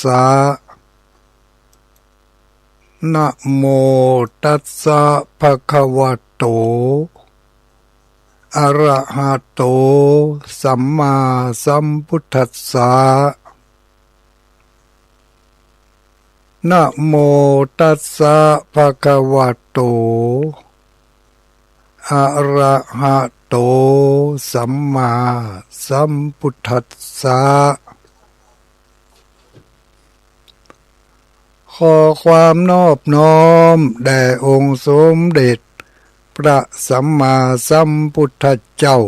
สะนะโมตัสสะภะคะวะโตอะระหะโตสัมมาสัมพุทธัสสะนะโมตัสสะภะคะวะโตอะระหะโตสัมมาสัมพุทธัสสะขอความนอบน้อมแด่องค์สมเด็จพระสัมมาสัมพุทธเจ้า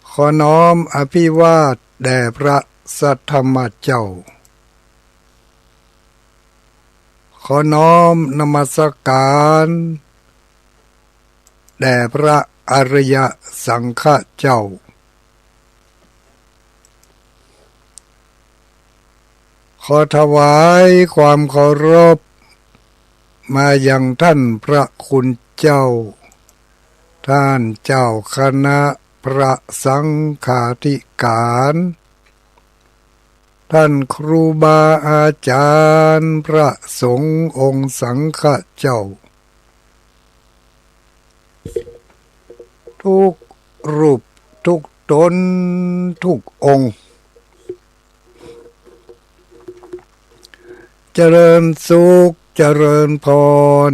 ขอน้อมอภิวาทแด่พระสัทธรรมเจ้าขอน้อมนมัสการแด่พระอริยสังฆเจ้าขอถวายความเคารพมายังท่านพระคุณเจ้าท่านเจ้าคณะพระสังฆาธิการท่านครูบาอาจารย์พระสงฆ์องค์สังฆเจ้าทุกรูปทุกตนทุกองค์เจริญสุขเจริญพร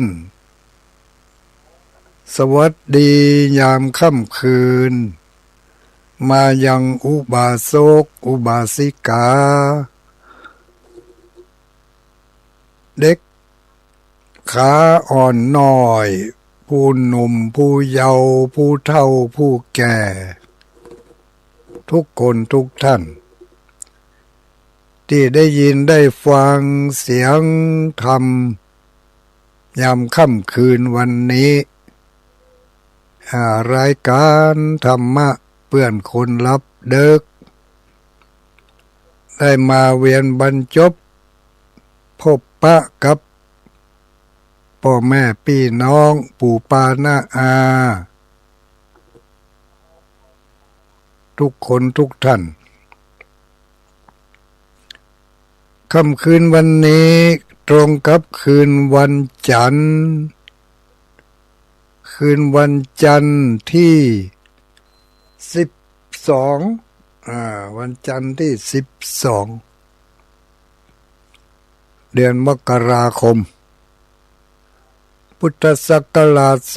สวัสดียามค่ำคืนมายังอุบาสกอุบาสิกาเด็กขาอ่อนน้อยผู้หนุ่มผู้เยาว์ผู้เฒ่าผู้แก่ทุกคนทุกท่านที่ได้ยินได้ฟังเสียงธรรมยามค่ำคืนวันนี้รายการธรรมะเพื่อนคนรับเด็กได้มาเวียนบรรจบพบปะกับพ่อแม่พี่น้องปู่ปาน้าอาทุกคนทุกท่านค่ำคืนวันนี้ตรงกับคืนวันจันทร์ที่12วันจันทร์ที่12เดือนมกราคมพุทธศักราช2569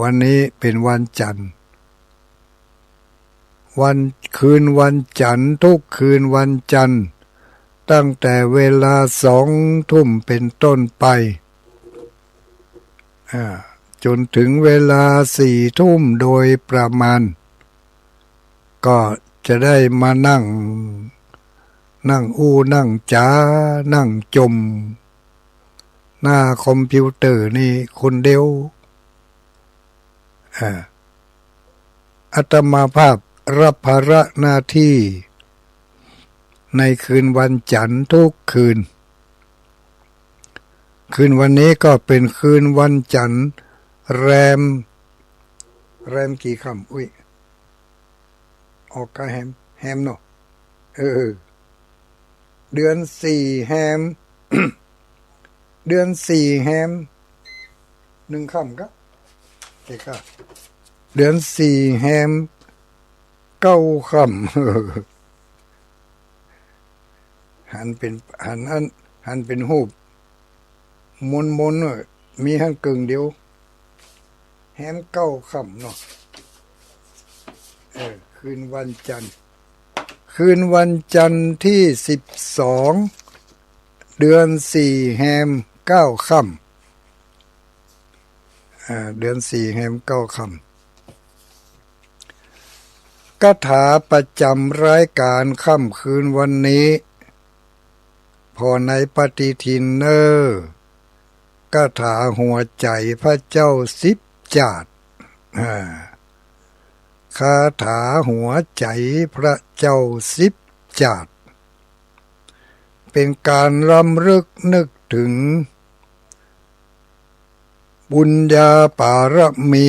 วันนี้เป็นวันจันทร์คืนวันจันทร์ทุกคืนวันจันทร์ตั้งแต่เวลา20:00 นเป็นต้นไปจนถึงเวลา4:00 นโดยประมาณก็จะได้มานั่งนั่งจ๋านั่งจมหน้าคอมพิวเตอร์นี่คนเดียวอาตมาภาพรับภาระหน้าที่ในคืนวันจันทร์ทุกคืนวันนี้ก็เป็นคืนวันจันทร์แรมกี่ค่ำออกกะแฮมเนาะเดือน4แฮม เดือน4แฮม1ค่ำก็เจ๊ก็เดือน4แฮม9ค่ำหันเป็นรูปมนมีหันกึ่งเดียวแฮม9ค่ำเนาะคืนวันจันทร์ที่12เดือน4แฮม9ค่ำเดือน4แฮม9ค่ำคาถาประจำรายการค่ำคืนวันนี้พอในปฏิทินเนอร์คาถาหัวใจพระเจ้า10 จาดคาถาหัวใจพระเจ้า10 จาดเป็นการรำลึกนึกถึงบุญญาบารมี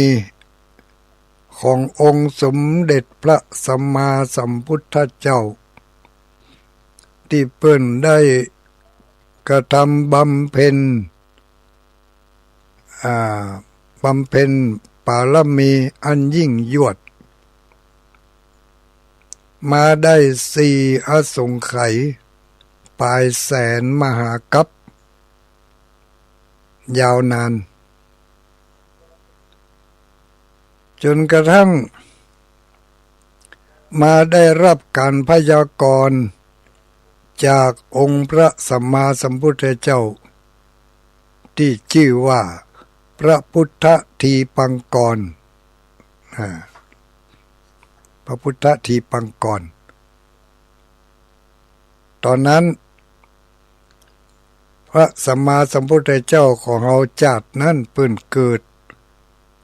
ขององค์สมเด็จพระสัมมาสัมพุทธเจ้าที่เพิ่นได้กระทำบำเพ็ญบารมีอันยิ่งยวดมาได้4 อสงไขยปลายแสนมหากัปยาวนานจนกระทั่งมาได้รับการพยากรณ์จากองค์พระสัมมาสัมพุทธเจ้าที่ชื่อว่าพระพุทธทีปังกรพระพุทธทีปังกรตอนนั้นพระสัมมาสัมพุทธเจ้าของเราชาตินั้นเพิ่นเกิด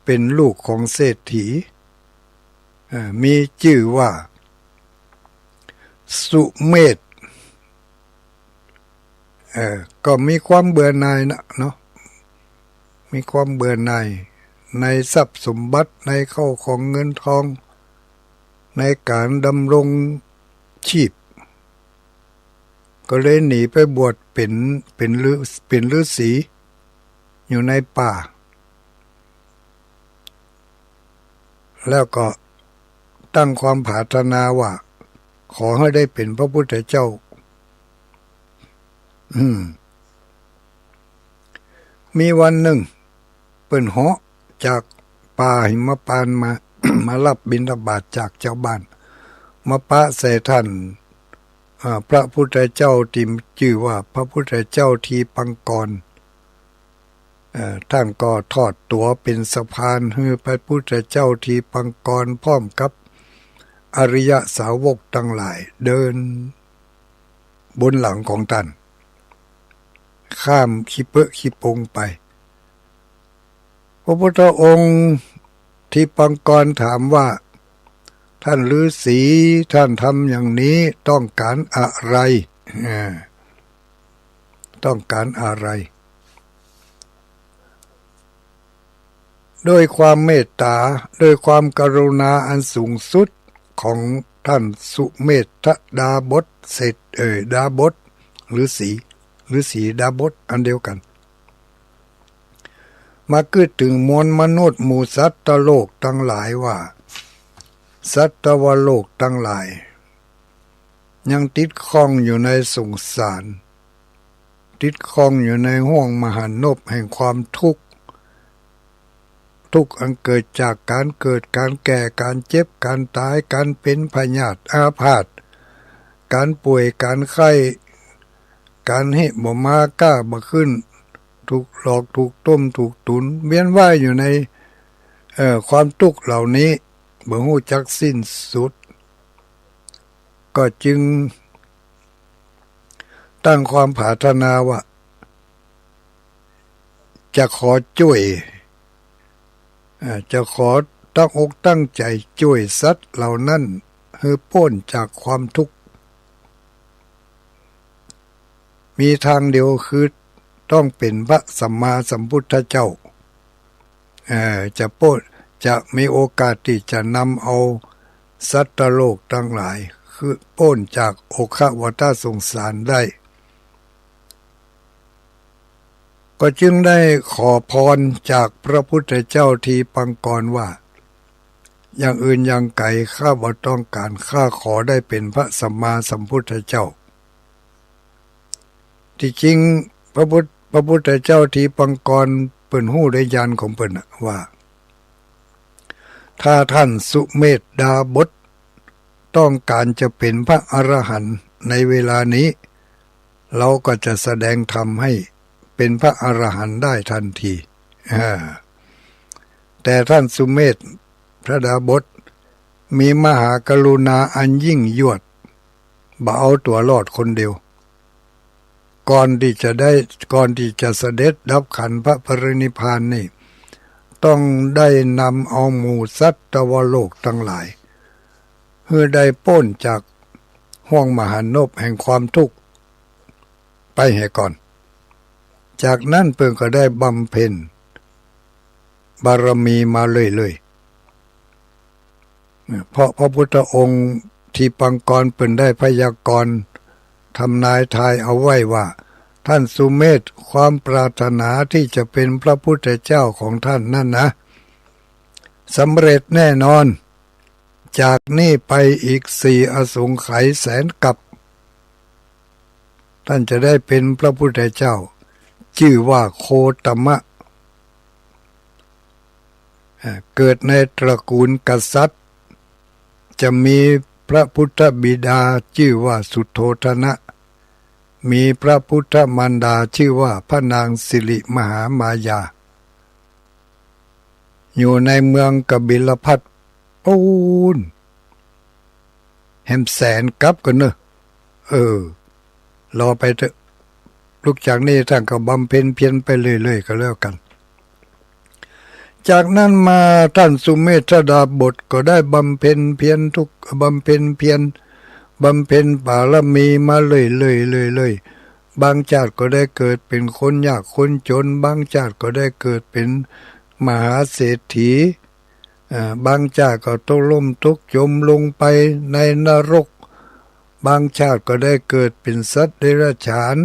เป็นลูกของเศรษฐีมีชื่อว่าสุเมธก็มีความเบื่อหน่ายนะเนาะมีความเบื่อหน่ายในทรัพย์สมบัติในเข้าของเงินทองในการดำรงชีพก็เลยหนีไปบวชเป็นฤาษีอยู่ในป่าแล้วก็ตั้งความปรารถนาว่าขอให้ได้เป็นพระพุทธเจ้ามีวันหนึ่งเปิ้นเหาะจากป่าหิมพานต์มา มารับบิณฑบาตจากเจ้าบ้านมาปะใส่ท่านพระพุทธเจ้าที่ชื่อว่าพระพุทธเจ้าทีปังกรท่านก็ทอดตัวเป็นสะพานให้พระพุทธเจ้าทีปังกรพร้อมกับอริยสาวกทั้งหลายเดินบนหลังของท่านข้ามขี้เปะขี้ปงไปพระพุทธองค์ทีปังกรถามว่าท่านฤาษีท่านทำอย่างนี้ต้องการอะไรต้องการอะไรด้วยความเมตตาด้วยความกรุณาอันสูงสุดของท่านสุเมธดาบสเศรษฐดาบสฤาษีดาบสอันเดียวกันมาคิดถึงมวลมนุษย์หมู่สัตว์โลกทั้งหลายว่าสัตวโลกทั้งหลายยังติดข้องอยู่ในสงสารติดข้องอยู่ในห้วงมหานพแห่งความทุกข์อันเกิดจากการเกิดการแก่การเจ็บการตายการเป็นพยาธิอาพาธการป่วยการไข้การให้บ่มากล้าบ่ขึ้นถูกหลอกถูกต้มถูกตุนเวียนว่ายอยู่ในความทุกข์เหล่านี้บ่ฮู้จักสิ้นสุดก็จึงตั้งความปรารถนาว่าจะขอช่วยจะขอตั้งอกตั้งใจช่วยสัตว์เหล่านั้นให้พ้นจากความทุกข์มีทางเดียวคือต้องเป็นพระสัมมาสัมพุทธเจ้าจะมีโอกาสที่จะนำเอาสัตว์โลกทั้งหลายคือพ้นจากโอคะวัฏสงสารได้ก็จึงได้ขอพรจากพระพุทธเจ้าทีปังกรว่าอย่างอื่นอย่างไกลข้าบ่ต้องการข้าขอได้เป็นพระสัมมาสัมพุทธเจ้าที่จริงพระพุทธเจ้าทีปังกรเปิ้นฮู้ได้ญาณของเปิ้นว่าถ้าท่านสุเมธดาบสต้องการจะเป็นพระอรหันต์ในเวลานี้เราก็จะแสดงธรรมให้เป็นพระอรหันต์ได้ทันทีแต่ท่านสุเมธพระดาบสมีมหากรุณาอันยิ่งยวดบ่เอาตัวรอดคนเดียวก่อนที่จะเสด็จดับขันธ์พระปรินิพพานนี่ต้องได้นำเอาหมู่สัตวโลกทั้งหลายเพื่อได้พ้นจากห้วงมหานพแห่งความทุกข์ไปให้ก่อนจากนั้นเพิ่งก็ได้บำเพ็ญบารมีมาเรื่อย เพราะพระพุทธองค์ที่ปังกรเป็นได้พยากรณ์ทำนายทายเอาไว้ว่าท่านสุเมธความปรารถนาที่จะเป็นพระพุทธเจ้าของท่านนั่นนะสำเร็จแน่นอนจากนี้ไปอีก4 อสงไขยแสนกับท่านจะได้เป็นพระพุทธเจ้าชื่อว่าโคตมะเกิดในตระกูลกษัตริย์จะมีพระพุทธบิดาชื่อว่าสุโธทนะมีพระพุทธมารดาชื่อว่าพระนางสิริมหามายาอยู่ในเมืองกบิลพัสปูนแหมแสนกับกันเนอะรอไปเถอะลูกจากนี้ท่านก็บำเพ็ญเพียรไปเรื่อยๆก็แล้วกันจากนั้นมาท่านสุเมธดาบทก็ได้บำเพ็ญเพียรบำเพ็ญบารมีมาเรื่อยบางชาติก็ได้เกิดเป็นคนยากคนจนบางชาติก็ได้เกิดเป็นมหาเศรษฐีบางชาติก็ตกล่มตกจมลงไปในนรกบางชาติก็ได้เกิดเป็นสัตว์เดรัจฉาน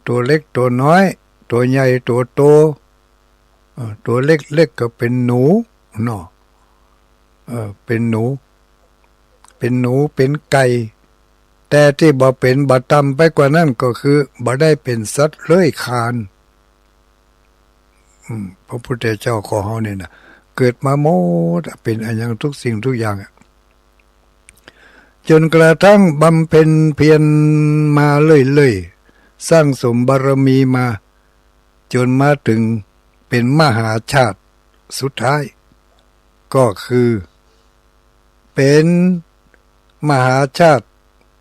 ตัวเล็กตัวน้อยตัวใหญ่ตัวโตตัวเล็กก็เป็นหนูเนาะเป็นหนูเป็นไก่แต่ที่บ่เป็นบ่ต่ำไปกว่านั้นก็คือบ่ได้เป็นสัตว์เลื้อยคลานพระพุทธเจ้าของเฮานี่นะเกิดมาหมดเป็นอันอย่างทุกสิ่งทุกอย่างจนกระทั่งบำเพ็ญเพียรมาเรื่อยๆสร้างสมบารมีมาจนมาถึงเป็นมหาชาติสุดท้ายก็คือเป็นมหาชาติ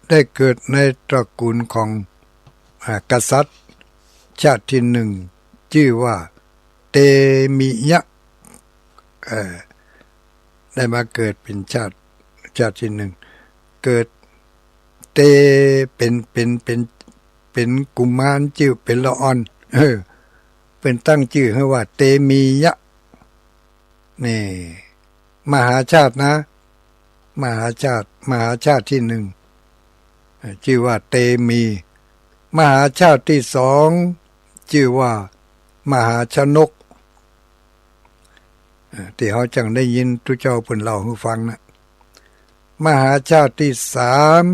ได้เกิดในตระกูลของกษัตริย์ชาติที่หนึ่งชื่อว่าเตมิยะได้มาเกิดเป็นชาติที่หนึ่งเกิดเตเป็นกุมารชื่อเป็นละอ่อนเป็นตั้งชื่อให้ว่าเตมียะนี่มหาชาตินะมหาชาติที่หนึ่งชื่อว่าเตมีมหาชาติที่สองชื่อว่ามหาชนกที่เขาจังได้ยินทุเจ้าเพิ่นเล่าให้ฟังนะมหาชาติที่สาม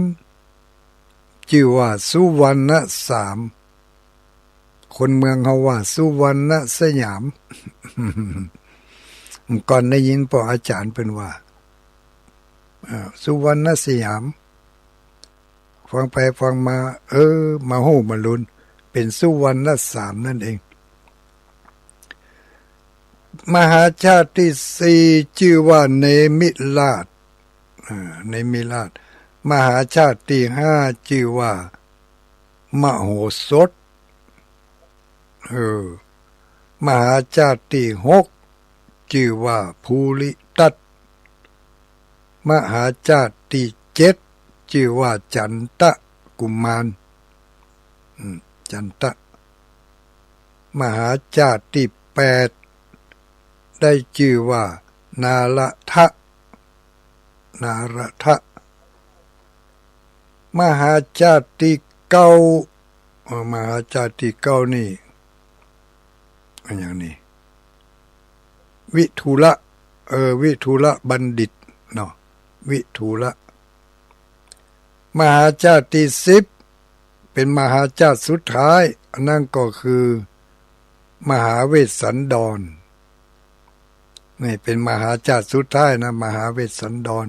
ชื่อว่าสุวรรณสามคนเมืองเขาว่าสุวรรณสยามก่อนได้ยินพออาจารย์เป็นว่าสุวรรณสยามฟังไปฟังมามาโหมาลุนเป็นสุวรรณสามนั่นเองมหาชาติที่สี่ชื่อว่าเนมิราชมหาชาติที่ห้าชื่อว่ามโหสถมหาชาติที่หกชื่อว่าภูริทัตมหาชาติที่เจ็ดชื่อว่าจันตะกุมารจันตะมหาชาติที่แปดได้ชื่อว่านาระทะมหาชาติที่เก้ามหาชาติที่เก้านี่อย่างนี้วิทูละวิทูละบัณฑิตเนาะวิทูละมหาชาติที่สิบเป็นมหาชาติสุดท้ายอันนั้นก็คือมหาเวสสันดรนี่เป็นมหาชาติสุดท้ายนะมหาเวสสันดร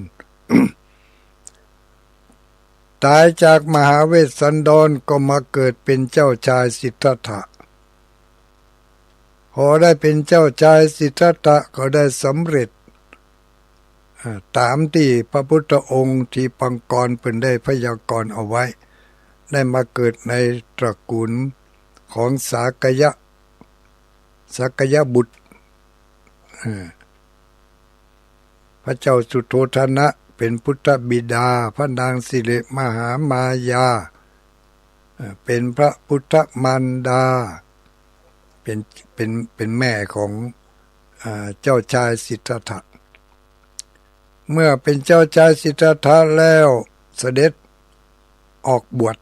ตายจากมหาเวสสันดรก็มาเกิดเป็นเจ้าชายสิทธัตถะพอได้เป็นเจ้าชายสิทธัตถะก็ได้สำเร็จตามที่พระพุทธองค์ที่ปังกรเป็นได้พยากรณ์เอาไว้ได้มาเกิดในตระกูลของสากยบุตรพระเจ้าสุโธทนะเป็นพุทธบิดาพระนางสิริมหามายาเป็นพระพุทธมารดาเป็นแม่ของ เจ้าชายสิทธัตถะเมื่อเป็นเจ้าชายสิทธัตถะแล้วเสด็จออกบวช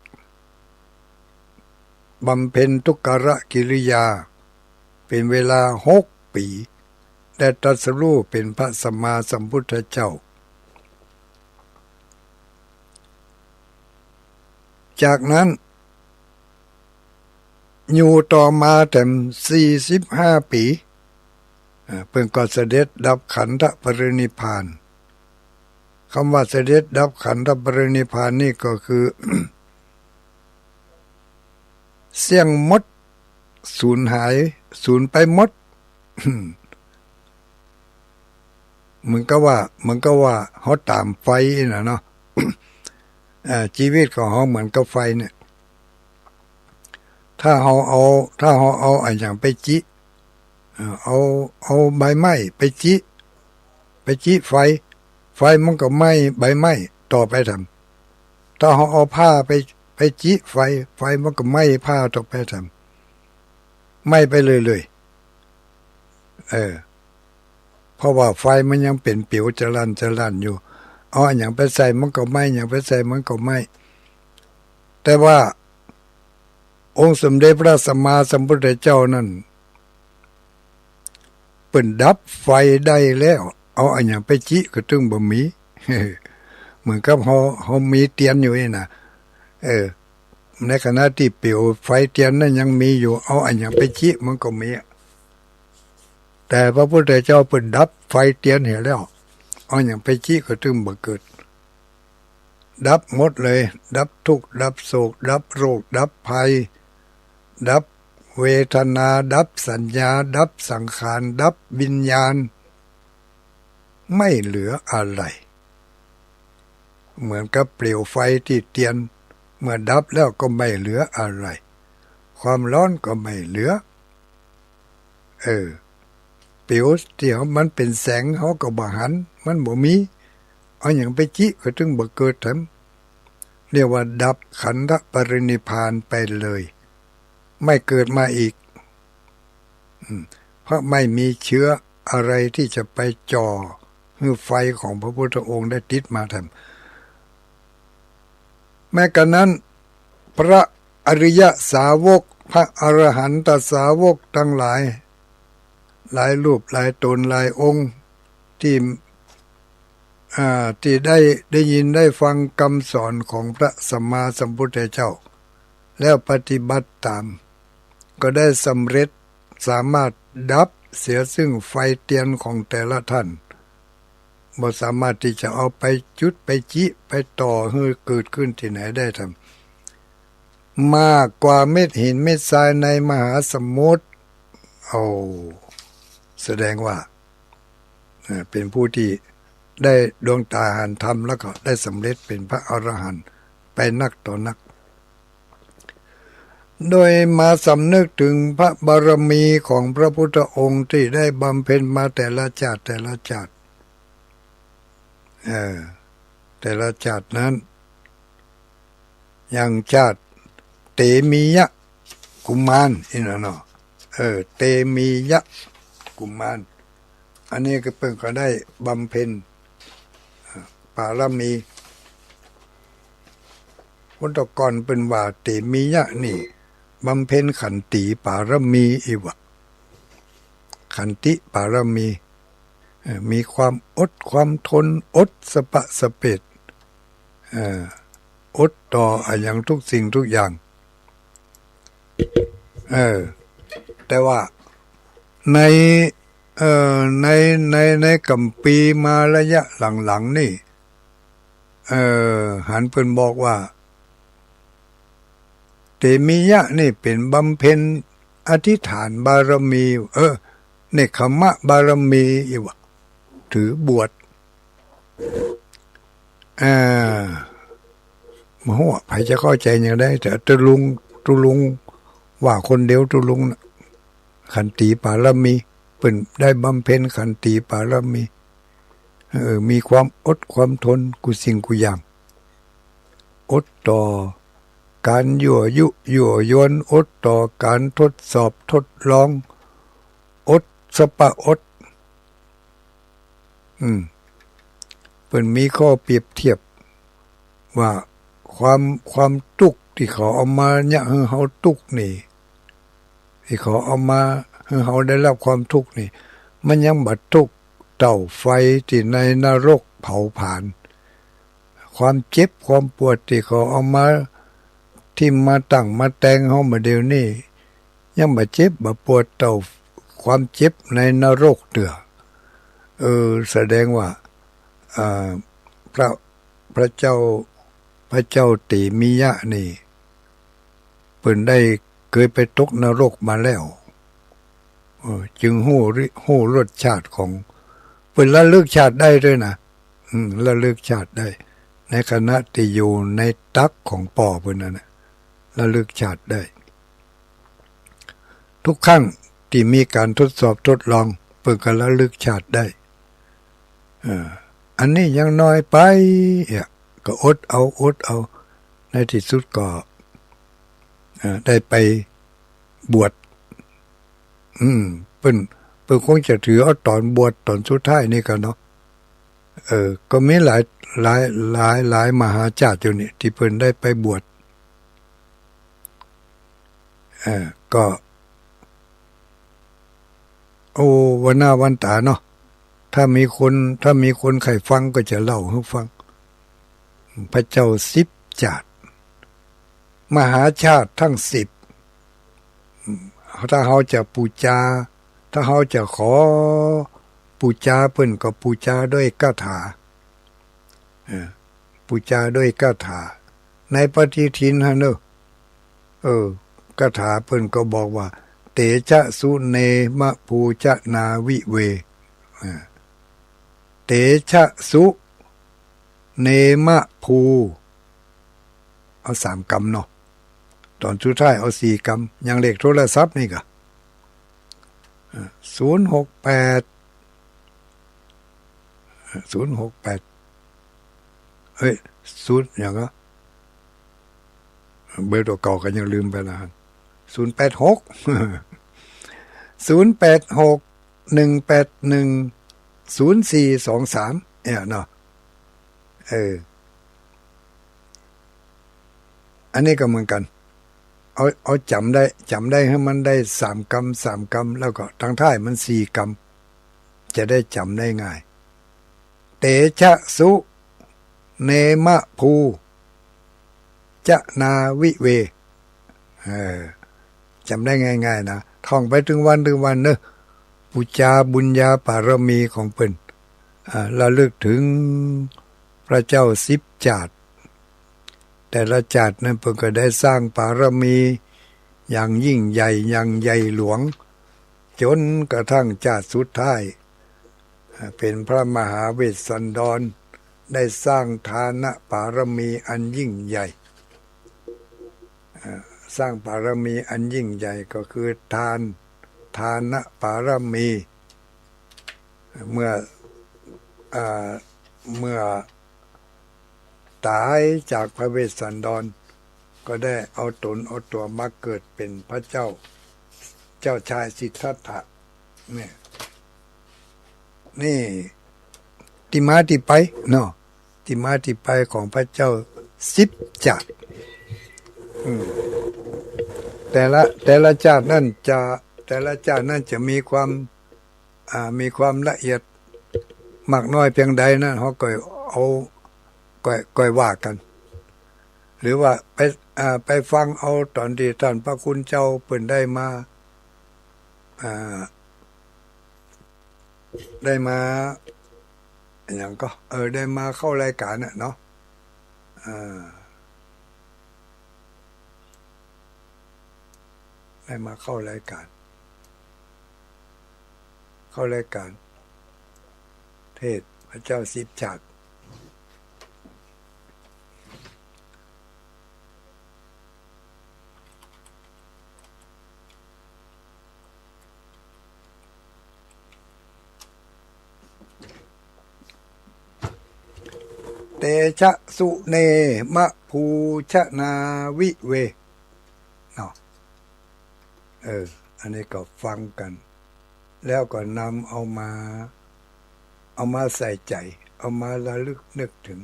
บำเพ็ญทุกขกิริยาเป็นเวลา6 ปีได้ตรัสรู้เป็นพระสัมมาสัมพุทธเจ้าจากนั้นอยู่ต่อมาถึง45 ปีเพิ่งก็เสด็จดับขันธปรินิพพานคำว่าเสด็จดับขันธปรินิพพานนี่ก็คือ เสี่ยงมดสูญหายสูญไปหมด มึงก็ว่าเขาตามไฟนะเนาะ ชีวิตของเขาเหมือนกับไฟเนี่ยถ้าเขาเอาอย่างไปจิเอาใบไม้ไปจิไฟมันก็ไหม้ใบไม้ต่อไปทำถ้าเขาเอาผ้าไปจิไฟมันก็ไหม้ผ้าต่อไปทำไหม้ไปเลยเพราะว่าไฟมันยังเป็นผิวจรันอยู่เอาอย่างไปใส่มันก็ไหม้อย่างไปใส่มันก็ไหม้แต่ว่าองค์สมเด็จพระสัมมาสัมพุทธเจ้านั้นเปิ่นดับไฟได้แล้วเอาอย่างไปจิก็ตึงบ่มี เหมือนกับเขามีเตียนอยู่นี่นะในขณะที่เปลวไฟเตียนนั้นยังมีอยู่เอาอย่างไปจิมันก็มีแต่พระพุทธเจ้าเปิ่นดับไฟเตียนเห็นแล้วเอาอย่างไปจิก็ตึงบ่เกิดดับหมดเลยดับทุกข์ดับโศกดับโรคดับภัยดับเวทนาดับสัญญาดับสังขารดับวิญญาณไม่เหลืออะไรเหมือนกับเปลวไฟที่เตียนเมื่อดับแล้วก็ไม่เหลืออะไรความร้อนก็ไม่เหลือเปลวที่มันเป็นแสงเขาก็บ่หันมันบ่มีเอาอย่างไปจิก็ถึงบ่เกิดทำเรียกว่าดับขันธปรินิพพานไปเลยไม่เกิดมาอีกเพราะไม่มีเชื้ออะไรที่จะไปจ่อให้ไฟของพระพุทธองค์ได้ติดมาทำแม้กระนั้นพระอริยสาวกพระอรหันตสาวกทั้งหลายรูปหลายตนหลายองค์ที่ได้ยินได้ฟังคำสอนของพระสัมมาสัมพุทธเจ้าแล้วปฏิบัติตามก็ได้สำเร็จสามารถดับเสียซึ่งไฟเตียนของแต่ละท่านบ่สามารถที่จะเอาไปจุดไปจิไปต่อให้เกิดขึ้นที่ไหนได้ทำมากกว่าเม็ดหินเม็ดทรายในมหาสมุทรแสดงว่าเป็นผู้ที่ได้ดวงตาเห็นธรรมแล้วก็ได้สำเร็จเป็นพระอรหันต์ไปนักต่อนักโดยมาสำนึกถึงพระบารมีของพระพุทธองค์ที่ได้บำเพ็ญมาแต่ละชาติแต่ละนั้นอย่างชาติเตมียะกุมารเนาะเตมียะกุมารอันนี้ก็เพิ่งก็ได้บำเพ็ญบารมีพุทธกรเป็นว่าเตมียะนี่บำเพ็ญขันติปารมีอีวะขันติปารมีมีความอดความทนอดสปะสะเปดอดต่ออย่างทุกสิ่งทุกอย่างแต่ว่าในกัมปีมาระยะหลังๆนี่หันเพิ่นบอกว่าเตมียะนี่เป็นบำเพ็ญอธิษฐานบารมีเนกขมะบารมีอีวะถือบวชมโหใครจะเข้าใจอย่างได้แต่ตุลุงว่าคนเดียวตุลุงนะขันติปารมีเป็นได้บำเพ็ญขันติปารมีมีความอดความทนกุสิ่งกุอย่างอดต่อการยั่วยวนอดต่อการทดสอบทดลองอดสปะอด เป็นมีข้อเปรียบเทียบว่าความทุกข์ที่เขาเอามาเนี่ยให้เขาทุกข์นี่ที่เขาเอามาให้เขาได้รับความทุกข์นี่มันยังบัดทุกข์เต่าไฟที่ในนรกเผาผลาญความเจ็บความปวดที่เขาเอามาที่มาตั้งมาแต่งเขามาเดี๋ยวนี้ยังบ่เจ็บบ่ปวดเต่าความเจ็บในนรกเดือแสดงว่าพระเจ้าติมิยะนี่เพิ่นได้เคยไปตกนรกมาแล้วจึงหู้รสชาติของเพิ่นระลึกชาติได้ด้วยนะระลึกชาติได้ในขณะที่อยู่ในตักของป่อเพิ่นนั่นน่ะระลึกชาติได้ทุกครั้งที่มีการทดสอบทดลองเพิ่นก็ระลึกชาติได้อันนี้ยังน้อยไปก็อดเอาในที่สุดก็ได้ไปบวชเพิ่นคงจะถือเอาตอนบวชตอนสุดท้ายนี่กันเนาะก็มีหลายมหาจารย์อยู่นี่ที่เพิ่นได้ไปบวชก็วันหน้าวันตาเนาะถ้ามีคนใครฟังก็จะเล่าให้ฟังพระเจ้า10จาตุมหาชาติทั้ง10ถ้าเขาจะปูจาถ้าเขาจะขอปูจาเพิ่นก็ปูจาด้วยคาถาปูจาด้วยคาถาในปฏิทินฮะเนอะคาถาเพิ่นก็บอกว่าเตชะสุเนมะภูชะนาวิเวเตชะสุเนมะภูเอา3กรรมเนาะตอนสุดท้ายเอา4กรรมยังเลขโทรศัพท์นี่ก็068เฮ้ย0อย่างก็เบอร์ตัวเก่าก็ยังลืมไปแล้ว086 1810423เนาะอันนี้ก็เหมือนกันเอาจำได้ให้มันได้3กรรมแล้วก็ทางท้ายมัน4กรรมจะได้จำได้ง่ายเตชะสุเนมะภูจะนาวิเวจำได้ง่ายๆนะท่องไปถึงวันเนอะปุจาบุญญาปารมีของเพิ่นระลึกถึงพระเจ้า10จาตุแต่ละจาตุนั้นเพิ่นก็ได้สร้างปารมีอย่างยิ่งใหญ่อย่างใหญ่หลวงจนกระทั่งจาตุสุดท้ายเป็นพระมหาเวสสันดรได้สร้างทานปารมีอันยิ่งใหญ่สร้างปารมีอันยิ่งใหญ่ก็คือทานปารมีเมื่อตายจากพระเวสสันดรก็ได้เอาตนเอาตัวมาเกิดเป็นพระเจ้าชายสิทธัตถะนี่ที่มาที่ไปเนาะที่มาที่ไปของพระเจ้า10จาตุแต่ละจาตุนั่นจะมีความละเอียดมากน้อยเพียงใดนั่นเขาก็เอาก็ว่ากันหรือว่าไปฟังเอาตอนที่ท่านพระคุณเจ้าเพิ่นได้มาอย่างก็ได้มาเข้ารายการน่ะเนาะได้มาเข้ารายการเทศพระเจ้า10จาตุเตชะสุเนมะภูชะนาวิเวเนาะอันนี้ก็ฟังกันแล้วก็นำเอามา เอามาใส่ใจเอามาระลึกนึกถึง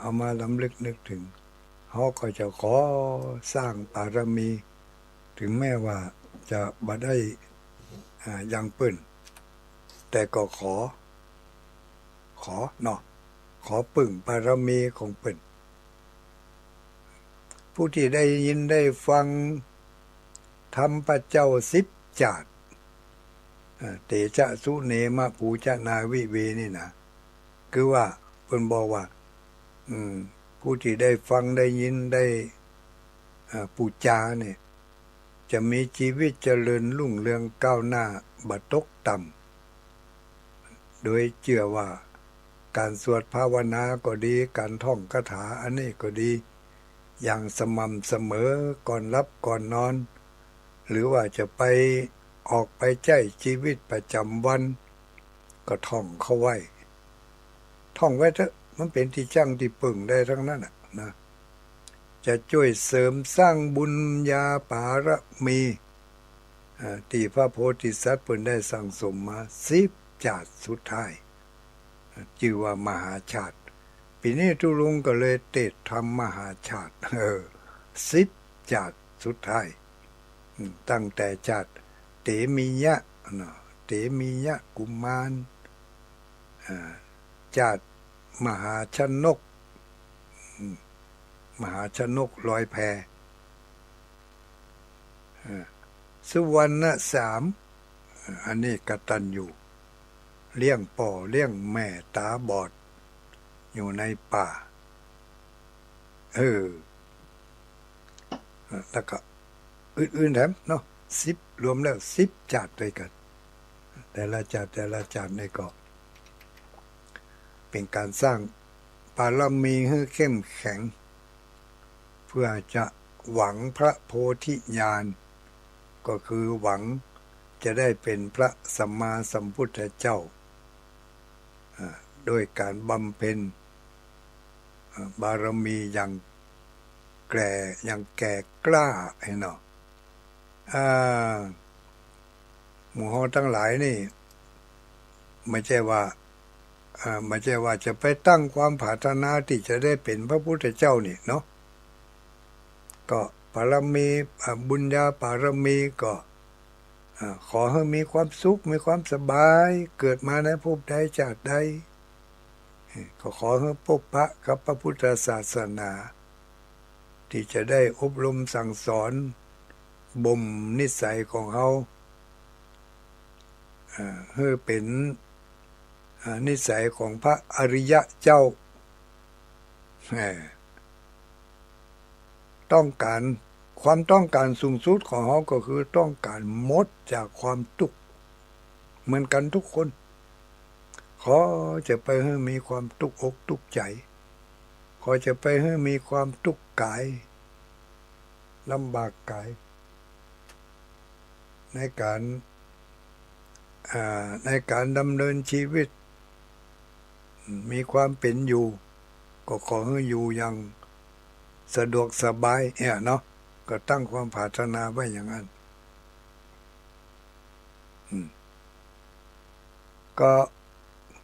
เอามาลำลึกนึกถึงเขาก็จะขอสร้างบารมีถึงแม้ว่าจะบ่ได้ยังเปิ้นแต่ก็ขอเนาะขอปึ่งบารมีของเปิ้นผู้ที่ได้ยินได้ฟังธรรมพระเจ้า10 จาตุเตชะสุเนมะปูชนาวิเวนี่นะคือว่าเพิ่นบอกว่าผู้ที่ได้ฟังได้ยินได้ปูจาเนี่ยจะมีชีวิตเจริญรุ่งเรืองก้าวหน้าบ่ตกต่ำโดยเชื่อว่าการสวดภาวนาก็ดีการท่องคาถาอันนี้ก็ดีอย่างสม่ำเสมอก่อนรับก่อนนอนหรือว่าจะไปออกไปใช้ชีวิตประจำวันก็ท่องเข้าไว้ท่องไว้เถอะมันเป็นที่จั่งที่ปึ่งได้ทั้งนั้นนะจะช่วยเสริมสร้างบุญญาปารมีที่พระโพธิสัตว์เพิ่นได้สั่งสมมา10 จาตุสุดท้ายชื่อว่ามหาชาติปีนี้ทุลุงก็เลยเตดทำมหาชาติ10 จาตุสุดท้ายตั้งแต่ชาติเตมียะเตมียะกุมารชาติมหาชนกลอยแพสุวรรณ3อันนี้กตัญญูเลี้ยงป่อเลี้ยงแม่ตาบอดอยู่ในป่าแล้วก็อื่นๆแถมเนาะ10รวมแล้ว10 จาตุด้วยกันแต่ละจาตุนี่ก็เป็นการสร้างบารมีให้เข้มแข็งเพื่อจะหวังพระโพธิญาณก็คือหวังจะได้เป็นพระสัมมาสัมพุทธเจ้าโดยการบำเพ็ญบารมีอย่างแก่กล้าให้เนาะหมู่เฮาทั้งหลายนี่ไม่ใช่ว่าจะไปตั้งความปรารถนาที่จะได้เป็นพระพุทธเจ้านี่เนาะก็บารมีบุญญาบารมีก็ขอให้มีความสุขมีความสบายเกิดมาในภพใดชาติใดก็ขอให้พบพระกับพระพุทธศาสนาที่จะได้อบรมสั่งสอนบ่มนิสัยของเขาให้เป็นนิสัยของพระอริยะเจ้าความต้องการสูงสุดของเขาก็คือต้องการหมดจากความทุกข์เหมือนกันทุกคนขอจะไปให้มีความทุกข์อกทุกข์ใจขอจะไปให้มีความทุกข์กายลำบากกายในการดำเนินชีวิตมีความเป็นอยู่ก็ขอให้อยู่อย่างสะดวกสบายเนาะก็ตั้งความปรารถนาไว้อย่างนั้น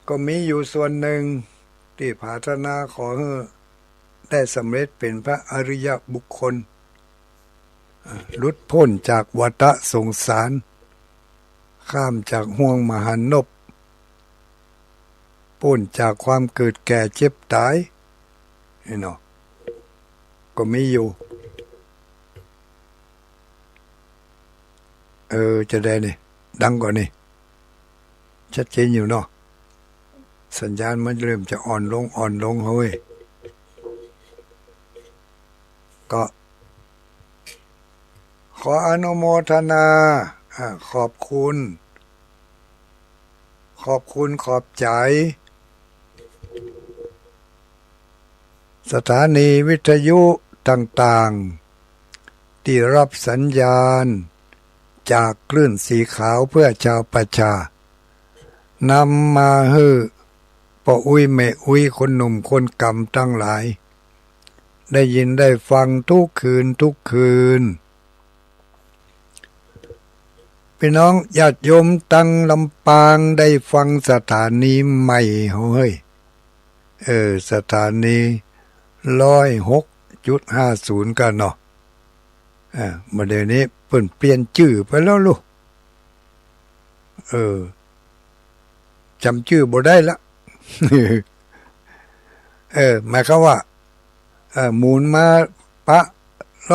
ก็มีอยู่ส่วนหนึ่งที่ปรารถนาขอให้ได้สำเร็จเป็นพระอริยบุคคลหลุดพ้นจากวัฏสงสารข้ามจากห่วงมหันนบพ้นจากความเกิดแก่เจ็บตายเนาะก็มีอยู่จะได้นี่ดังกว่านี่ชัดเจนอยู่เนาะสัญญาณมันเริ่มจะอ่อนลงเฮ้ยก็ขออนุโมทนาขอบคุณขอบใจสถานีวิทยุต่างๆที่รับสัญญาณจากคลื่นสีขาวเพื่อชาวประชานำมาให้พ่ออุ้ยแม่อุ้ยคนหนุ่มคนกำทั้งหลายได้ยินได้ฟังทุกคืน พี่น้องญาติโยมตั้งลำปางได้ฟังสถานีใหม่เฮ้ยสถานี106.50กันเนาะมาเดี๋ยวนี้เปลี่ยนชื่อไปแล้วลูกจำชื่อบ่ได้ละ หมายความว่าหมุนมาปะ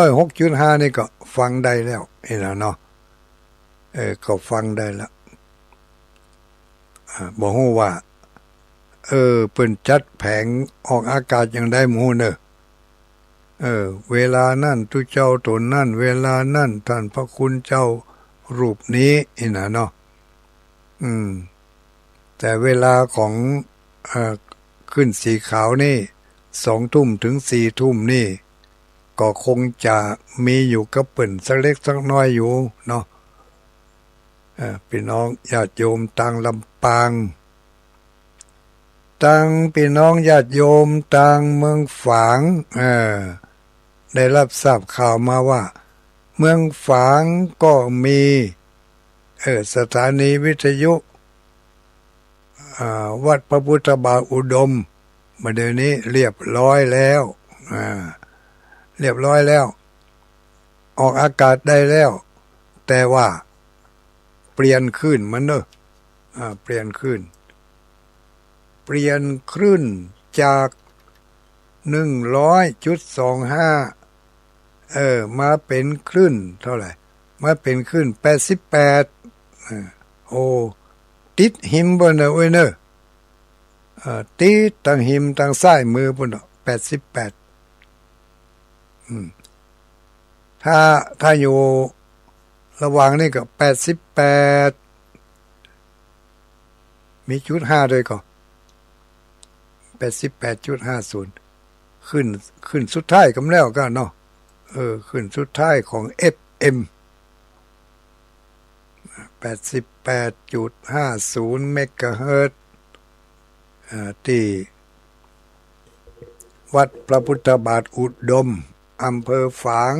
106.5นี่ก็ฟังได้แล้วเนาะก็ฟังได้ละบอกว่าเปิ้นจัดแผงออกอากาศอย่างได้หมู่เนอะเวลานั่นทุเจ้าตนนั่นเวลานั่นท่านพระคุณเจ้ารูปนี้นะเนาะแต่เวลาของขึ้นสีขาวนี่2 ทุ่มถึง4 ทุ่มนี่ก็คงจะมีอยู่กับเปิ้นสักเล็กสักน้อยอยู่เนาะพี่น้องญาติโยมต่างลำปางต่างพี่น้องญาติโยมต่างเมืองฝางได้รับทราบข่าวมาว่าเมืองฝางก็มีสถานีวิทยุวัดพระพุทธบาทอุดมมาเดี๋ยวนี้เรียบร้อยแล้วเรียบร้อยแล้วออกอากาศได้แล้วแต่ว่าเปลี่ยนคลื่นมันเนอะเปลี่ยนคลื่นจาก100.25มาเป็นคลื่นเท่าไหร่มาเป็นคลื่น88ติดหิมบ่เนอะเว้ยเนอะติดตั้งหิมตั้งซ้ายมือพุ่นเนาะ88ถ้าอยู่ระหว่างนี่ก็88มีจุด5ด้วยก็88.50ขึ้นสุดท้ายกำแล้วก็เนาะขึ้นสุดท้ายของ FM 88.50 เมกะเฮิรตซ์ที่วัดพระพุทธบาทอุดมอำเภอฝาง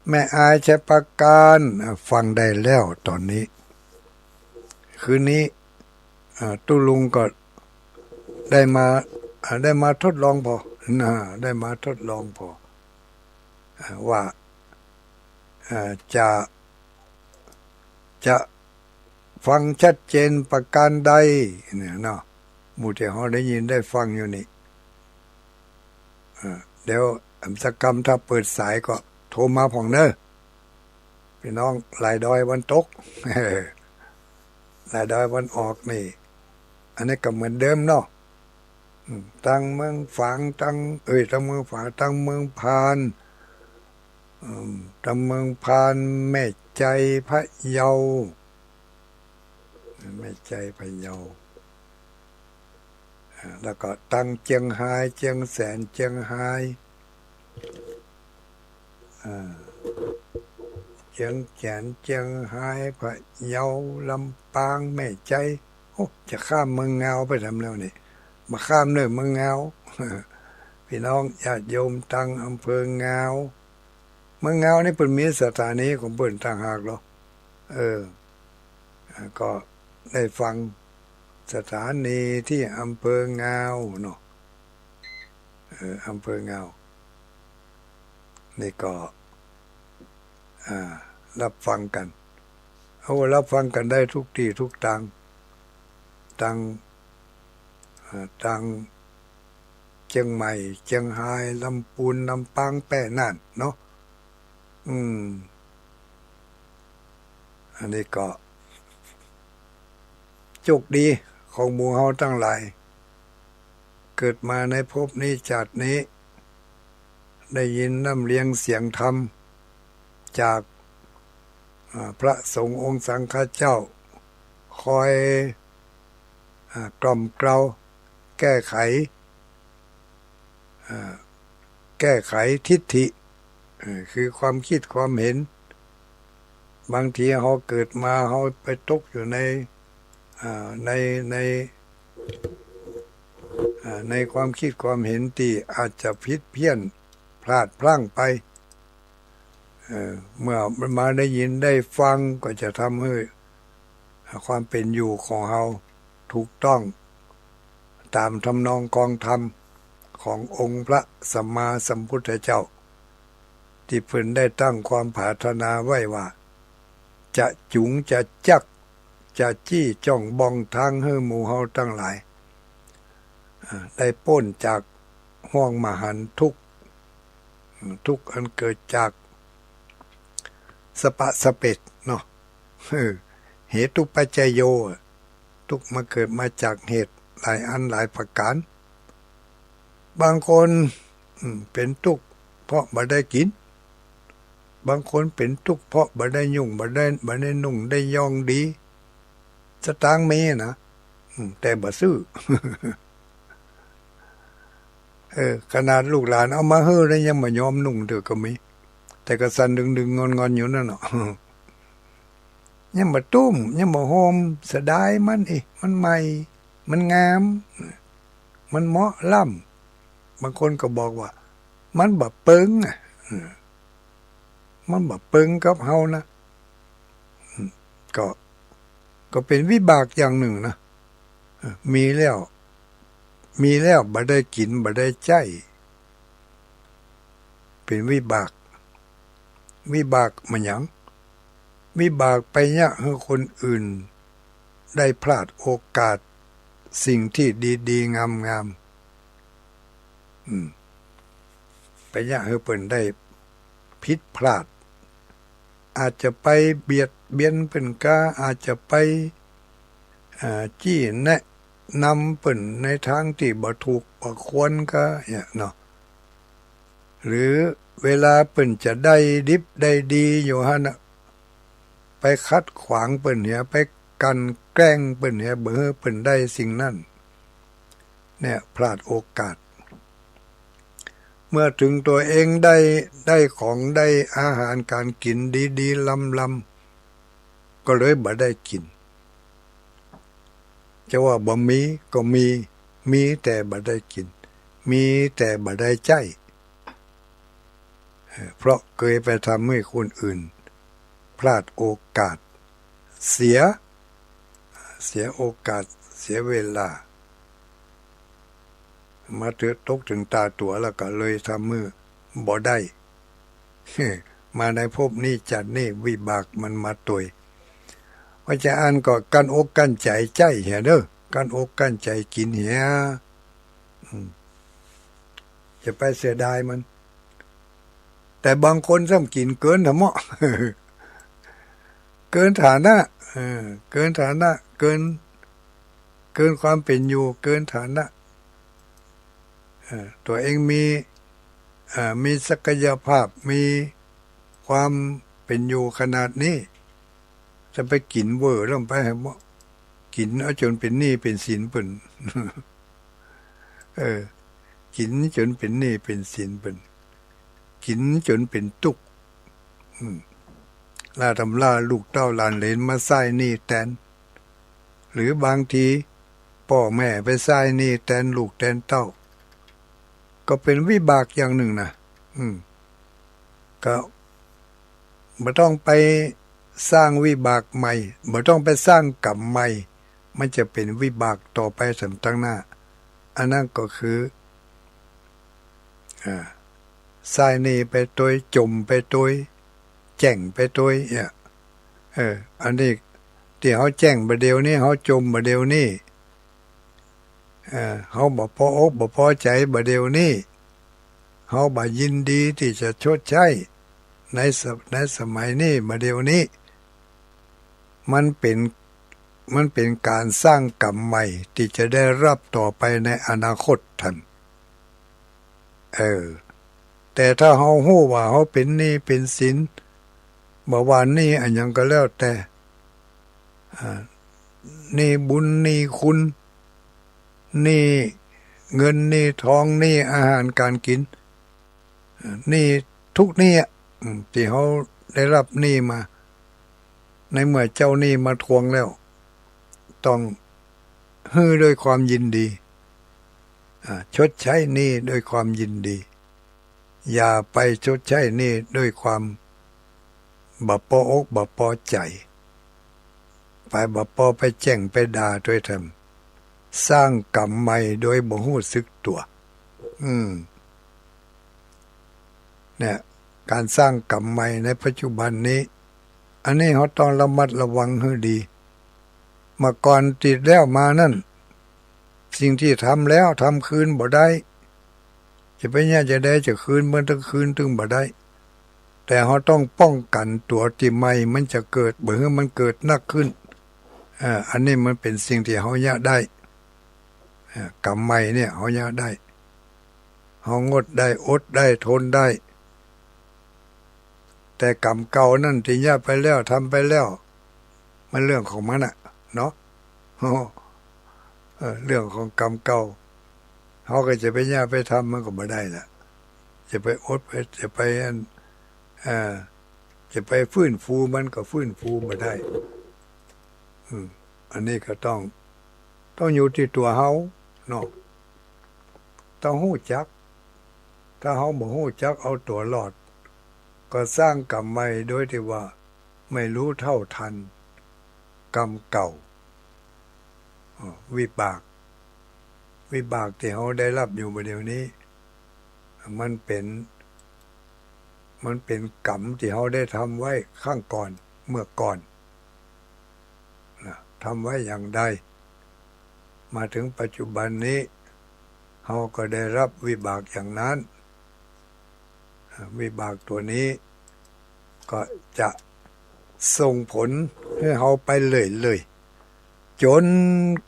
แม่อายชัยประการฟังได้แล้วตอนนี้คืนนี้ตุลุงก็ได้มาทดลองพอได้มาทดลองพอว่าจะฟังชัดเจนประการใดเนี่ยเนาะหมู่ที่เขาได้ยินได้ฟังอยู่นี่เดี๋ยวสักกรรมถ้าเปิดสายก็โทรมาผ่องเนอะพี่น้องหลายดอยวันตกหลายดอยวันออกนี่อันนี้ก็เหมือนเดิมเนาะตั้งเมืองฝางตั้งเมืองฝางตั้งเมืองพานตั้งเมืองพานแม่ใจพะเยาแม่ใจพะเยาแล้วก็ตั้งเจียงไฮ้เจียงแสนเจียงไฮ้เจียงแสนเจียงไฮ้พะเยาลำปางแม่ใจจะข้ามเมืองเงาไปทำแล้วนี่มาข้ามเนื้อเมืองเงาพี่น้องญาติโยมตั้งอำเภอเงาเมืองเงานี่เป็นมีสถานีของเปิ้นต่างหากหรอก็ได้ฟังสถานีที่อำเภอเงาเนาะอำเภอเงานี่ก็รับฟังกันรับฟังกันได้ทุกที่ทุกตังเชียงใหม่เชียงรายลำพูนลำปางแป้น่านเนาะอันนี้ก็โชคดีของหมู่เฮาทั้งหลายเกิดมาในภพนี้ชาตินี้ได้ยินน้ำเลี้ยงเสียงธรรมจากพระสงฆ์องค์สังฆเจ้าคอยกล่อมเกลาแก้ไขทิฏฐิคือความคิดความเห็นบางทีเราเกิดมาเราไปตกอยู่ในความคิดความเห็นที่อาจจะผิดเพี้ยนพลาดพลั้งไป เมื่อมันมาได้ยินได้ฟังก็จะทำให้ความเป็นอยู่ของเราถูกต้องตามทำนองกองธรรมขององค์พระสัมมาสัมพุทธเจ้าที่เพิ่นได้ตั้งความปรารถนาไว้ว่าจะจุงจะจักจะจี้จ้องบองทางให้หมู่เฮาทั้งหลายได้พ้นจากห้วงมหันต์ทุกข์อันเกิดจากสปะสะเปดเนาะเหตุปัจจโยทุกข์มาเกิดมาจากเหตุหลายอันหลายประการบางคนเป็นทุกข์เพราะบ่ได้กินบางคนเป็นทุกข์เพราะบ่ได้ยุ่งบ่ได้นุ่งได้ย่องดีสตางค์มีนะแต่บ่ซื้อ ขนาดลูกหลานเอามาเฮ้อแล้วยังบ่ยอมนุ่งเด้อก็มีแต่ก็สั่นดึงๆงอนๆอยู่นั่นเนาะ ยังบ่ตุ้มยังบ่โฮมเสียดายมันมันใหม่มันงามมันเหมาะล้ำบางคนก็บอกว่ามันบ่เปิงมันบ่เปิงกับเฮานะก็เป็นวิบากอย่างหนึ่งนะมีแล้วบ่ได้กินบ่ได้ใจเป็นวิบากมันหยังวิบากไปเนี่ยให้คนอื่นได้พลาดโอกาสสิ่งที่ดีๆงามๆไปเนี่ยให้เพิ่นได้ผิดพลาดอาจจะไปเบียดเบียนเพิ่นก็อาจจะไปจี้แนะนำเพิ่นในทางที่บ่ถูกบ่ควรก็เนี่ยเนาะหรือเวลาเพิ่นจะได้ดิบได้ดีอยู่หั่นน่ะไปคัดขวางเปิ้นเหียไปกันแกล้งเปิ้นเหียเบื่อเปิ้นได้สิ่งนั้นเนี่ยพลาดโอกาสเมื่อถึงตัวเองได้ของได้อาหารการกินดีๆลำก็เลยบ่ได้กินจะว่าบ่มีก็มีแต่บ่ได้กินมีแต่บ่ได้ใจเพราะเคยไปทำให้คนอื่นพลาดโอกาสเสียโอกาสเสียเวลามาตกถึงตาตัวแล้วก็เลยทำมือบ่ได้ มาในภพนี้จัดนี่วิบากมันมาตวยว่าจะอ่านก็กันอกกันใจใจเหียเด้อกันอกกันใจกินเหียจะไปเสียดายมันแต่บางคนซ้ำกินเกินธรรมะ เกินฐานะเกินฐานะเกินความเป็นอยู่เกินฐานะตัวเองมีศักยภาพมีความเป็นอยู่ขนาดนี้จะไปกินเวอร์แล้วไปให้บ่กินเอาจนเป็นหนี้เป็นสินเพิ่น กินจนเป็นหนี้เป็นสินเพิ่นกินจนเป็นทุกข์ล่าทำล่าลูกเต้าหลานเหลนมาใส่หนี้แทนหรือบางทีพ่อแม่ไปใส่หนี้แทนลูกแทนเต้าก็เป็นวิบากอย่างหนึ่งนะก็บ่ต้องไปสร้างวิบากใหม่บ่ต้องไปสร้างกรรมใหม่มันจะเป็นวิบากต่อไปสำตั้งหน้าอันนั้นก็คือใส่หนี้ไปตัวจมไปตัวแจ้งไปตัวเนี่ยอันนี้ที่เขาแจ้งบ่เดียวนี้เขาจมบ่เดียวนี้เขาบ่พออกบ่พอใจบ่เดียวนี้เขาบ่ยินดีที่จะชดใช้ในสมัยนี้บ่เดียวนี้มันเป็นการสร้างกรรมใหม่ที่จะได้รับต่อไปในอนาคตท่านแต่ถ้าเขาฮู้ว่าเขาเป็นหนี้เป็นสินบ่ว่าหนี้อันหยังก็แล้วแต่หนี้บุญหนี้คุณหนี้เงินหนี้ทองหนี้อาหารการกินหนี้ทุกหนี้ที่เขาได้รับหนี้มาในเมื่อเจ้าหนี้มาทวงแล้วต้องฮื้อด้วยความยินดีชดใช้หนี้ด้วยความยินดีอย่าไปชดใช้หนี้ด้วยความ บ่พออกบ่พอใจไปบ่พอไปแจ้งไปด่าด้วยทำสร้างกรรมใหม่โดยบ่รู้สึกตัวเนี่ยการสร้างกรรมใหม่ในปัจจุบันนี้อันนี้เขาต้องระมัดระวังให้ดีเมื่อก่อนติดแล้วมานั่นสิ่งที่ทำแล้วทำคืนบ่ได้จะไปเนี่ยจะได้จะคืนมันต้องคืนถึงบ่ได้แต่เขาต้องป้องกันตัวที่ใหม่มันจะเกิดบ่ให้มันเกิดนักขึ้นอันนี้มันเป็นสิ่งที่เขาอยากได้กรรมใหม่เนี่ยเขาอยากได้เขางดได้อดได้ทนได้แต่กรรมเก่านั่นที่อยากไปแล้วทำไปแล้วมันเรื่องของมันอะเนาะเรื่องของกรรมเก่าเขาก็จะไปย่าไปทำมันก็ไม่ได้ละจะไปอดไปจะไปจะไปฟื้นฟูมันก็ฟื้นฟูไม่ได้อันนี้ก็ต้องอยู่ที่ตัวเขาเนาะต้องหู้จักถ้าเขาบ่หู้จักเอาตัวรอดก็สร้างกรรมใหม่โดยที่ว่าไม่รู้เท่าทันกรรมเก่าวิบากที่เขาได้รับอยู่เดี๋ยวนี้มันเป็นกรรมที่เขาได้ทำไว้ข้างก่อนเมื่อก่อนทำไว้อย่างใดมาถึงปัจจุบันนี้เขาก็ได้รับวิบากอย่างนั้นวิบากตัวนี้ก็จะส่งผลให้เขาไปเลยจน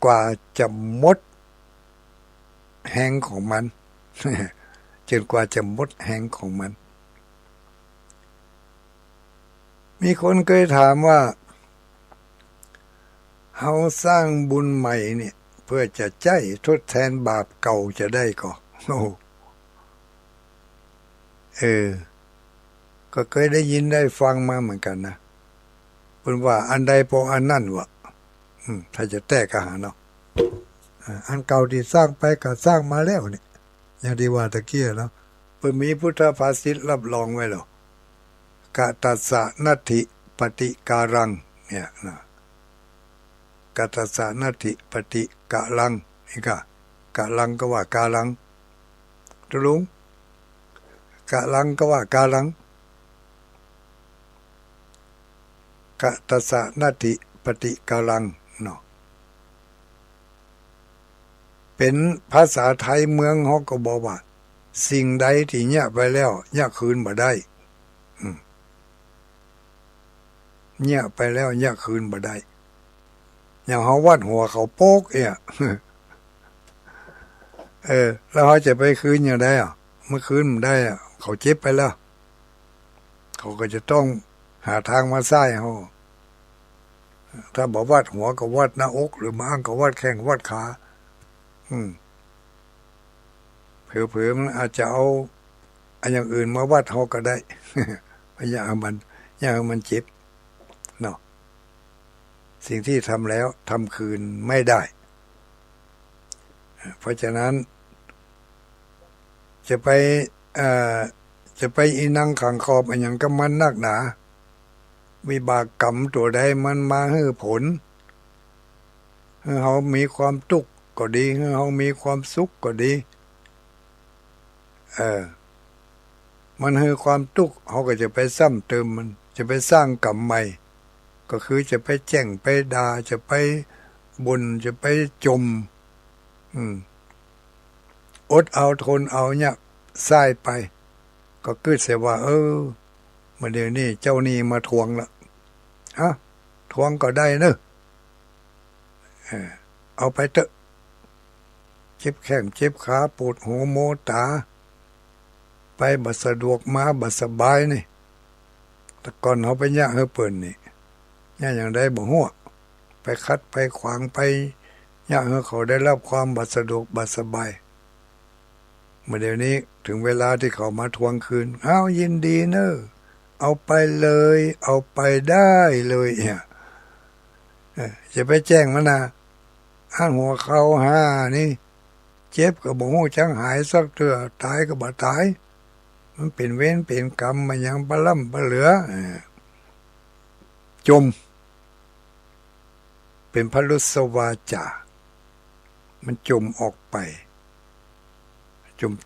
กว่าจะหมดแห่งของมัน จนกว่าจะหมดแห่งของมันมีคนเคยถามว่าเขาสร้างบุญใหม่เนี่ยเพื่อจะใจทดแทนบาปเก่าจะได้ก่อก็เคยได้ยินได้ฟังมาเหมือนกันนะเป็นว่าอันใดพออันนั่นวะถ้าจะแตกก็หาเนาะอันเก่าที่สร้างไปก็สร้างมาแล้วเนี่ยอย่างที่ว่าตะเกียเนาะเพิ่นมีพุทธภาษิตรับรองไว้แล้วกะตัสสะนัตถิปฏิการังเนี่ยนะกะตัสสะนัตถิปฏิกะลังนี่กะลังก็ว่ากาลังตุลุงกะลังก็ว่ากาลังกะตัสสะนัตถิปฏิกาลังเนาะเป็นภาษาไทยเมืองเขาก็บอกว่าสิ่งใดที่เนี่ยไปแล้วเนี่ยคืนบ่ได้เนี่ยไปแล้วเนี่ยคืนบ่ได้อย่างเขาวัดหัวเขาโป๊กแล้วเขาจะไปคืนอย่างไรเมื่อคืนมันได้เขาเจ็บไปแล้วเขาก็จะต้องหาทางมาใส่เขาถ้าบอกวัดหัวก็วัดหน้าอกหรือม้างก็วัดแข้งวัดขาเผลอๆมันอาจจะเอาอันอย่างอื่นมาวัดเขาก็ได้ อย่างมันเจ็บเนาะสิ่งที่ทำแล้วทำคืนไม่ได้เพราะฉะนั้นจะไปอีนังขังขอบอันอย่างก็มันนักหนาวิบากกรรมตัวใดมันมาให้ผลให้เขามีความทุกข์ก็ดีให้เขามีความสุขก็ดีมันให้ความทุกข์เขาก็จะไปซ้ำเติมมันจะไปสร้างกรรมใหม่ก็คือจะไปแจ้งไปด่าจะไปบ่นจะไปจมอดเอาทนเอาเนี่ยสายไปก็คิดเสียว่าเมื่อเดี๋ยวนี้เจ้านี่มาทวงละทวงก็ได้เนอะเอาไปเถอะเจ็บแข้งเจ็บขาปวดหัวโมตาไปบัดสะดวกมาบัดสบายนี่แต่ก่อนเขาไปยะเฮเปิ่นนี่ยะอย่างใดบ่ฮู้ไปคัดไปขวางไปยะเฮเขาได้รับความบัดสะดวกบัดสบายเมื่อเดี๋ยวนี้ถึงเวลาที่เขามาทวงคืนยินดีเนอะเอาไปเลยเอาไปได้เลยจะไปแจ้งมันนะหัวเขานี่เจ็บก็บ่ฮู้จังหายสักเทื่อตายก็บ่ตายมันเป็นเวรเป็นกรรมมันยังปะล่ำปะเหลือ จมเป็นพลุสวาจามันจมออกไป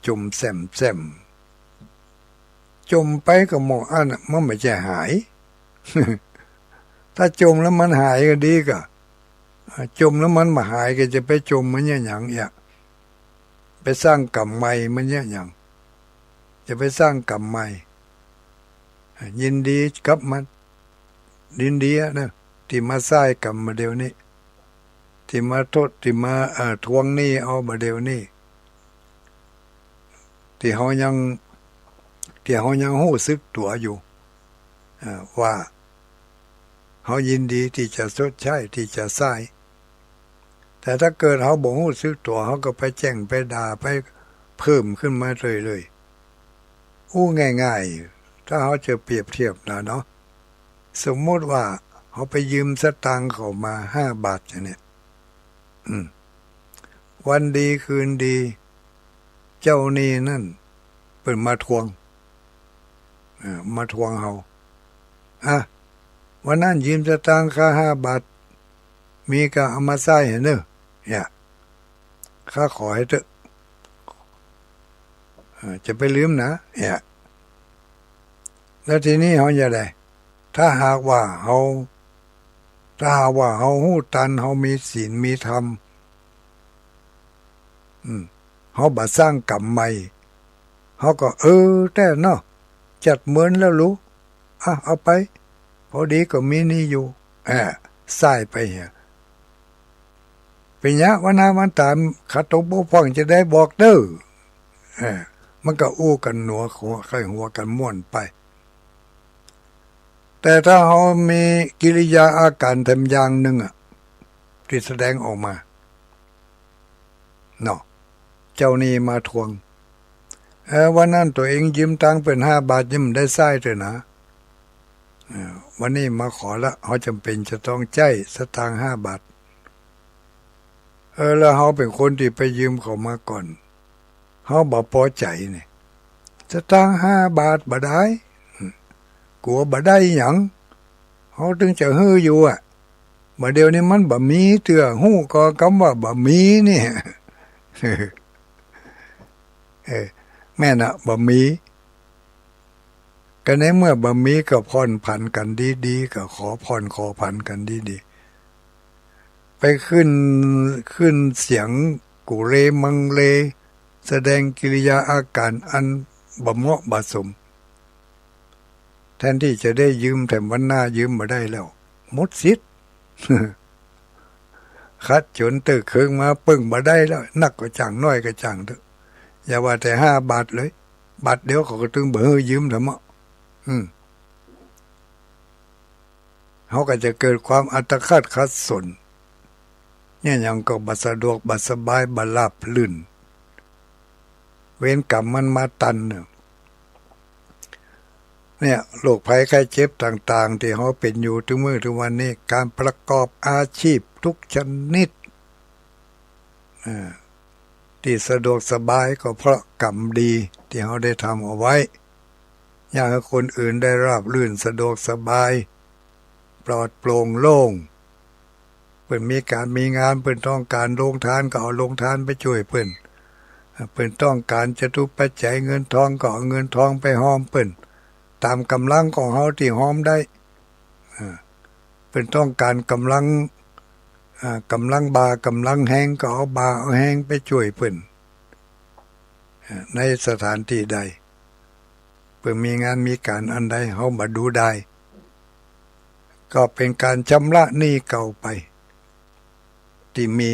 จมแซมจมไปก็มองอันมันไม่ใช่หาย ถ้าจมแล้วมันหายก็ดีก็จมแล้วมันมาหายก็จะไปจมมันอย่างไปสร้างกรรมใหม่มันอย่างจะไปสร้างกรรมใหม่ยินดีกับมันยินดีนะที่มาสร้างกรรมมาเดี๋ยวนี้ที่มาโทษที่มาทวงหนี้เอามาเดี๋ยวนี้ที่เขายังหู้สึกตัวอยู่ว่าเขายินดีที่จะชดใช้ที่จะใช้แต่ถ้าเกิดเขาบ่ฮู้สึกตัวเขาก็ไปแจ้งไปด่าไปเพิ่มขึ้นมาเลยอู้ง่ายๆถ้าเขาจะเปรียบเทียบนะเนาะสมมติว่าเขาไปยืมสตางค์เขามา5 บาทเนี่ยวันดีคืนดีเจ้าหนี้นั่นเปิดมาทวงเขาวันนั้นยืมสตางค์ค่า5 บาทมีก็เอามาใช้เห็นเนอะเนี่ยข้าขอให้เถอะจะไปลืมนะเนี่ยแล้วทีนี้เขาจะได้ถ้าหากว่าเขาหู้ตันเขามีศีลมีธรรมเขาบ่สร้างกรรมใหม่เขาก็แต่เนาะจัดเหมือนแล้วรู้เอาไปพอดีก็มีนี่อยู่ใส่ไปเหี้ยเป็นยะวันนาวันตามขัดตกบกพร่องจะได้บอกเด้อมันก็อู้กันหนัวหัวกันม่วนไปแต่ถ้าเขามีกิริยาอาการทำอย่างหนึ่งที่แสดงออกมาเนาะเจ้านี่มาทวงวันนั้นตัวเองยืมตังค์เป็น5 บาทยืมได้ใช้เถอะนะวันนี้มาขอละเขาจำเป็นจะต้องใจสตางค์5 บาทแล้วเขาเป็นคนที่ไปยืมเขามาก่อนเขาบ่พอใจนี่สตางค์5 บาทบ่ได้กลัวบ่ได้หยังเขาถึงจะฮืออยู่บ่เดี๋ยวนี้มันบ่มีเตื้อฮู้ก็คำว่าบ่มีนี่ แม่น่ะบ่มีก็ในเมื่อบ่มีก็ผ่อนผันกันดีๆก็ขอผ่อนขอผันกันดีๆไปขึ้นเสียงกุเรมังเลแสดงกิริยาอาการอันบ่เหมาะบ่สมแทนที่จะได้ยืมแต่วันหน้ายืมมาได้แล้วหมดสิทธิ์ คัดจนตึกเครื่องมาปึ้งมาได้แล้วนักก็จังน้อยก็จังเถอะอย่าว่าแต่5 บาทเลยบาทเดียวเขาก็ตึงเบอร์ยืมทำอ่ะเขาก็จะเกิดความอัตคัดขัดสนเนี่ยยังก็บัสะดวกบัสบายบัลาบลื่นเวรกรรมมันมาตันเนี่ยโรคภัยไข้เจ็บต่างๆที่เขาเป็นอยู่ถึงมื้อถึงวันนี้การประกอบอาชีพทุกชนิดที่สะดวกสบายก็เพราะกรรมดีที่เขาได้ทำเอาไว้อยากให้คนอื่นได้ราบรื่นสะดวกสบายปลอดโปร่งโล่งเพิ่นมีการมีงานเพิ่นต้องการโรงทานก็เอาโรงทานไปช่วยเพิ่นต้องการจะทุบปัจจัยเงินทองก็เอาเงินทองไปหอมเพิ่นตามกำลังของเขาที่หอมได้เพิ่นต้องการกำลังบากำลังแห้งก็เอาบาเอาแห้งไปช่วยเพิ่นในสถานที่ใดเพิ่นมีงานมีการอันใดเขามาดูได้ก็เป็นการชำระหนี้เก่าไปที่มี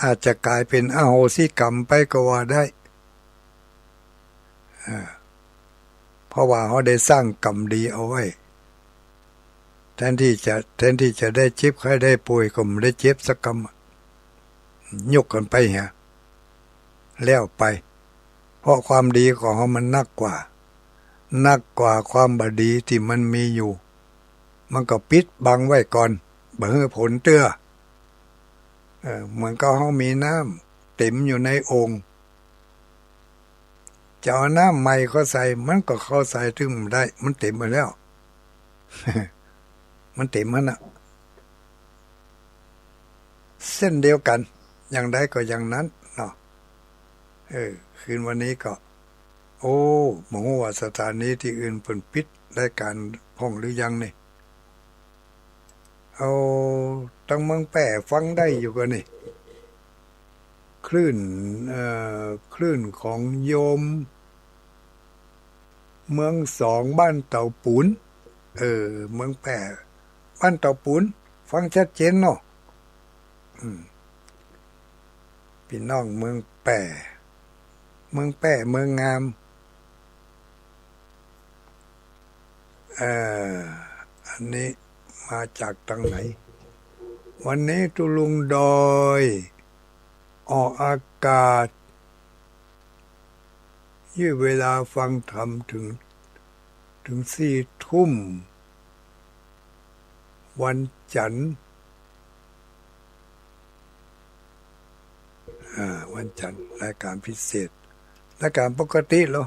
อาจจะกลายเป็นอโหสิกรรมไปก็ว่าได้เพราะว่าเขาได้สร้างกรรมดีเอาไว้แทนที่จะได้เจ็บใครได้ป่วยก็ไม่ได้เจ็บสักกรรมยกกันไปแล้วไปเพราะความดีของเขามันนักกว่าความบดีที่มันมีอยู่มันก็ปิดบังไว้ก่อนบ่ให้ผลเตื้อเหมือนก็เขามีน้ำเต็มอยู่ในโอ่งจะเอาน้ำใหม่เขาใส่มันก็เข้าใส่ถึงได้มันเต็มไปแล้ว มันเต็มมันอะเส้นเดียวกันอย่างใดก็อย่างนั้นเนาะคืนวันนี้ก็โอ้หมอว่าสถานีที่อื่นเปิ่นปิดได้การพ่องหรือยังนี่เอาตั้งเมืองแป่ฟังได้อยู่กันนี่คลื่นคลื่นของโยมเมืองสองบ้านเต่าปูนเมืองแป่บ้านเต่าปูนฟังชัดเจนเนาะพี่น้องเมืองแป่เมืองแป่เมืองงามอันนี้มาจากทางไหนวันนี้ตุลุงดอยออกอากาศยืดเวลาฟังธรรมถึง4 ทุ่มวันจันทร์วันจันทร์รายการพิเศษรายการปกติเหรอ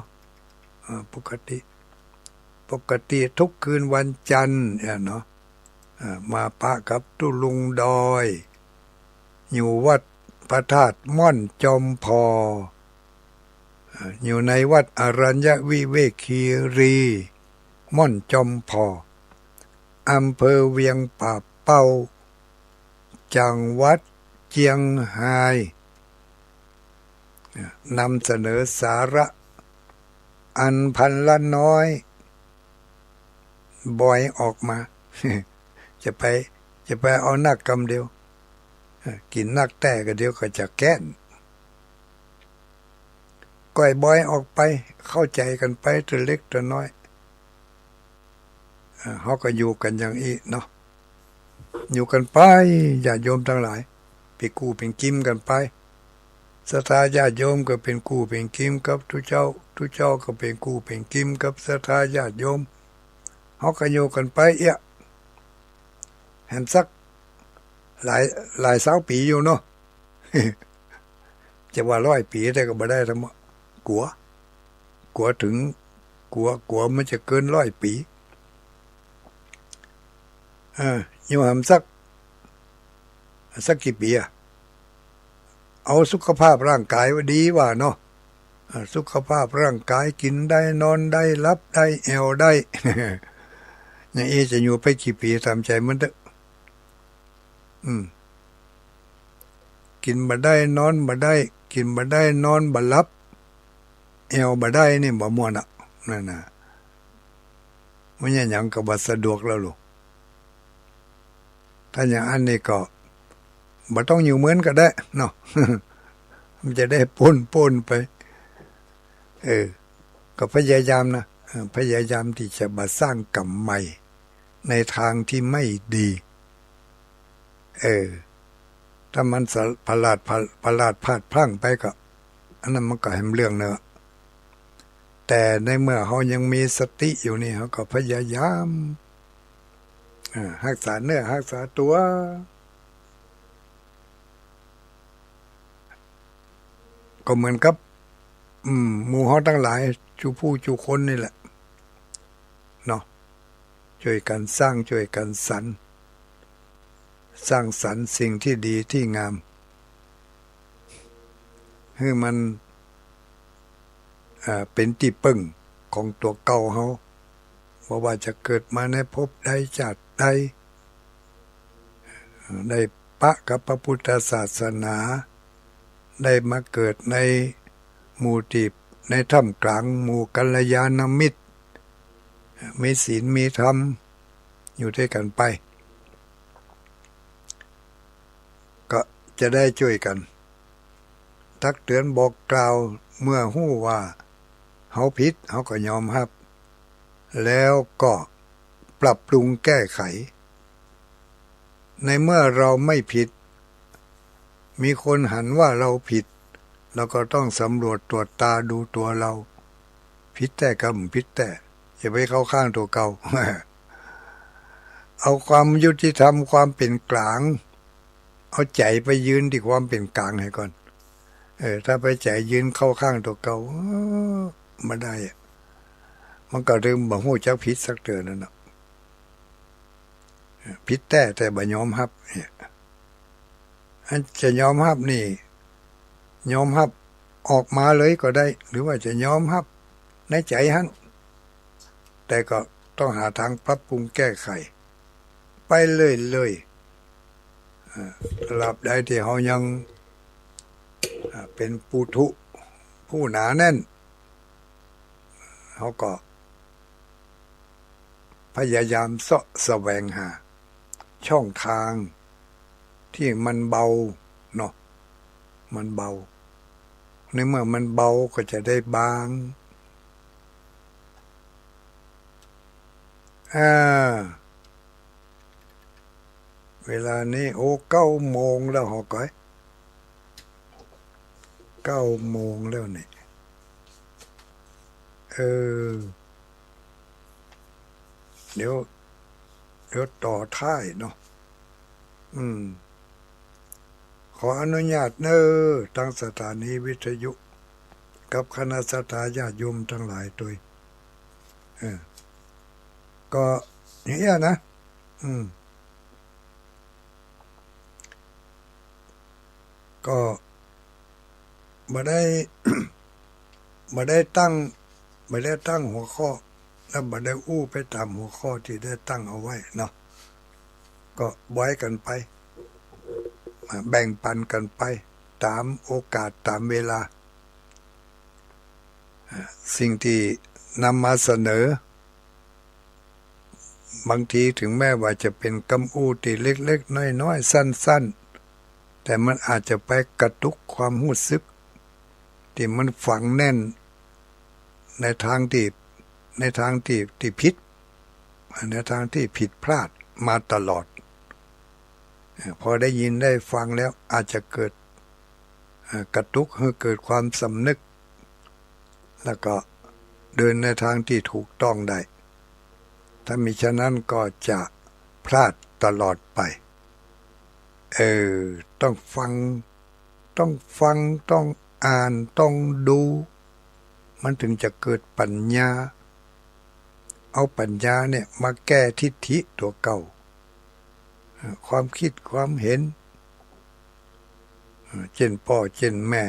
ปกติทุกคืนวันจันทร์เนาะมาปะกับตุลุงดอยอยู่วัดพระธาตุม่อนจอมพออยู่ในวัดอรัญญวิเวกคีรีม่อนจอมพออำเภอเวียงป่าเป้าจังหวัดเจียงไฮ้นำเสนอสาระอันพันละน้อยบ่อยออกมา จะไปเอานักกำเดียวกินนักแต่ก็เดียวก็จะแก้นก่อยบ่อยออกไปเข้าใจกันไปตัวเล็กตัวน้อยเขาก็อยู่กันอย่างนี้เนาะอยู่กันไปญาติโยมทั้งหลายเป็นกู้เป็นกิมกันไปศรัทธาญาติโยมก็เป็นกู้เป็นกิมกับทุกเจ้าก็เป็นกู้เป็นกิมกับศรัทธาญาติโยมเขาก็อยู่กันไปเห็นสักหลาย20 ปีอยู่เนาะ จะว่า100 ปีแต่ก็บ่ได้ทั้งหมดกลัวถึงกลัวมันจะเกิน100 ปีอยู่หำสักกี่ปีเอาสุขภาพร่างกายไว้ดีว่าเนาะสุขภาพร่างกายกินได้นอนได้รับได้แอวได้ อย่างนี้จะอยู่ไปกี่ปีตามใจมันเถอะกินบ่ได้นอนบ่ได้กินบ่ได้นอนบ่หลับแอวบ่ได้นี่บ่ม่วนนั่นน่ะมันหยังก็บ่สะดวกแล้วลูกถ้าอย่างอันนี้ก็บ่ต้องอยู่เหมือนก็ได้เนาะ มันจะได้ป้นไปก็พยายามนะพยายามที่จะมาสร้างกรรมใหม่ในทางที่ไม่ดีถ้ามันพลาดพลาดพลั้งไปก็อันนั้นมันก็แหมเรื่องเนอะแต่ในเมื่อเขายังมีสติอยู่นี่เขาก็พยายามรักษาเนื้อรักษาตัวก็เหมือนกับหมู่เขาทั้งหลายจูคนนี่แหละเนาะช่วยกันสร้างช่วยกันสรรสิ่งที่ดีที่งามให้มันเป็นที่ปึ้งของตัวเก่าเขาว่าจะเกิดมาในภพใดชาติใดได้ปะกับพระพุทธศาสนาได้มาเกิดในหมู่ที่ในท่ามกลางหมู่กัลยาณมิตรมีศีลมีธรรมอยู่ด้วยกันไปก็จะได้ช่วยกันตักเตือนบอกกล่าวเมื่อฮู้ว่าเขาผิดเขาก็ยอมรับแล้วก็ปรับปรุงแก้ไขในเมื่อเราไม่ผิดมีคนหันว่าเราผิดเราก็ต้องสำรวจตรวจตาดูตัวเราผิดแต่กับผิดแต่อย่าไปเข้าข้างตัวเก่า เอาความยุติธรรมความเป็นกลางเอาใจไปยืนที่ความเป็นกลางให้ก่อนถ้าไปใจยืนเข้าข้างตัวเก่าไม่ได้มันก็เริ่มบ่ฮู้จักผิดสักเตือนนั่นน่ะ ผิดแต่บ่ยอมรับเนี่ยอันจะยอมรับนี่ยอมรับออกมาเลยก็ได้หรือว่าจะยอมรับในใจฮั่นแต่ก็ต้องหาทางปรับปรุงแก้ไขไปเลยตราบใดที่เขายังเป็นปุถุผู้หนาแน่นเขาก็พยายามเสาะแสวงหาช่องทางที่มันเบาเนาะมันเบาในเมื่อมันเบาก็จะได้บางเวลานี้โอ้9 โมงแล้วหอก้อย9 โมงแล้วนี่เดี๋ยวต่อท้ายเนาะขออนุญาตทางสถานีวิทยุกับคณะสัตยาติโยมทั้งหลายตัวก็อย่างนี้นะก็ไม่ได้ ไม่ได้ตั้งหัวข้อแล้วไม่ได้อู้ไปตามหัวข้อที่ได้ตั้งเอาไว้เนาะก็ไว้กันไปแบ่งปันกันไปตามโอกาสตามเวลาสิ่งที่นำมาเสนอบางทีถึงแม้ว่าจะเป็นคำอู้ที่เล็กๆน้อยๆสั้นๆแต่มันอาจจะไปกระตุกความรู้สึกที่มันฝังแน่นในทางที่ผิดในทางที่ผิดพลาดมาตลอดพอได้ยินได้ฟังแล้วอาจจะเกิดกระตุกให้เกิดความสำนึกแล้วก็เดินในทางที่ถูกต้องได้ถ้ามิฉะนั้นก็จะพลาดตลอดไปต้องฟังต้องอ่านต้องดูมันถึงจะเกิดปัญญาเอาปัญญาเนี่ยมาแก้ทิฏฐิตัวเก่าความคิดความเห็นเช่นพ่อเช่นแม่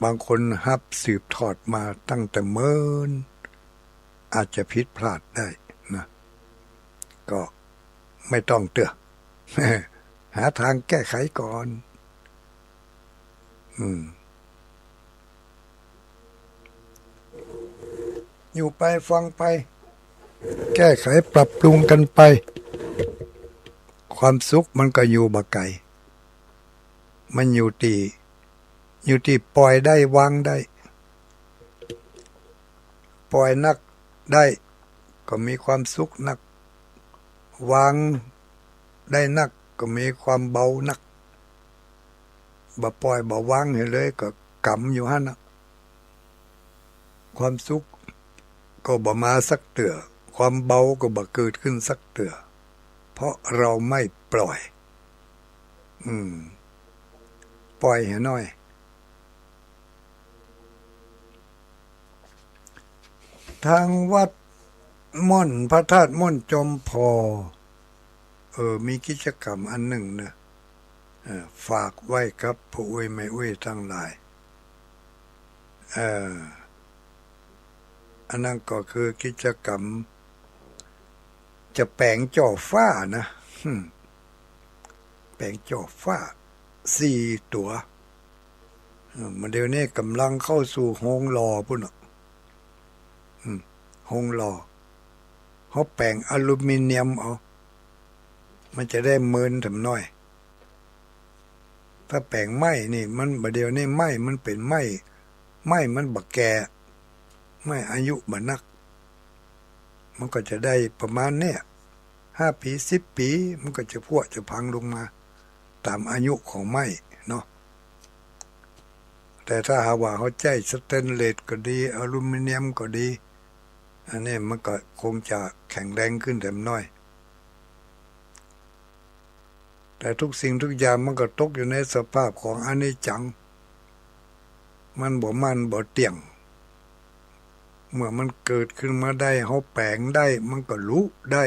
บางคนฮับสืบทอดมาตั้งแต่เมินอาจจะผิดพลาดได้นะก็ไม่ต้องเตือน หาทางแก้ไขก่อนอยู่ไปฟังไปแก้ไขปรับปรุงกันไปความสุขมันก็อยู่บ่ไกลมันอยู่ที่ปล่อยได้วางได้ปล่อยนักได้ก็มีความสุขนักวางได้นักก็มีความเบานักบ่ปล่อยบ่วางให้เลยก็กำอยู่หั่นนะความสุขก็บ่มาสักเตื่อความเบาก็บ่เกิดขึ้นสักเตื่อเพราะเราไม่ปล่อยปล่อยให้น้อยทางวัดม่อนพระธาตุม่อนจอมพอมีกิจกรรมอันหนึ่งนะฝากไว้กับผู้อุ้ยไม่อุ้ยทั้งหลายอันนั้นก็คือกิจกรรมจะแปลงจ่อฟ้านะแปลงจ่อฟ้า4 ตัวมันเดี๋ยวนี้กำลังเข้าสู่โรงหล่อพุ่นโรงหล่อเขาแปลงอลูมิเนียมเอามันจะได้เมินทำน้อยถ้าแปลงไม้นี่มันบ่เดี๋ยวนี้ไม้มันเป็นไม้มันบักแก่ไม้อายุบ่นักมันก็จะได้ประมาณเนี้ย5 ปี10 ปีมันก็จะจะพังลงมาตามอายุของไม้เนาะแต่ถ้าหาว่าเขาใช้สแตนเลสก็ดีอลูมิเนียมก็ดีอันนี้มันก็คงจะแข็งแรงขึ้นแต่น้อยแต่ทุกสิ่งทุกอย่างมันก็ตกอยู่ในสภาพของอนิจจังมันบ่เที่ยงเมื่อมันเกิดขึ้นมาได้เขาแปลงได้มันก็รู้ได้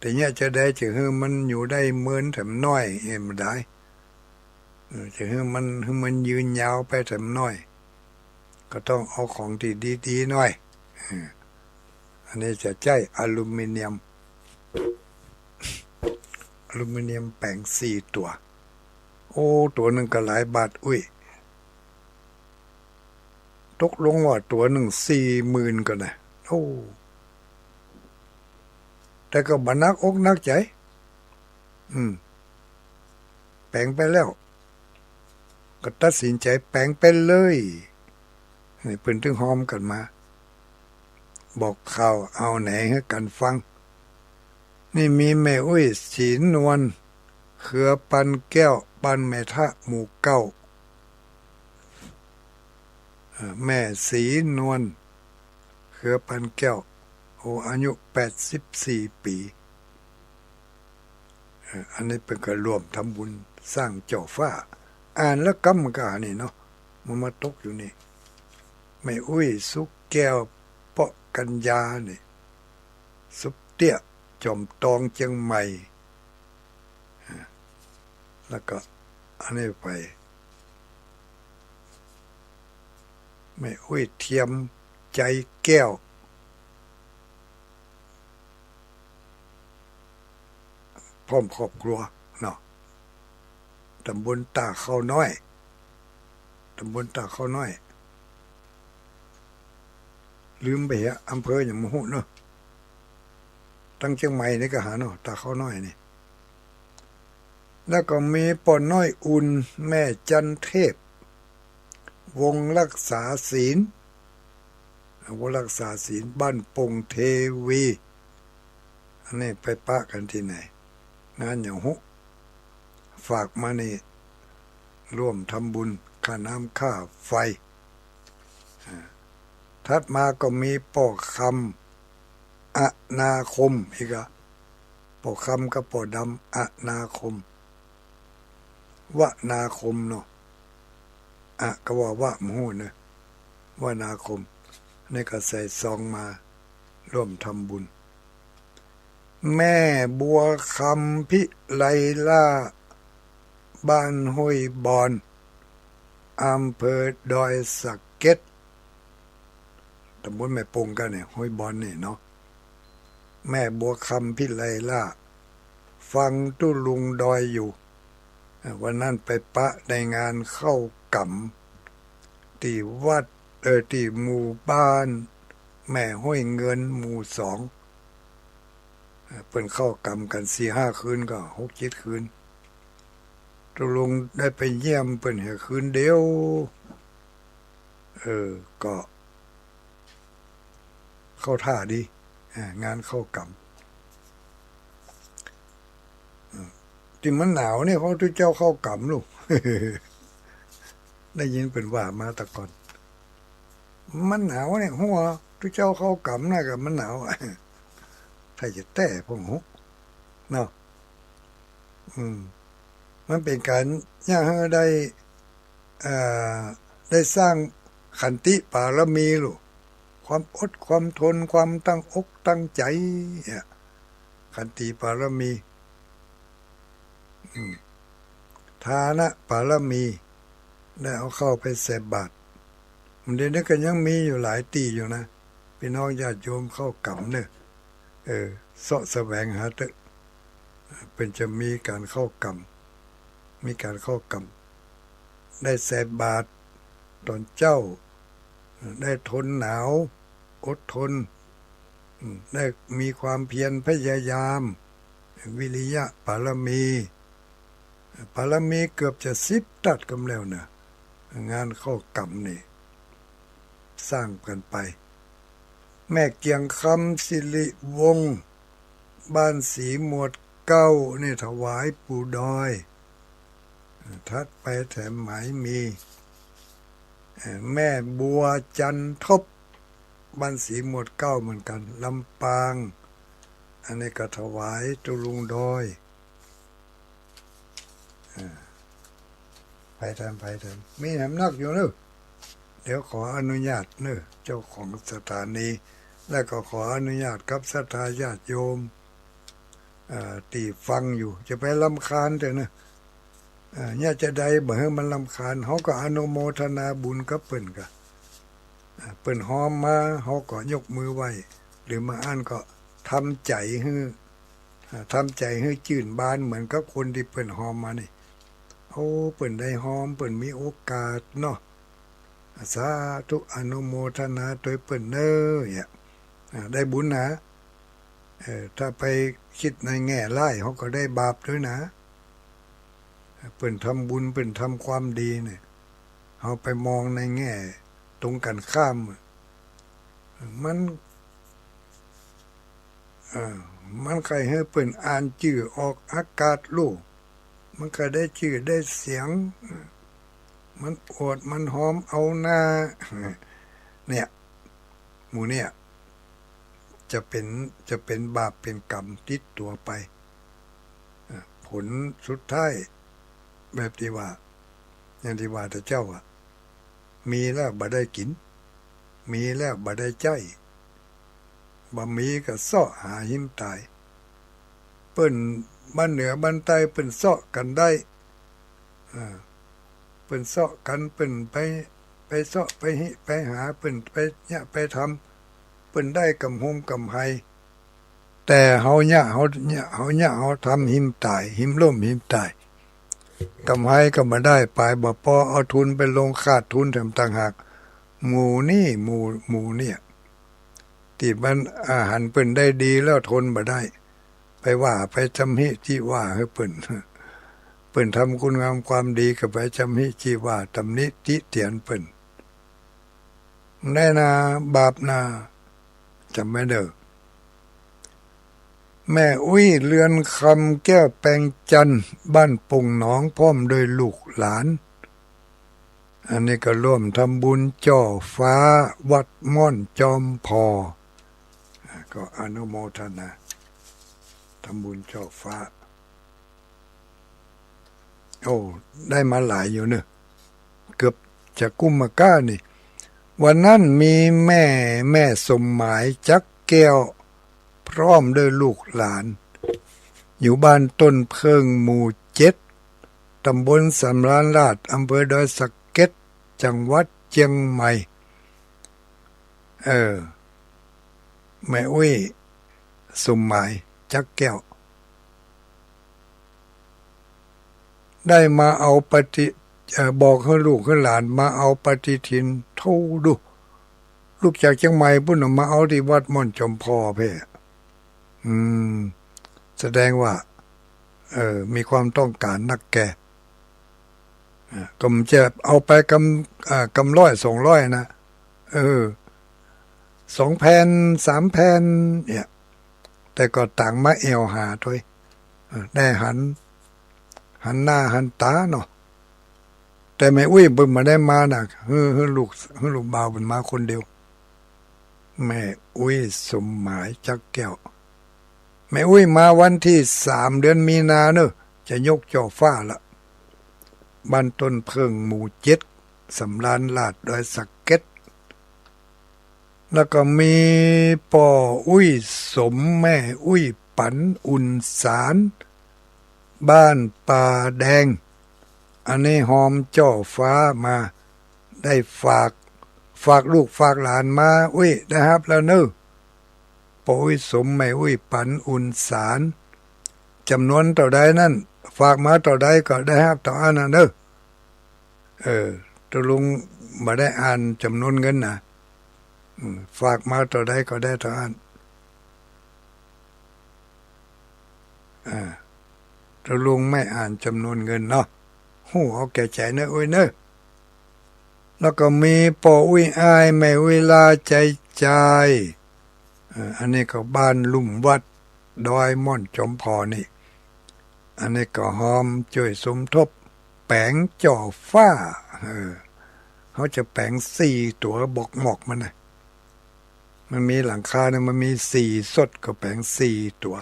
แต่เนี่ยจะได้จะให้มันอยู่ได้เมินแถมน้อยเห็นไม่ได้จะให้มันยืนยาวไปแถมน้อยก็ต้องเอาของที่ดีๆหน่อยอันนี้จะใช้อลูมิเนียมแปลง4ตัวโอ้ตัวหนึ่งก็หลายบาทอุ้ยตกลงว่าตัวหนึ่ง40,000กันนะโอ้แต่ก็บันักอกนักใจแปลงไปแล้วก็ตัดสินใจแปลงไปเลยนี่เพิ่นถึงหอมกันมาบอกข่าวเอาไหนให้กันฟังนี่มีแม่อุ้ยสีนวลเขือปันแก้วปันแม่ทะหมู่เก้าแม่สีนวลเขือปันแก้วโอ้อายุ84 ปีอันนี้เป็นการรวมทำบุญสร้างเจ้าฟ้าอ่านแล้วกำกานี่เนาะมันมาตกอยู่นี่แม่อุ้ยสุกแก้วเปาะกัญญานี่สุกเตี้ยจอมตองเชียงใหม่แล้วก็อันนี้ไปแม่อุ้ยเทียมใจแก้วพร้อมครอบครัวเนาะตำบลตาเข้าน้อยลืมไปเหรออำเภออย่างมหุเนาะตั้งเชียงใหม่นี่ก็หาเนาะตาเข้าน้อยนี่แล้วก็มีป่อน้อยอุ่นแม่จันเทพวงรักษาศีลบ้านปงเทวีอันนี้ไปปะกันที่ไหนงานอย่างหุฝากมานี่ร่วมทำบุญค่าน้ำค่าไฟถัดมาก็มีป่อคำอนาคมอีกอะป่อคำกับป่อดำอนาคมวนาคมเนาะก็ว่ามหูเนะวนาคมนี่ก็ใส่ซองมาร่วมทำบุญแม่บัวคำพิไลล่าบ้านห้วยบอนอำเภอดอยสะเก็ดตำบลแม่ปงกันเนี่ยห้วยบอนนี่เนาะแม่บัวคำพิไลล่าฟังตุลุงดอยอยู่วันนั้นไปปะในงานเข้ากำที่วัดที่หมู่บ้านแม่ห้วยเงินหมู่2เพิ่นเข้ากำกัน4-5 คืนก็6-7 คืนตุลุงได้ไปเยี่ยมเพิ่นคืนเดียวก็เข้าท่าดีงานเข้ากำที่มันหนาวเนี่ยเขาทุกเจ้าเข้ากำลูก ได้ยินเป็นว่ามาตะก่อนมันหนาวเนี่ยหัวทุกเจ้าเข้ากำน่ะกับมันหนาวถ้าจะแต่พวกหุเนาะมันเป็นการย่างให้ได้สร้างขันติปารมีลูกความอดความทนความตั้งอกตั้งใจขันติปารมีทานะปารมีได้เอาเข้าไปใส่บาตรมันเดี๋ยวนี้ก็ยังมีอยู่หลายตีอยู่นะพี่น้องญาติโยมเข้ากำเนี่ยเสาะแสวงหาเถอะเป็นจะมีการเข้ากำได้ใส่บาตรตอนเจ้าได้ทนหนาวอดทนได้มีความเพียรพยายามวิริยะปารมีเกือบจะ10 ตัดกันแล้วนะงานเข้ากำนี่สร้างกันไปแม่เกียงคำสิริวงศ์บ้านสีหมวดเก้านี่ถวายปู่ดอยทัดไปแถมหมายมีแม่บัวจันทบบ้านสีหมวดเก้าเหมือนกันลำปางอันนี้ก็ถวายตุลุงดอยไปทำมีน้ำหนักอยู่เนอะเดี๋ยวขออนุญาตเนอะเจ้าของสถานีและก็ขออนุญาตกับศรัทธาญาติโยม ตีฟังอยู่จะไปรำคาญแต่นะเนี่ยจะได้บ่ให้มันรำคาญเขาก็อนุโมทนาบุญกับเปิ้นก็เปิ้นหอมมาเขาก็ยกมือไหว้หรือมาอ่านก็ทำใจให้จื่นบานเหมือนกับคนที่เปิ้นหอมมานี่โอ้เปิ้นได้หอมเปิ้นมีโอกาสเนาะสาธุอนุโมทนาโดยเปิ้นเน้อเนี่ยได้บุญนะถ้าไปคิดในแง่ร้ายเขาก็ได้บาปด้วยนะเปิ้นทำบุญเปิ้นทำความดีเนี่ยเขาไปมองในแง่ตรงกันข้ามมันใครให้เปิ้นอ่านชื่อออกอากาศลูกมันก็ได้ชื่อได้เสียงมันอดมันหอมเอาหน้าเนี่ยหมู่เนี่ยจะเป็นบาปเป็นกรรมติดตัวไปผลสุดท้ายแบบที่ว่าอย่างที่ว่าแต่เจ้ามีแล้วบ่ได้กินมีแล้วบ่ได้ใจบ่มีก็เสาะหาหิมตายเปิ้นบ้านเหนือบ้านใต้เปิ้นเสาะกันได้เปิ้นเสาะกันเปิ้นไปเสาะไปหาเปิ้นไปเนี่ยไปทำเปิ้นได้กำหงกำไห้แต่เฮาทำหิมตายหิมล่มหิมตายกำไห้ก็มาได้ไปบ่พอเอาทุนไปลงขาดทุนแถมต่างหากหมู่เนี่ยที่มันอาหารเปิ้นได้ดีแล้วทนบ่ได้ไปว่าไปจำหิที่ว่าให้เปิ้นทำคุณงามความดีก็ไปจำหิที่ว่าตำหนิติเตียนเปิ้นได้นาบาปนาจำไม่เด้อแม่อุ้ยเรือนคำแก้วแปลงจันบ้านปงหนองพร้อมโดยลูกหลานอันนี้ก็ร่วมทำบุญจ่อฟ้าวัดม่อนจอมพอก็อนุโมทนาทำบุญจ่อฟ้าโอ้ได้มาหลายอยู่เนอะเกือบจะกุมก้านี่วันนั้นมีแม่สมหมายจักแก้วพร้อมด้วยลูกหลานอยู่บ้านต้นเพิงหมู่7ตำบลสำราญราชอำเภอดอยสะเก็ดจังหวัดเชียงใหม่แม่อุ้ยสมหมายจักแก้วได้มาเอาบอกให้ลูกให้หลานมาเอาปฏิทินเท่าดูลูกจากเชียงใหม่พุ่นมาเอาที่วัดม่อนจอมพอเพ่แสดงว่ามีความต้องการนักแก่ก็มันจะเอาไปกำ100-200นะ2 แผ่น 3 แผ่นเนี่ยแต่ก็ต่างมาเอวหาด้วยได้หันหน้าหันตาเนาะแต่แม่อุ้ยเบิ่งมาได้มาน่ะลูกบ่าวเพิ่นมาคนเดียวแม่อุ้ยสมหมายจักแก้วแม่อุ้ยมาวันที่3 เดือนมีนาเนอะจะยกจ่อฟ้าละบ้านต้นเพิงหมู่7สำราญราชดอยสะเก็ดแล้วก็มีป่ออุ้ยสมแม่อุ้ยปันอุ่นสารบ้านป่าแดงอันนี้หอมจ่อฟ้ามาได้ฝากลูกฝากหลานมาอุ้ยได้ครับแล้วเนอะป่ออุ้ยสมแม่อุ้ยปันอุ่นสารจำนวนเท่าใดนั่นฝากมาเท่าใดก็ได้ครับต่ออันนั้นเนอะตัวลุงมาได้อ่านจำนวนเงินนะฝากมาเท่าใดก็ได้เท่าอันตัวลุงไม่อ่านจำนวนเงินเนาะหูเอาแก่ใจเนอะอุ้ยเนอะแล้วก็มีป่ออุ้ยอายแม่อุ้ยลาใจอันนี้ก็บ้านลุ่มวัดดอยม่อนจอมพอนี่อันนี้ก็หอมช่วยสมทบแปลงจ่อฟ้าเขาจะแปลง4 ตัวบอกหมอกมันนะมันมีหลังคาเนี่ยมันมี4 สดก็แปลง4 ตัว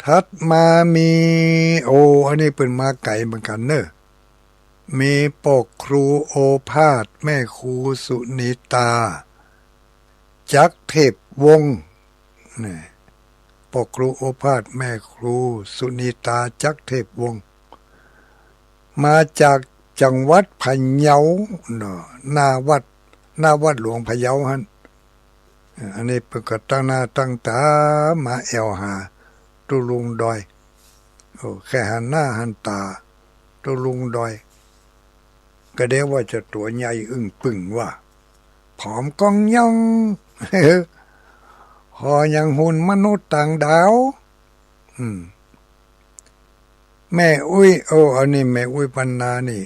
ถัดมามีอันนี้เป็นมาไก่เหมือนกันเนอะมีปกครูโอภาสแม่ครูสุนิตาจักเทพวงศ์นี่ ปกครูโอภาสแม่ครูสุนิตาจักเทพวงศ์มาจากจังหวัดพะเยาเนาะหน้าวัดหลวงพะเยาฮั่นอันนี้เปิดก็ตั้งหน้าตั้งตามาแอวหาตุลุงดอยโอ้แค่หันหน้าหันตาตุลุงดอยก็เด้ว่าจะตัวใหญ่อึ้งปึ่งว่าผอมก้องย่องหอยังหุ่นมนุษย์ต่างดาวแม่อุ้ยอันนี้แม่อุ้ยวันนานี่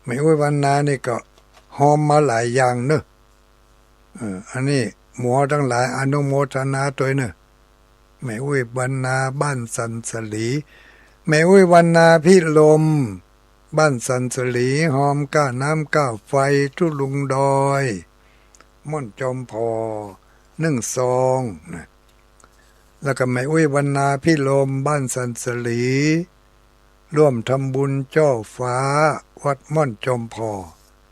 แม่อุ้ยวันนานี่ก็หอมมาหลายอย่างเนอะอันนี้หมอทั้งหลายอนุโมทนาตัวเนอะแม่อุ้ยวันนาบ้านสันสลีแม่อุ้ยวันนาพิลมบ้านสันสลีหอมก้าน้ำก้าไฟทุลุงดอยม่อนจอมพอ1 ซองนะแล้วก็แม่อุ้ยวันนาพิลมบ้านสันสลีร่วมทำบุญเจ้าฟ้าวัดม่อนจอมพอ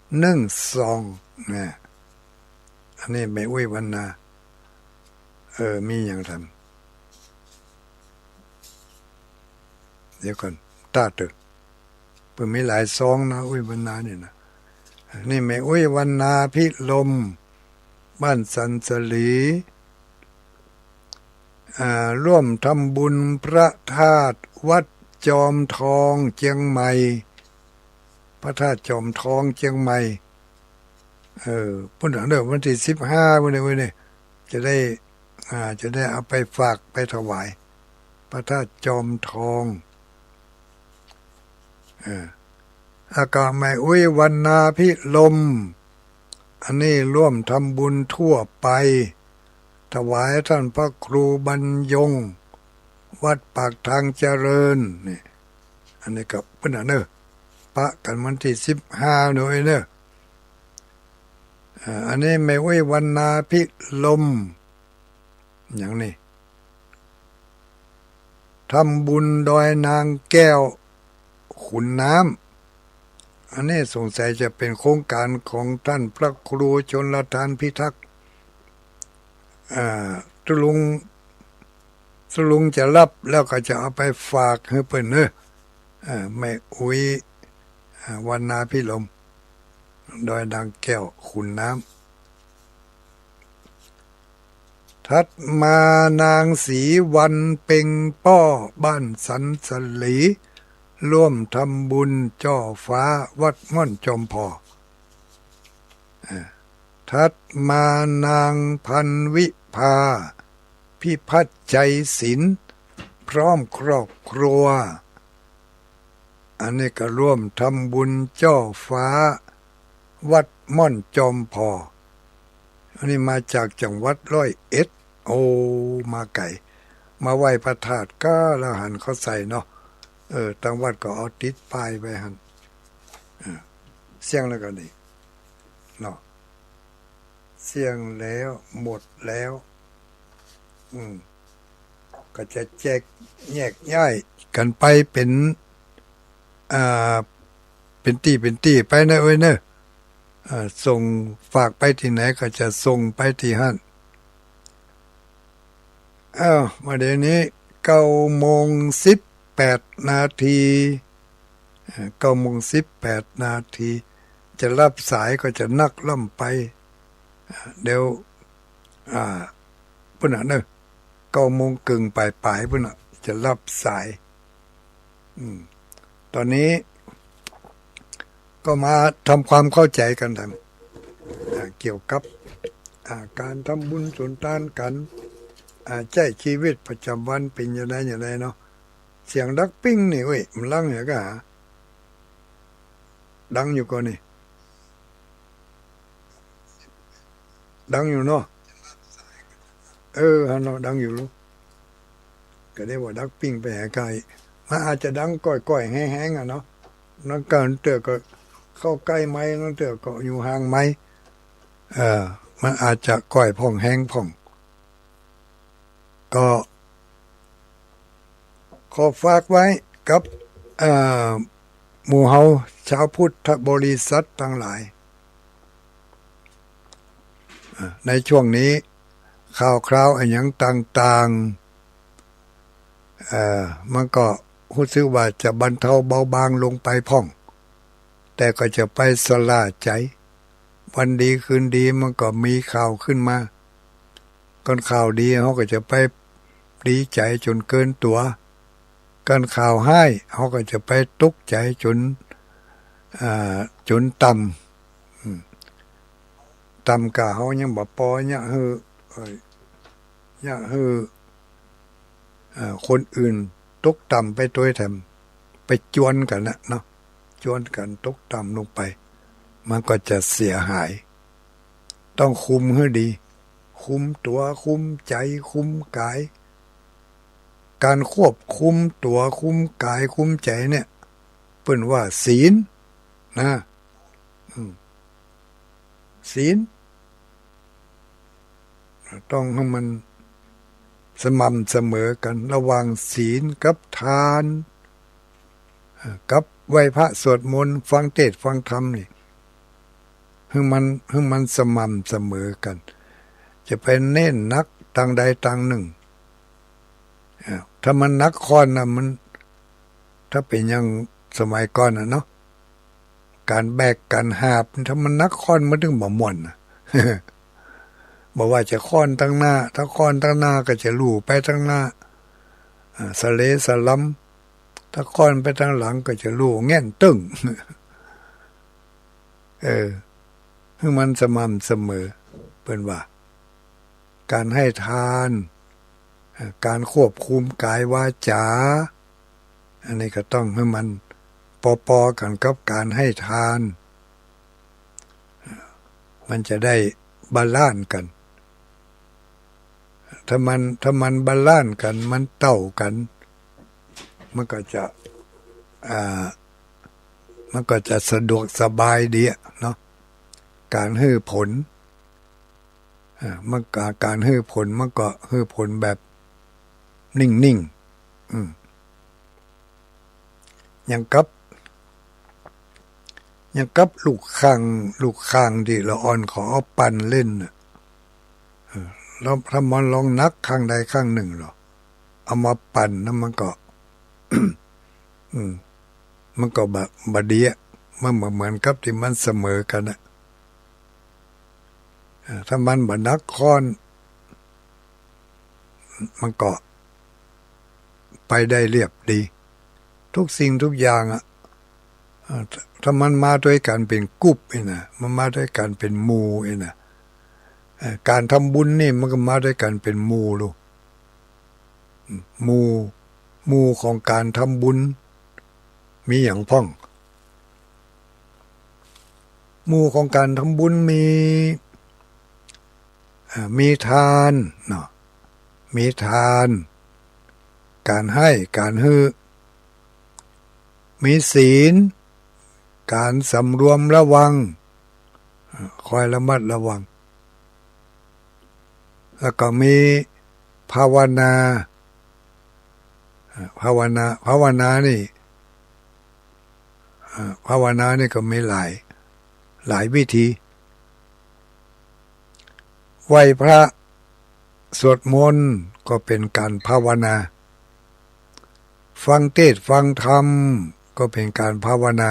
1 ซองนะอันนี้แม่อุ้ยวันนามีอย่างทำเดี๋ยวก่อนตาตึกเพิ่งมีหลายซองนะอุ้ยวันนาเนี่ยนะนี่แม่อุ้ยวันนาพิลมบ้านสันสลีร่วมทำบุญพระธาตุวัดจอมทองเชียงใหม่พระธาตุจอมทองเชียงใหม่พุ่นเดี๋ยววันที่15วันนี้จะได้เอาไปฝากไปถวายพระธาตุจอมทองอากาแม่อุ้ยวันนาพิลมอันนี้ร่วมทำบุญทั่วไปถวายท่านพระครูบรรยงวัดปากทางเจริญนี่อันนี้กับเพิ่นเนอะปะกันวันที่15หน่อยเนอะอันนี้แม่อุ้ยวันนาพิลมอย่างนี้ทำบุญดอยนางแก้วขุนน้ำอันนี้สงสัยจะเป็นโครงการของท่านพระครูชนลทานพิทักษ์ตุลุงจะรับแล้วก็จะเอาไปฝากให้เพิ่นเนอะแม่อุ้ยวันนาพิลมดอยนางแก้วขุนน้ำถัดมานางศรีวันเพ็งป้อบ้านสันสลีร่วมทำบุญจ่อฟ้าวัดม่อนจอมพอถัดมานางพันวิภาพิพัฒน์ใจศิลป์พร้อมครอบครัวอันนี้ก็ร่วมทำบุญจ่อฟ้าวัดม่อนจอมพออันนี้มาจากจังหวัด101มาไก่มาไหว้พระธาตุก็แล้วหันเขาใส่เนาะตังวัดก็เอาติดป้ายไปหันเสี่ยงแล้วก็นี่เนาะเสี่ยงแล้วหมดแล้วก็จะแยกย้ายกันไปเป็นตีไปนะเนอะส่งฝากไปที่ไหนก็จะส่งไปที่หั่นมาเดี๋ยวนี้9:18 นาที9:18 นาทีจะรับสายก็จะนักล่ำไปเดี๋ยวพุ่นเนอะ9:30ปลายพุ่นจะรับสายตอนนี้ก็มาทำความเข้าใจกันทำเกี่ยวกับการทำบุญสุนทานกันใช้ชีวิตประจำวันเป็นอย่างไรเนาะเสียงดักปิ้งนี่เว้ยมันลังอย่างก็ดังอยู่ก่อนนี่ดังอยู่เนาะฮะเนาะดังอยู่ลูกก็ได้ว่าดักปิ้งไปหาไกลมันอาจจะดังก้อยๆแห้งๆเนาะนักการเตือก็เข้าใกล้ไม้นักเตือก็อยู่ห่างไม้มันอาจจะก้อยพ่องแห้งพ่องก็ขอฝากไว้กับหมู่เฮาชาวพุทธบริษัททั้งหลายในช่วงนี้ข่าวคราวอย่างต่าง มันก็รู้สึกว่าจะบรรเทาเบาบางลงไปพ่องแต่ก็จะไปสลาใจวันดีคืนดีมันก็มีข่าวขึ้นมาก่อนข่าวดีเขาก็จะไปดีใจจนเกินตัวก่อนข่าวให้เขาก็จะไปตกใจจนต่ำกะเขายังบ่พอเนี่ยคนอื่นตกต่ำไปตัวแถมไปจวนกันนะเนาะจวนกันตกต่ำลงไปมันก็จะเสียหายต้องคุมให้ดีคุมตัวคุมใจคุมกายการควบคุมตัวคุมกายคุมใจเนี่ยเปิ้นว่าศีลนะศีลต้องให้มันสม่ำเสมอกันระหว่างศีลกับทานกับไหว้พระสวดมนต์ฟังเทศน์ฟังธรรมนี่ให้มันสม่ำเสมอกันจะเป็นเน้นนักทางใดทางหนึ่งถ้ามันนักค้อนนะมันถ้าเป็นอย่างสมัยก่อนนะเนาะการแบกการหาบถ้ามันนักค้อนมันถึงบ่ม่วนนะ บอกว่าจะค้อนตั้งหน้าถ้าค้อนตั้งหน้าก็จะลู่ไปตั้งหน้าสะเลสะล้ำถ้าค้อนไปตั้งหลังก็จะลู่แง่นตึ้ง ให้มันสม่ำเสมอเปิ้นว่าการให้ทานการควบคุมกายวาจาอันนี้ก็ต้องให้มันปอๆกันกับการให้ทานมันจะได้บาลานซ์กันถ้ามันบาลานซ์กันมันเท่ากันมันก็จะสะดวกสบายดีเนาะการให้ผลมันการให้ผลมันก็ให้ผลแบบนิ่งๆอย่างกับลูกคางที่ละอ่อนขอปั่นเล่นแล้วถ้ามันลองนักข้างใดข้างหนึ่งหรอเอามาปั่นแล้วมันก็ มันก็แบบบดีอ่ะมันเหมือนกับที่มันเสมอกันอ่ะถ้ามันบนักค้อนมันก็ไปได้เรียบดีทุกสิ่งทุกอย่างอ่ะถ้ามันมาด้วยกันเป็นกุ๊บนะมันมาด้วยกันเป็นหมู่นะการทำบุญนี่มันก็มาด้วยกันเป็นหมู่ลูกหมู่ของการทำบุญมีอย่างพ่องหมู่ของการทำบุญมีทานเนาะมีทานการให้การฮื้อมีศีลการสำรวมระวังคอยระมัดระวังแล้วก็มีภาวนาภาวนานี่ก็มีหลายวิธีไหว้พระสวดมนต์ก็เป็นการภาวนาฟังเทศน์ฟังธรรมก็เป็นการภาวนา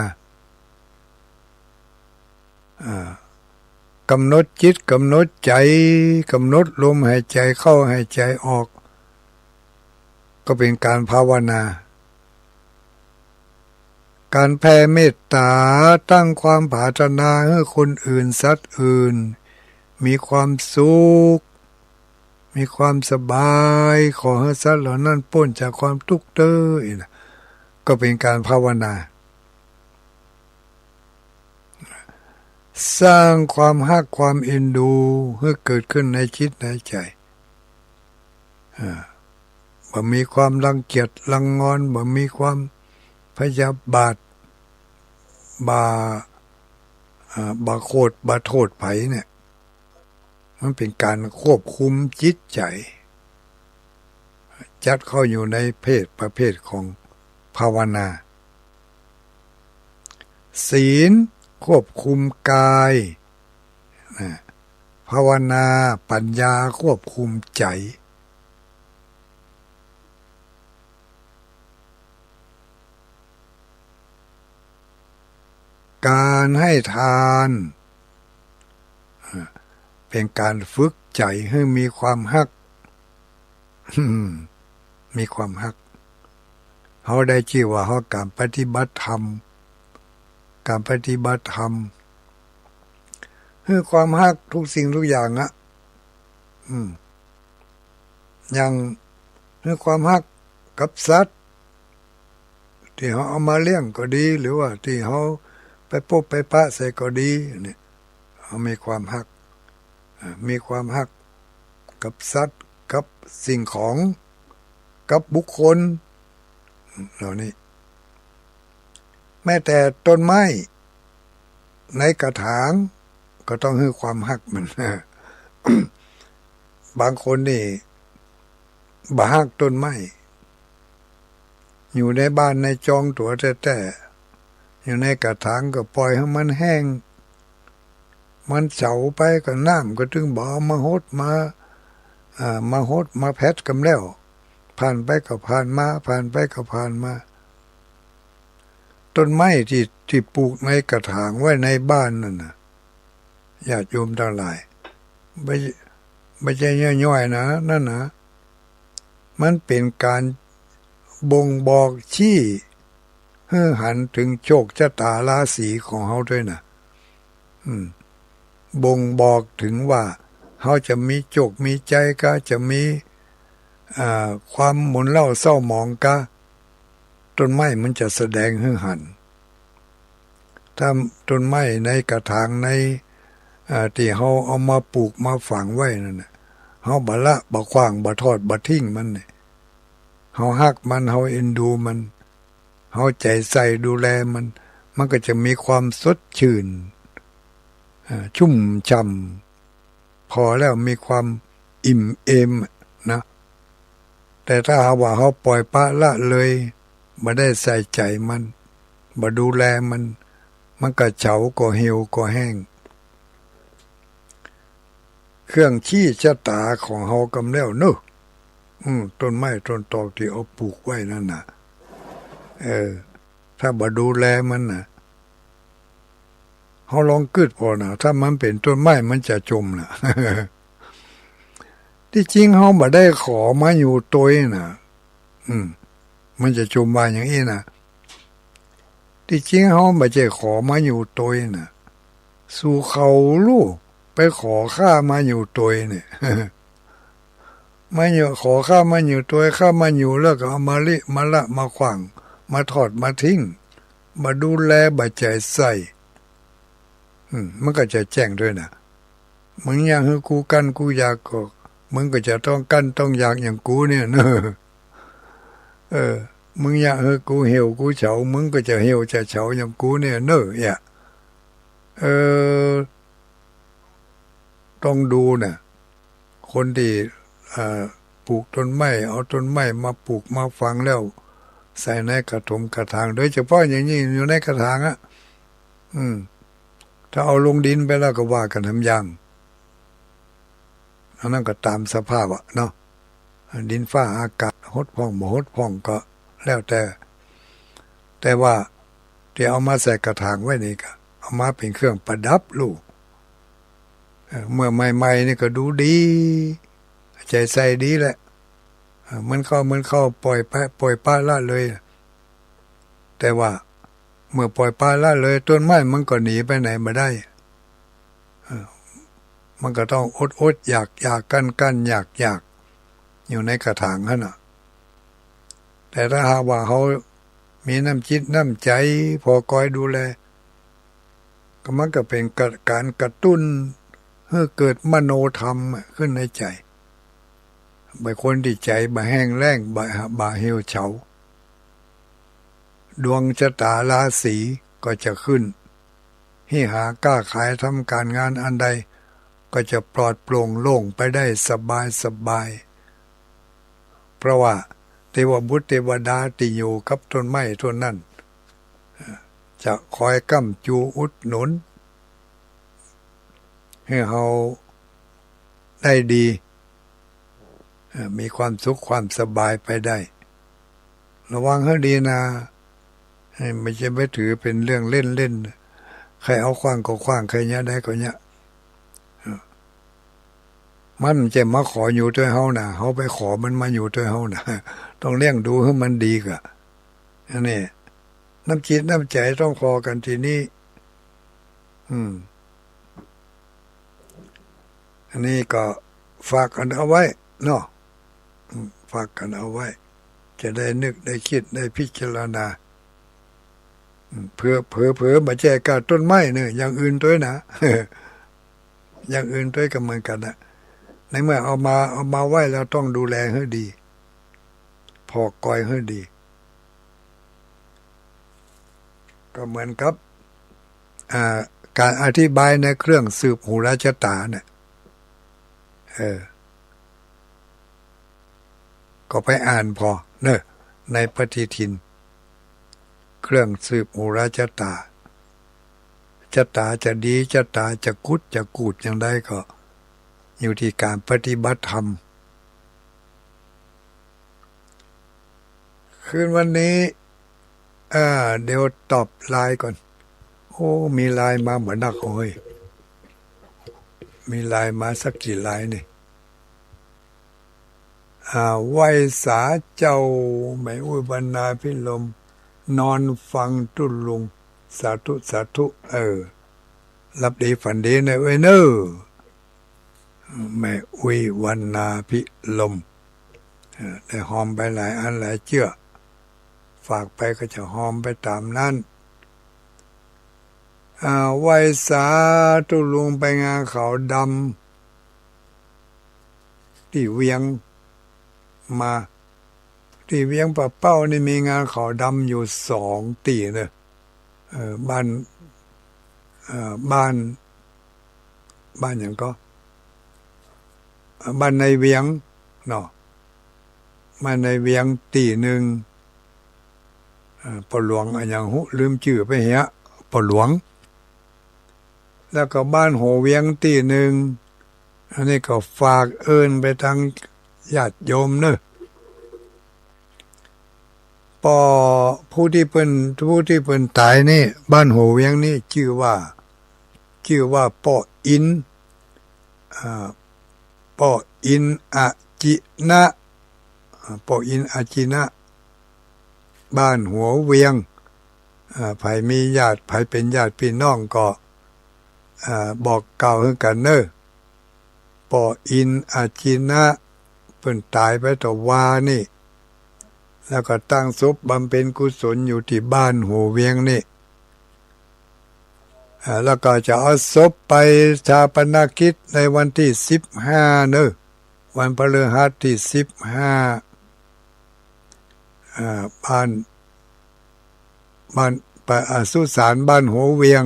กำหนดจิตกำหนดใจกำหนดลมหายใจเข้าหายใจออกก็เป็นการภาวนาการแผ่เมตตาตั้งความปรารถนาให้คนอื่นสัตว์อื่นมีความสุขมีความสบายขอให้สัตว์เหล่านั้นพ้นจากความทุกข์เด้อก็เป็นการภาวนาสร้างความฮักความเอ็นดูให้เกิดขึ้นในจิตในใจบ่มีความรังเกียจรังงอนบ่มีความพยาบาทบาโคตรบาโทษไผเนี่ยมันเป็นการควบคุมจิตใจจัดเข้าอยู่ในประเภทของภาวนาศีลควบคุมกายภาวนาปัญญาควบคุมใจ การให้ทานเป็นการฝึกใจให้มีความฮักมีความฮักเขาได้ชื่อว่าเขาการปฏิบัติธรรมการปฏิบัติธรรมคือความฮักทุกสิ่งทุกอย่างอะอย่างคือความฮักกับสัตว์ที่เขาเอามาเลี้ยงก็ดีหรือว่าที่เขาไปพบไปปะใส่ก็ดีเนี่ยเขามีความฮักมีความฮักกับสัตว์กับสิ่งของกับบุคคลเหล่านี้แม้แต่ต้นไม้ในกระถางก็ต้องให้ความฮักมัน บางคนนี่บ่ฮักต้นไม้อยู่ในบ้านในจองตัวแต่อยู่ในกระถางก็ปล่อยให้มันแห้งมันเฉาไปก็น้ำก็ถึงบ่มาหดมาหดมาแพทกำแล้วผ่านไปก็ผ่านมาผ่านไปก็ผ่านมาต้นไม้ที่ปลูกในกระถางไว้ในบ้านนั่นน่ะญาติโยมทั้งหลายไม่ใช่ย่อยๆนะนั่นนะมันเป็นการบ่งบอกชี้ให้หันถึงโชคชะตาราศีของเขาด้วยนะบ่งบอกถึงว่าเขาจะมีโชคมีใจก็จะมีความหมุนเล่าเศร้าหมองก็ต้นไม้มันจะแสดงให้หันถ้าต้นไม้ในกระถางในที่เขาเอามาปลูกมาฝังไว้นั่นน่ะเขาบ่ละบ่ขว้างบ่ทอดบ่ทิ้งมันเนี่ยเขาฮักมันเขาเอ็นดูมันเขาใจใส่ดูแลมันก็จะมีความสดชื่นชุ่มช่ำพอแล้วมีความอิ่มเอมนะแต่ถ้าหากว่าเขาปล่อยปละละเลยไม่ได้ใส่ใจมันบ่ดูแลมันก็เฉาก็เหี่ยวก็แห้งเครื่องชี้ชะตาของเฮากำแล้วเนอะต้นไม้ต้นตอกที่เอาปลูกไว้นั่นน่ะถ้าบ่ดูแลมันน่ะเฮาลองกึดพอนะถ้ามันเป็นต้นไม้มันจะจมน่ะ ที่จริงเฮาบ่ได้ขอมาอยู่ตัวน่ะมันจะจมว่าอย่างนี้น่ะที่จริงเฮาบ่ได้ขอมาอยู่ตัวน่ะสู่เขาลูกไปขอข้ามาอยู่ตัวเนี่ย มาอยู่ขอข้ามาอยู่ตัวข้ามาอยู่แล้วก็เอามาละมาขวางมาถอดมาทิ้งมาดูแลบาใจใส่มันก็จะแจ้งด้วยนะมึงอยากให้กูกันกูอยากก็มึงก็จะต้องกันต้องอยากอย่างกูเนี่ยเนอะมึงอยากให้กูเหี่ยวกูเฉามึงก็จะเหี่ยวจะเฉาอย่างกูเนี่ยเนอะเนี่ยต้องดูนะคนที่ปลูกต้นไม้เอาต้นไม้มาปลูกมาฝังแล้วใส่ในกระถางโดยเฉพาะอย่างนี้อยู่ในกระถางถ้าเอาลงดินไปแล้วก็ว่ากันทำยังอันนั้นก็ตามสภาพเนาะดินฟ้าอากาศหดพองบ่หดพองก็แล้วแต่ว่าที่เอามาใส่กระถางไว้นี่ก็เอามาเป็นเครื่องประดับลูกเมื่อใหม่ๆนี่ก็ดูดีใจใส่ดีแหละมันเข้าปล่อยปละละเลยแต่ว่าเมื่อปล่อยปละละเลยต้นไม้มันก็หนีไปไหนไม่ได้มันก็ต้องอดอยากกั้นอยากอยู่ในกระถางนั่นน่ะแต่ถ้าหากว่าเขามีน้ำจิตน้ำใจพอคอยดูแลก็มันก็เป็นการกระตุ้นให้เกิดมโนธรรมขึ้นในใจบางคนที่ใจบ่แห้งแล้งบ่เหี่ยวเฉาดวงชะตาราศีก็จะขึ้นให้หากล้าขายทำการงานอันใดก็จะปลอดโปร่งโล่งไปได้สบายเพราะว่าเทวบุตรเทวดาที่อยู่กับต้นไม้ต้นนั้นจะคอยค้ำจูอุดหนุนให้เราได้ดีมีความสุขความสบายไปได้ระวังให้ดีนะไม่ใช่ไปถือเป็นเรื่องเล่น ใครเอาขว้างก็ขว้างใครเนี้ยได้ก็เนี้ยมันจะมาขออยู่ด้วยเฮานะเฮาไปขอมันมาอยู่ด้วยเฮานะต้องเลี้ยงดูให้มันดีกะอันนี้น้ำจิตน้ำใจต้องพอกันทีนี้อันนี้ก็ฝากกันเอาไว้เนาะฝากกันเอาไว้จะได้นึกได้คิดได้พิจารณาเพื่อมาแจกกับต้นไม้เนี่ยอย่างอื่นด้วยนะ อย่างอื่นด้วยก็เหมือนกันนะในเมื่อเอามาไว้แล้วต้องดูแลให้ดีพอกอยให้ดีก็เหมือนกับการอธิบายในเครื่องสืบหูราชตาเนี่ยก็ไปอ่านพอเนอะในปฏิทินเครื่องสืบหูราชตาจะดีชะตาจะกุดจะกูดอย่างใดก็อยู่ที่การปฏิบัติธรรมคืนวันนี้เดี๋ยวตอบไลน์ก่อนโอ้มีไลน์มาเหมือนนักโอ้ยมีไลน์มาสักกี่ไลน์นี่ไหวสาเจ้าแม่อุ้ยบรรณาพิลมนอนฟังตุลุงสาธุสาธุรับดีฝันดีในเวเนอร์แม่อุ้ยวันนาพิลมได้หอมไปหลายอันหลายเจือฝากไปก็จะหอมไปตามนั้นไหวสาตุลุงไปงานเขาดำที่เวียงมาที่เวียงปะเป้านี่มีงานเขาดำอยู่2 ตีเลยบ้านอย่างก็บ้านในเวียงเนาะบ้านในเวียงตีหนึ่งปอหลวงอย่างหุลืมชื่อไปเหี้ยปอหลวงแล้วก็บ้านโหเวียงตีหนึ่งอันนี้ก็ฝากไปทางญาติโยมเนอะผู้ที่เป็นตายนี่บ้านโหเวียงนี่ชื่อว่าป่ออินป่ออินอาจินะป่ออินอาจินะบ้านหัวเวียงไผมีญาติไผเป็นญาติพี่น้องก็บอกกล่าวให้กันเนอะป่ออินอาจินะเพิ่นตายไปต่อวานี่แล้วก็ตั้งศพบำเพ็ญกุศลอยู่ที่บ้านหัวเวียงนี่แล้วก็จะเอาศพไปชาปนกิจในวันที่15เนอะวันพฤหัสที่15บ้านสุสานบ้านหัวเวียง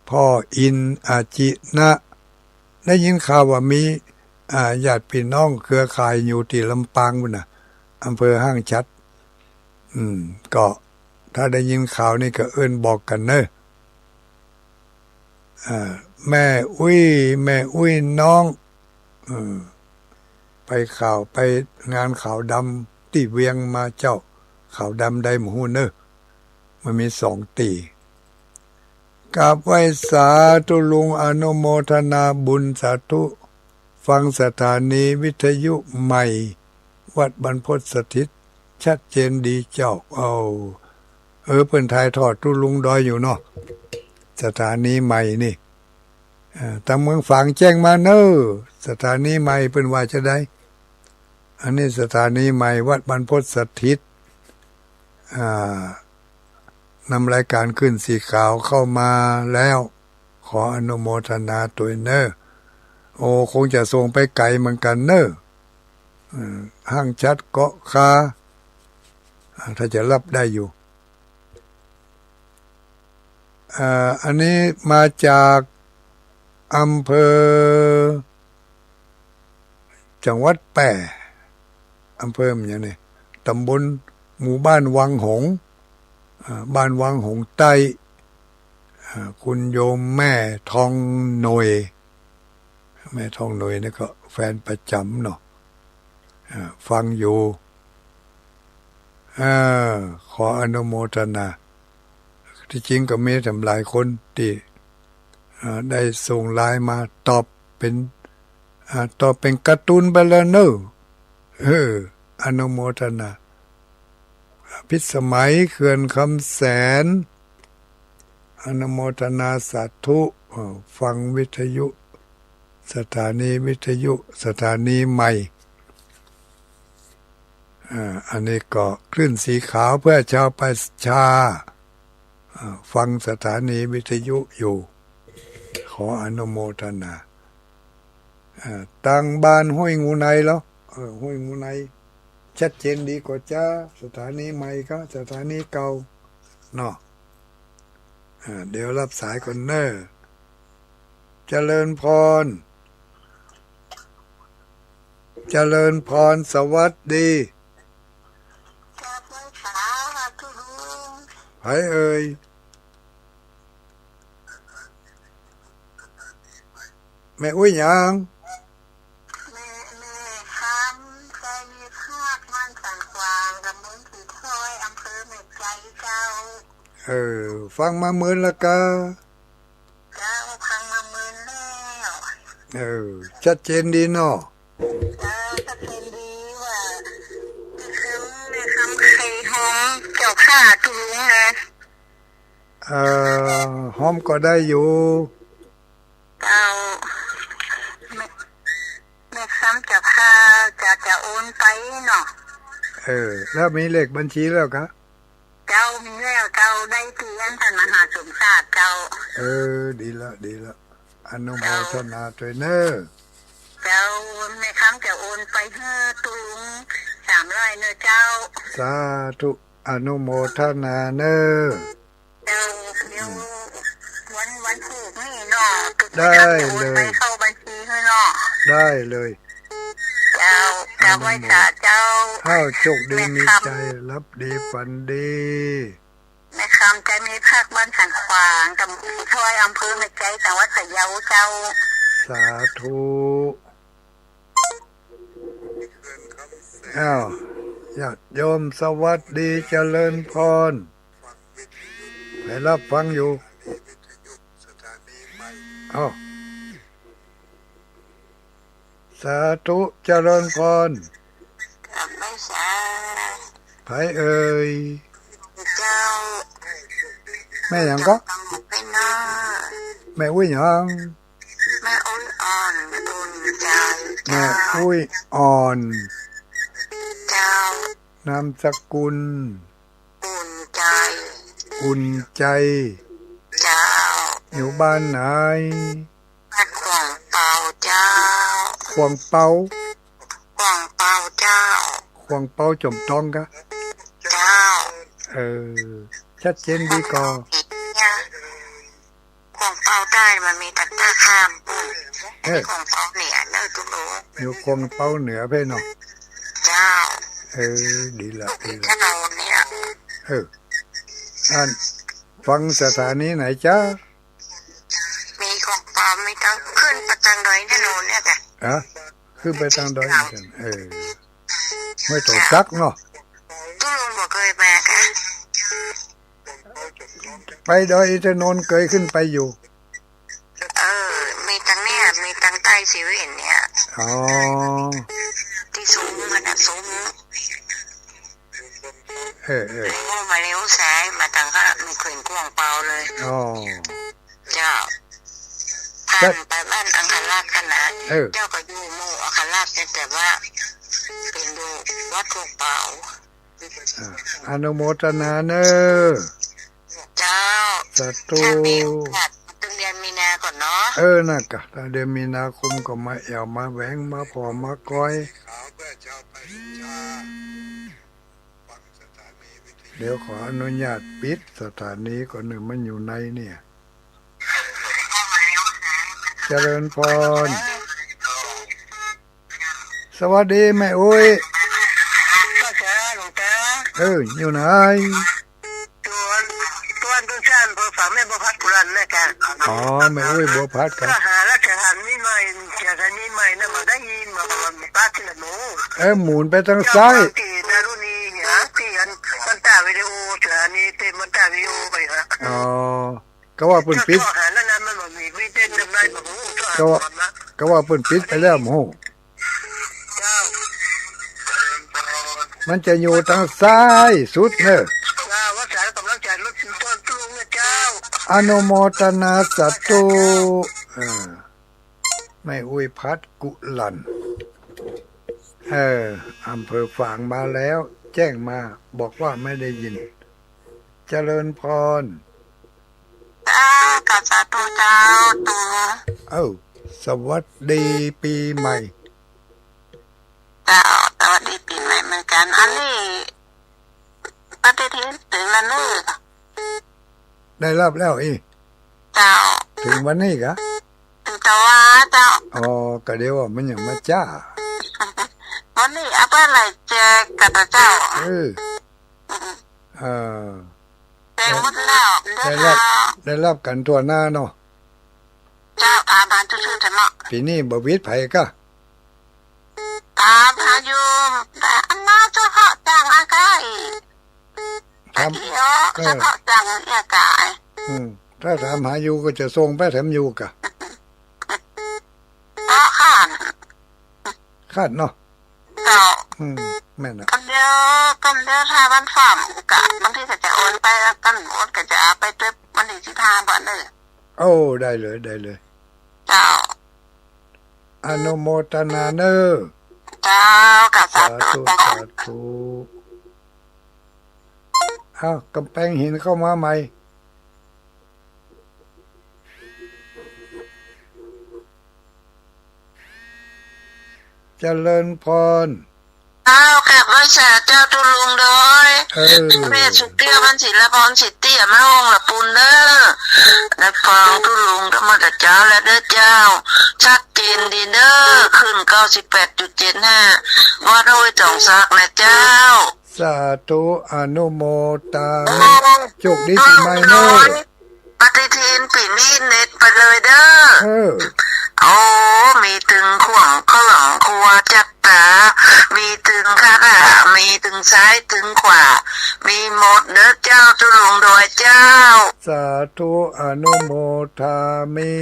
พ่ออินอาจินะได้ยินข่าวว่ามีญาติพี่น้องเครือข่ายอยู่ที่ลำปางพุ่นน่ะอำเภอห้างชัดก็ถ้าได้ยินข่าวนี่ก็บอกกันเนอะแม่อุ้ยน้องไปงานข่าวดำที่เวียงมาเจ้าข่าวดำได้หมูเนอะมันมี2 ตีกราบไหว้สาธุลุงอนุโมทนาบุญสาธุฟังสถานีวิทยุใหม่วัดบรรพตสถิตชัดเจนดีเจ้าเปิ้นถ่ายทอดตุลุงดอยอยู่เนาะสถานีใหม่นี่ทางเมืองฝางแจ้งมาเนอะสถานีใหม่เปิ้นว่าจะได้อันนี้สถานีใหม่วัดบรรพตสถิตนำรายการขึ้นสีขาวเข้ามาแล้วขออนุโมทนาตัวเนอะคงจะส่งไปไกลเหมือนกันเนอะห้างชัดเกาะคาถ้าจะรับได้อยู่อันนี้มาจากอำเภอจังหวัดแปร่อำเภอมันอย่างนี้ตำบลหมู่บ้านวังหงส์บ้านวังหงส์ใต้คุณโยมแม่ทองหน่วยแม่ทองหน่วยนี่ก็แฟนประจำเนาะฟังอยู่ขออนุโมทนา ที่จริงก็มีทำหลายคนที่ได้ส่งไลน์มาตอบเป็นการ์ตูนไปแล้วเนอะอนุโมทนาพิสมัยเขื่อนคำแสนอนุโมทนาสาธุฟังวิทยุสถานีวิทยุสถานีใหม่อันนี้ก็คลื่นสีขาวเพื่อชาวประชาฟังสถานีวิทยุอยู่ขออนุโมทนาตั้งบ้านห้วยงูในแล้วห้วยงูในชัดเจนดีกว่าจ้าสถานีใหม่ก็สถานีเก่าเนาะเดี๋ยวรับสายก่อนเนอะเจริญพรเจริญพรสวัสดีไผเอ่ยแม่อุ้ยยังฟังมาหมื่นละกาฟังมาหมื่นแล้วชัดเจนดีเนาะชัดเจนดีว่าในคำใครห้องเจ้าข้าตุลุงนะห้อมก็ได้อยู่เจ้าในคำเจ้าข้าจะโอนไปเนาะแล้วมีเลขบัญชีแล้วคะเจ้ามีแล้วเจ้าได้เตียนท่านมหาสมศาสตร์เจ้าดีละอนุโมทนาด้วยเนอเจ้าในคำจะโอนไปให้ตุง300เนอเจ้าสาธุอนุโมทนาเนอเจ้าเดี๋ยววันถูกนี่เนาะได้เลยไปเข้าบัญชีให้เนาะได้เลยเจ้าไว้สาเจ้าข้าวโชคดีมีใจรับดีฝันดีในคำจะมีภาคบ้านสันขวางตำบลถ้อยอำเภอแม่ใจจังหวัดพะเยาเจ้าสาธุญาติโยมสวัสดีเจริญพรไปรับฟังอยู่สาธุเจริญพรไผเอ่ยเจ้าแม่ยังก็แม่อุ้ยยังแม่อุ้ยอ่อนบุญใจแม่อุ้ยอ่อนเจ้านามสกุลอุ่นใจเจ้าอยู่บ้านไหนบ้านขวางเปาเจ้าขวางเปาเจ้าขวางเปาจมทองกะเจ้าชัดเจนดีก่อขวางเปาใต้มันมีตะตาข้ามปุ่นขวางเปาเหนือเนื้อตุ้รู้อยู่ขวางเปาเหนือเพ่เนาะเจ้าดีละถ้าเราเนี่ยอันฟังสถานีไหนจ้ามีของปลอมไม่ต้องขึ้นไปทางดอยถนนเนี่ยค่ะขึ้นไปทางดอยกันไม่ต้องซักเนาะตู้ลุงบอกเคยมาค่ะไปดอยถนนเคยขึ้นไปอยู่มีทางเนี่ยมีทางใต้สีวินเนี่ยที่สูงมันสูงมาเลี้ยวซ้ายมาทางก็มีเขื่อนกว้างเปล่าเลยเจ้าผ่านไปบ้านอังคาราชขนาดเจ้าก็อยู่หมู่อังคาราชแต่ว่าเป็นดูวัดกว้างเปล่าอนุโมทนาเนอเจ้าสาธุตึงเดือนมีนาก่อนเนาะน่ะกะเดือนมีนาคมก็มาแอวมาแหวงมาพอมาก้อยเดี๋ยวขออนุญาตปิดสถานีก่อนหนึ่งมันอยู่ในเนี่ยเจริญพรสวัสดีแม่อุ้ยอยู่ไหนตัวชานพอฝาแม่บัวพัดกุลันนะกันแม่อุ้ยบัวพัดกันหาราชการนี่ใหม่สถานีใหม่นะมาได้ยินมาป้าที่ละหนูหมุนไปทางซ้ายตีนารุณีเนี่ยตีกันตาวิดีโอ สถานีเต็มมันตาวิโอไปฮะอ๋อก็ว่าเปิ้นปิดหาแล้วนั้นมันบ่มีวิเต้นทำได้บ่ฮู้ก็ว่าก็ว่าเปิ้นปิดไปแล้วโหเจ้ามันจะอยู่ทางซ้ายสุดเนอะว่าสารกำลังใจรถต้นลุงนะเจ้าอนุโมทนาสาธุไม่อวยพัดกุลันอำเภอฝางมาแล้วแจ้งมาบอกว่าไม่ได้ยินเจริญพรกับสาธุเจ้าตัวสวัสดีปีใหม่เจ้าสวัสดีปีใหม่เหมือนกันอันนี้ปฏิทินถึงแล้วเนอะได้รับแล้วเจ้าถึงวันนี้กะถึงตัวเจ้าก็เดี๋ยวว่ามันยังมาจ้าวันนี้เอาไปอะไรแจกกับเจ้าแจกหมดแล้วได้รับกันทั่วหน้าเนาะเจ้าอาบานชื่อๆแต่เนาะปีนี้บ่วิดไผกะตาพายุแต่อันน่าจะเหาะจังอากาศครับจะเหาะจังอากาศถ้าถามหาอยู่ก็จะส่งไปแถมอยู่กะคาดเนาะเจ้าแม่นนะกันเดียวถ้าวันฝามกะบางทีก็จะโอนไปกันโอนก็จะไปด้วยวันที่15บ่เลยได้เลยเจ้าอนุโมทนาเนอเจ้ากับสาธุกำแพงหินเข้ามาใหม่เจริญพรแขกราชาเจ้าตุลุงโดยแม่สุเตี้ยมันศิลปรสิเตี้ยมาองละปุนเด้อได้ฟังตุลุงธรรมดาเจ้าและเด้อเจ้าชัดเจนดีเด้อขึ้น 98.75 ว่าโดยจ่องซักนะเจ้าสาธุอนุโมทนาโชคดีปีใหม่เนอะปฏิทินปีนี้เน็ตไปเลยเด้อมีถึงข่วงข้างหลังครัวจักตามีถึงข้างหน้ามีถึงซ้ายถึงขวามีหมดเด้อเจ้าตุลงโดยเจ้าสาธุอนุโมทามิ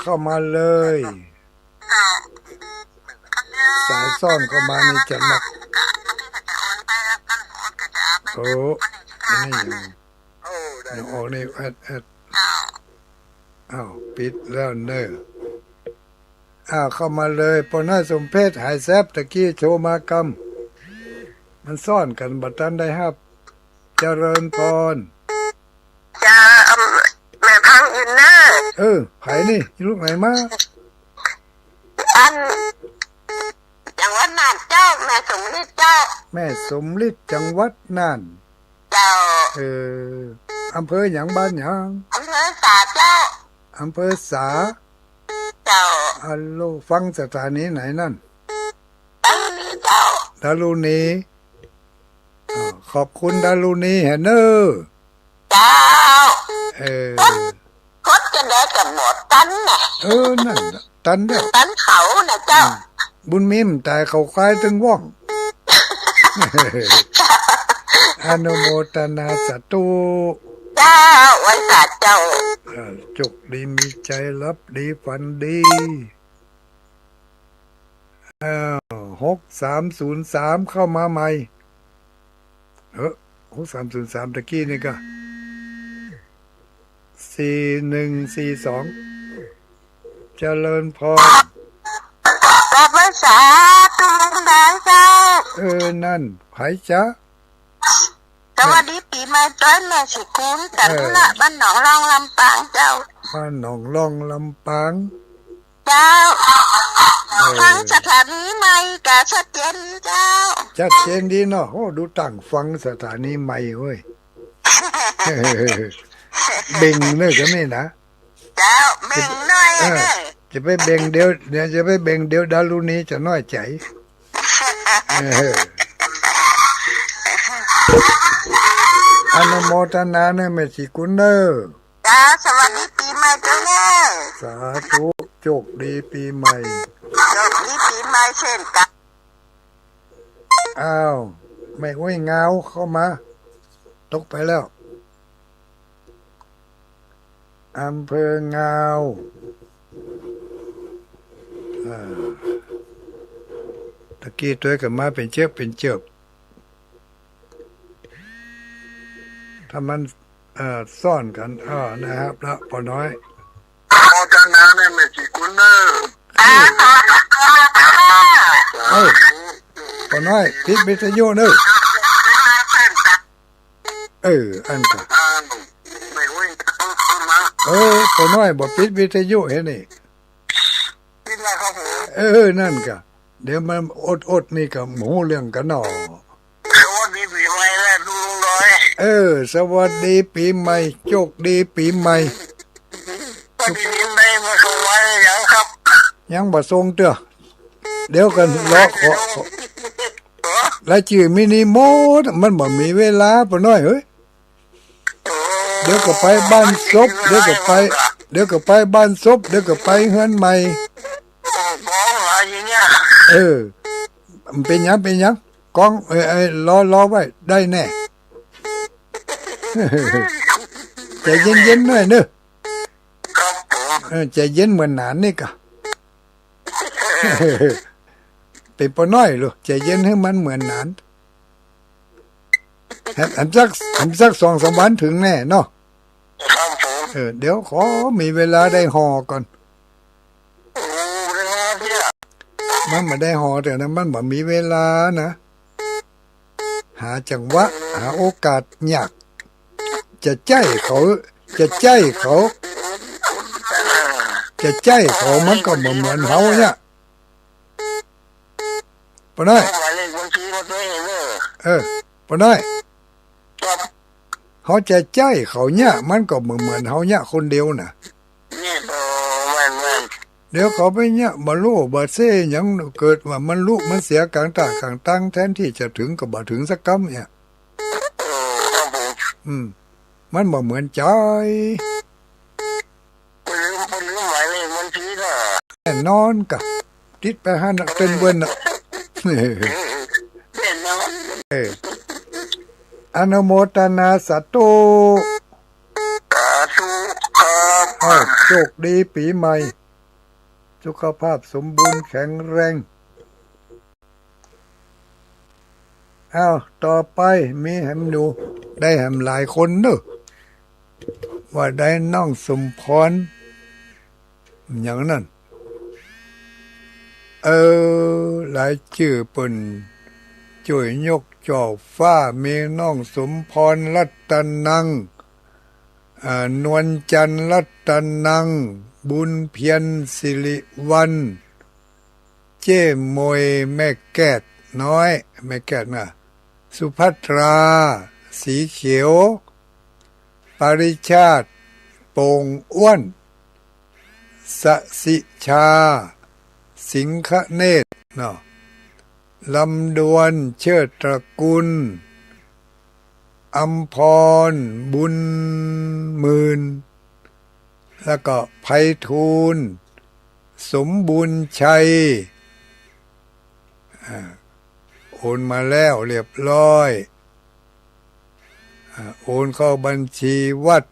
เข้ามาเลยสายซ่อนเข้ามานี่จะหนักนี่ออกนี่แอดปิดแล้วเนอะเข้ามาเลยปนสมเพศหายแซบตะกี้โชมากรรมมันซ่อนกันบัดนั้นได้ครับเจริญพรจะแม่พังอินเนอร์ไผนี่ลูกไหนมาอันจังหวัดน่านเจ้าแม่สมฤทธิ์เจ้าแม่สมฤทธิ์จังหวัดน่านเจ้าอำเภอหยังบ้านหยังอำเภอสาเจ้าอำเภอสาเจ้าฮัลโหลฟังสถานีไหนนั่นดารุณีเจ้าดารุณีขอบคุณดารุณีแฮเนอร์เจ้าคนจะได้กับหมดตันน่ะนั่นตันเด้อตันเขาน่ะเจ้าบุญมิมแต่เขาคล้ายถึงว่องอนุโมทนาสาธุเจ้าไว้สาเจ้าจกดีมีใจรับดีฝันดี6303เข้ามาใหม่6303ตะกี้นี่ก็4142เจริญพรกับภาษาตุลงได้เจ้านั่นไผจ๊ะสวัสดีปีใหม่ต้นแม่สิคุณกันละบ้านหนองรองลำปางเจ้าบ้านหนองรองลำปางเจ้าฟังสถานีใหม่กะชัดเจนเจ้าชัดเจนดีเนาะดูตั้งฟังสถานีใหม่เว้ยเบ่งเนื้อกันนี่นะเจ้าเบ่งน้อยจะไปเบ่งเดี๋ยวจะไปเบ่งเดี๋ยวดารุณีจะน้อยใจอนุโมทนาเนแม่สิคุณเนอจ้าสวัสดีปีใหม่เจ้าแม่สาธุโชคดีปีใหม่โชคดีปีใหม่เช่นกัน ไม่ห้วยเงาเข้ามาตกไปแล้วอำเภอเงาตะกี้ตัวกับมาเป็นเชือกเป็นเชือกถ้ามันซ่อนกันนะครับแล้วพอน้อยโมทนาเนี่ยไม่กี่กุนเนอร์พอน้อยติดวิทยุเนอะอันก็ไม่วิ่งมา พอน้อยบ่ปิดวิทยุเห็นนี่ปิดแล้วครับผมนั่นก็เดี๋ยวมันอดนี่ก็หมูเรื่องกันหนอสวัสดีปีใหม่แล้วลุงน้อยสวัสดีปีใหม่โชคดีปีใหม่ปีใหม่มาส่งไว้ยังครับยังบ่ส่งเด้อเดี๋ยวกันรอขอแล้วชื่อมินิโมดมันบ่มีเวลาปะน้อยเฮ้ยเดี๋ยวก็ไปบ้านศพเดี๋ยวก็ไปบ้านศพเดี๋ยวก็ไปเฮือนใหม่มันเป็นหยังกองรอไว้ได้แน่ใจเย็นๆหน่อยเนอะใจเย็นเหมือนหนานนี่กะเป็นปน้อยลูกใจเย็นให้มันเหมือนหนานอันสัก2-3 วันถึงแน่เนาะเดี๋ยวขอมีเวลาได้ห่อก่อนมันไม่ได้ห่อแต่นะมันบ่มีเวลานะหาจังหวะหาโอกาสยากจะใจเขามันก็เหมือนเฮาเนี่ยปน้อยปน้อยเขาจะใจเขาเนี่ยมันก็เหมือนเฮาเนี่ยคนเดียวน่ะเดี๋ยวเขาไปเนี่ยมาลู่บ่เซ่หยังเกิดว่ามันลุมันเสียกลางตากลางตั้งแทนที่จะถึงก็บ่ถึงสักกำเนี่ยมันบ่เหมือนใจแน่นอนกะติดไปหานักเต้นเวินน่ะอนุโมทนาสาธุโชคดีปีใหม่สุขภาพสมบูรณ์แข็งแรงต่อไปมีแหมดูได้แหมหลายคนเนอะว่าได้น้องสมพรอย่างนั้นหลายชื่อเปิ่นช่วยยกจอฟ้ามีน้องสมพรรัตนังนวลจันทร์รัตนังบุญเพียรสิริวันเจ้มวยแม่แก้ดน้อยแม่แก้ดน่ะสุภัทราสีเขียวปริชาติโป่งอ้วนสสิชาสิงคเนตรเนาะลำดวนเชิดตระกุลอัมพรบุญหมื่นแล้วก็ไพฑูรย์สมบูรณ์ชัยโอนมาแล้วเรียบร้อยโอนเข้าบัญชีวัด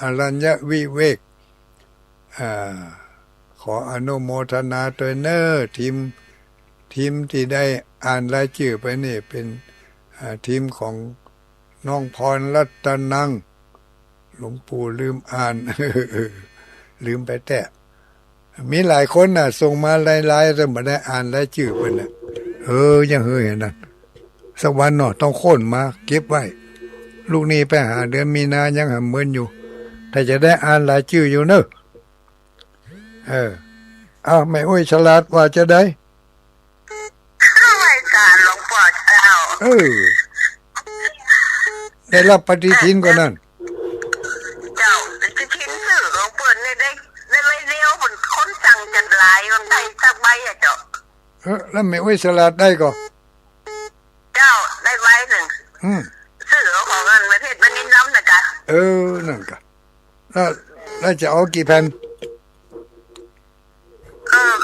อรัญญวิเวกขออนุโมทนาตัวเนอร์ทีมที่ได้อ่านรายชื่อไปนี่เป็นทีมของน้องพรรัตนังหลวงปู่ลืมอ่านลืมไปแต่มีหลายคนน่ะส่งมาหลายๆแต่ไม่ได้อ่านรายชื่อเพิ่นน่ะยังเห็นนั่นสักวันเนาะต้องค้นมาเก็บไว้ลูกนี้ไปหาเดือนมีนายังหาเมินอยู่ถ้าจะได้อ่านรายชื่ออยู่เนอะไม่อ้ยฉลาดว่าจะได้ไม่การหลวงพ่อเจ้าได้รับปฏิทินก่อนนั่นเจ้าปฏิทินสื่อของเปิดได้ไม่เลี้ยวเหมือนคนสั่งจัดลายมันได้สักใบอ่ะเจ้าแล้วไม่อ้ยฉลาดได้ก่อเจ้าได้ใบหนึ่งสื่อของเงินประเทศมันนิน้ำนะจ๊ะนั่นกะแล้วจะเอากี่แผ่น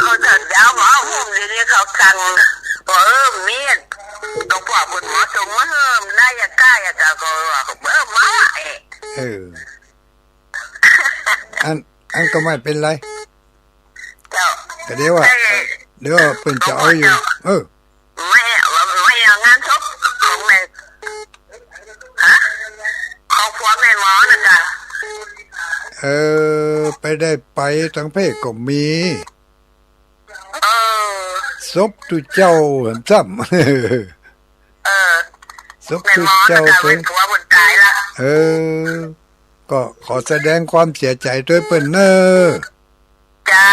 เขาจะยาวหมอหุ่มเดี๋ยวนี้เขาสั่งบอกมีดหลวงพ่อ คุณหมอจงมาเฮิมได้ยาก้ายาตาก็ว่ามาเอออันก็ไม่เป็นไรเจ้าแต่เดี๋ยวเพิ่นจะเอาอยู่ไม่งานศพของในของพ่อแม่หมอนะจ๊ะไปได้ไปทั้งเพศก็มีศพตุเจ้าซ้ำศพตุเจ้าเป็นผัวคนตายละก็ขอแสดงความเสียใจด้วยเปิ้นเนอเจ้า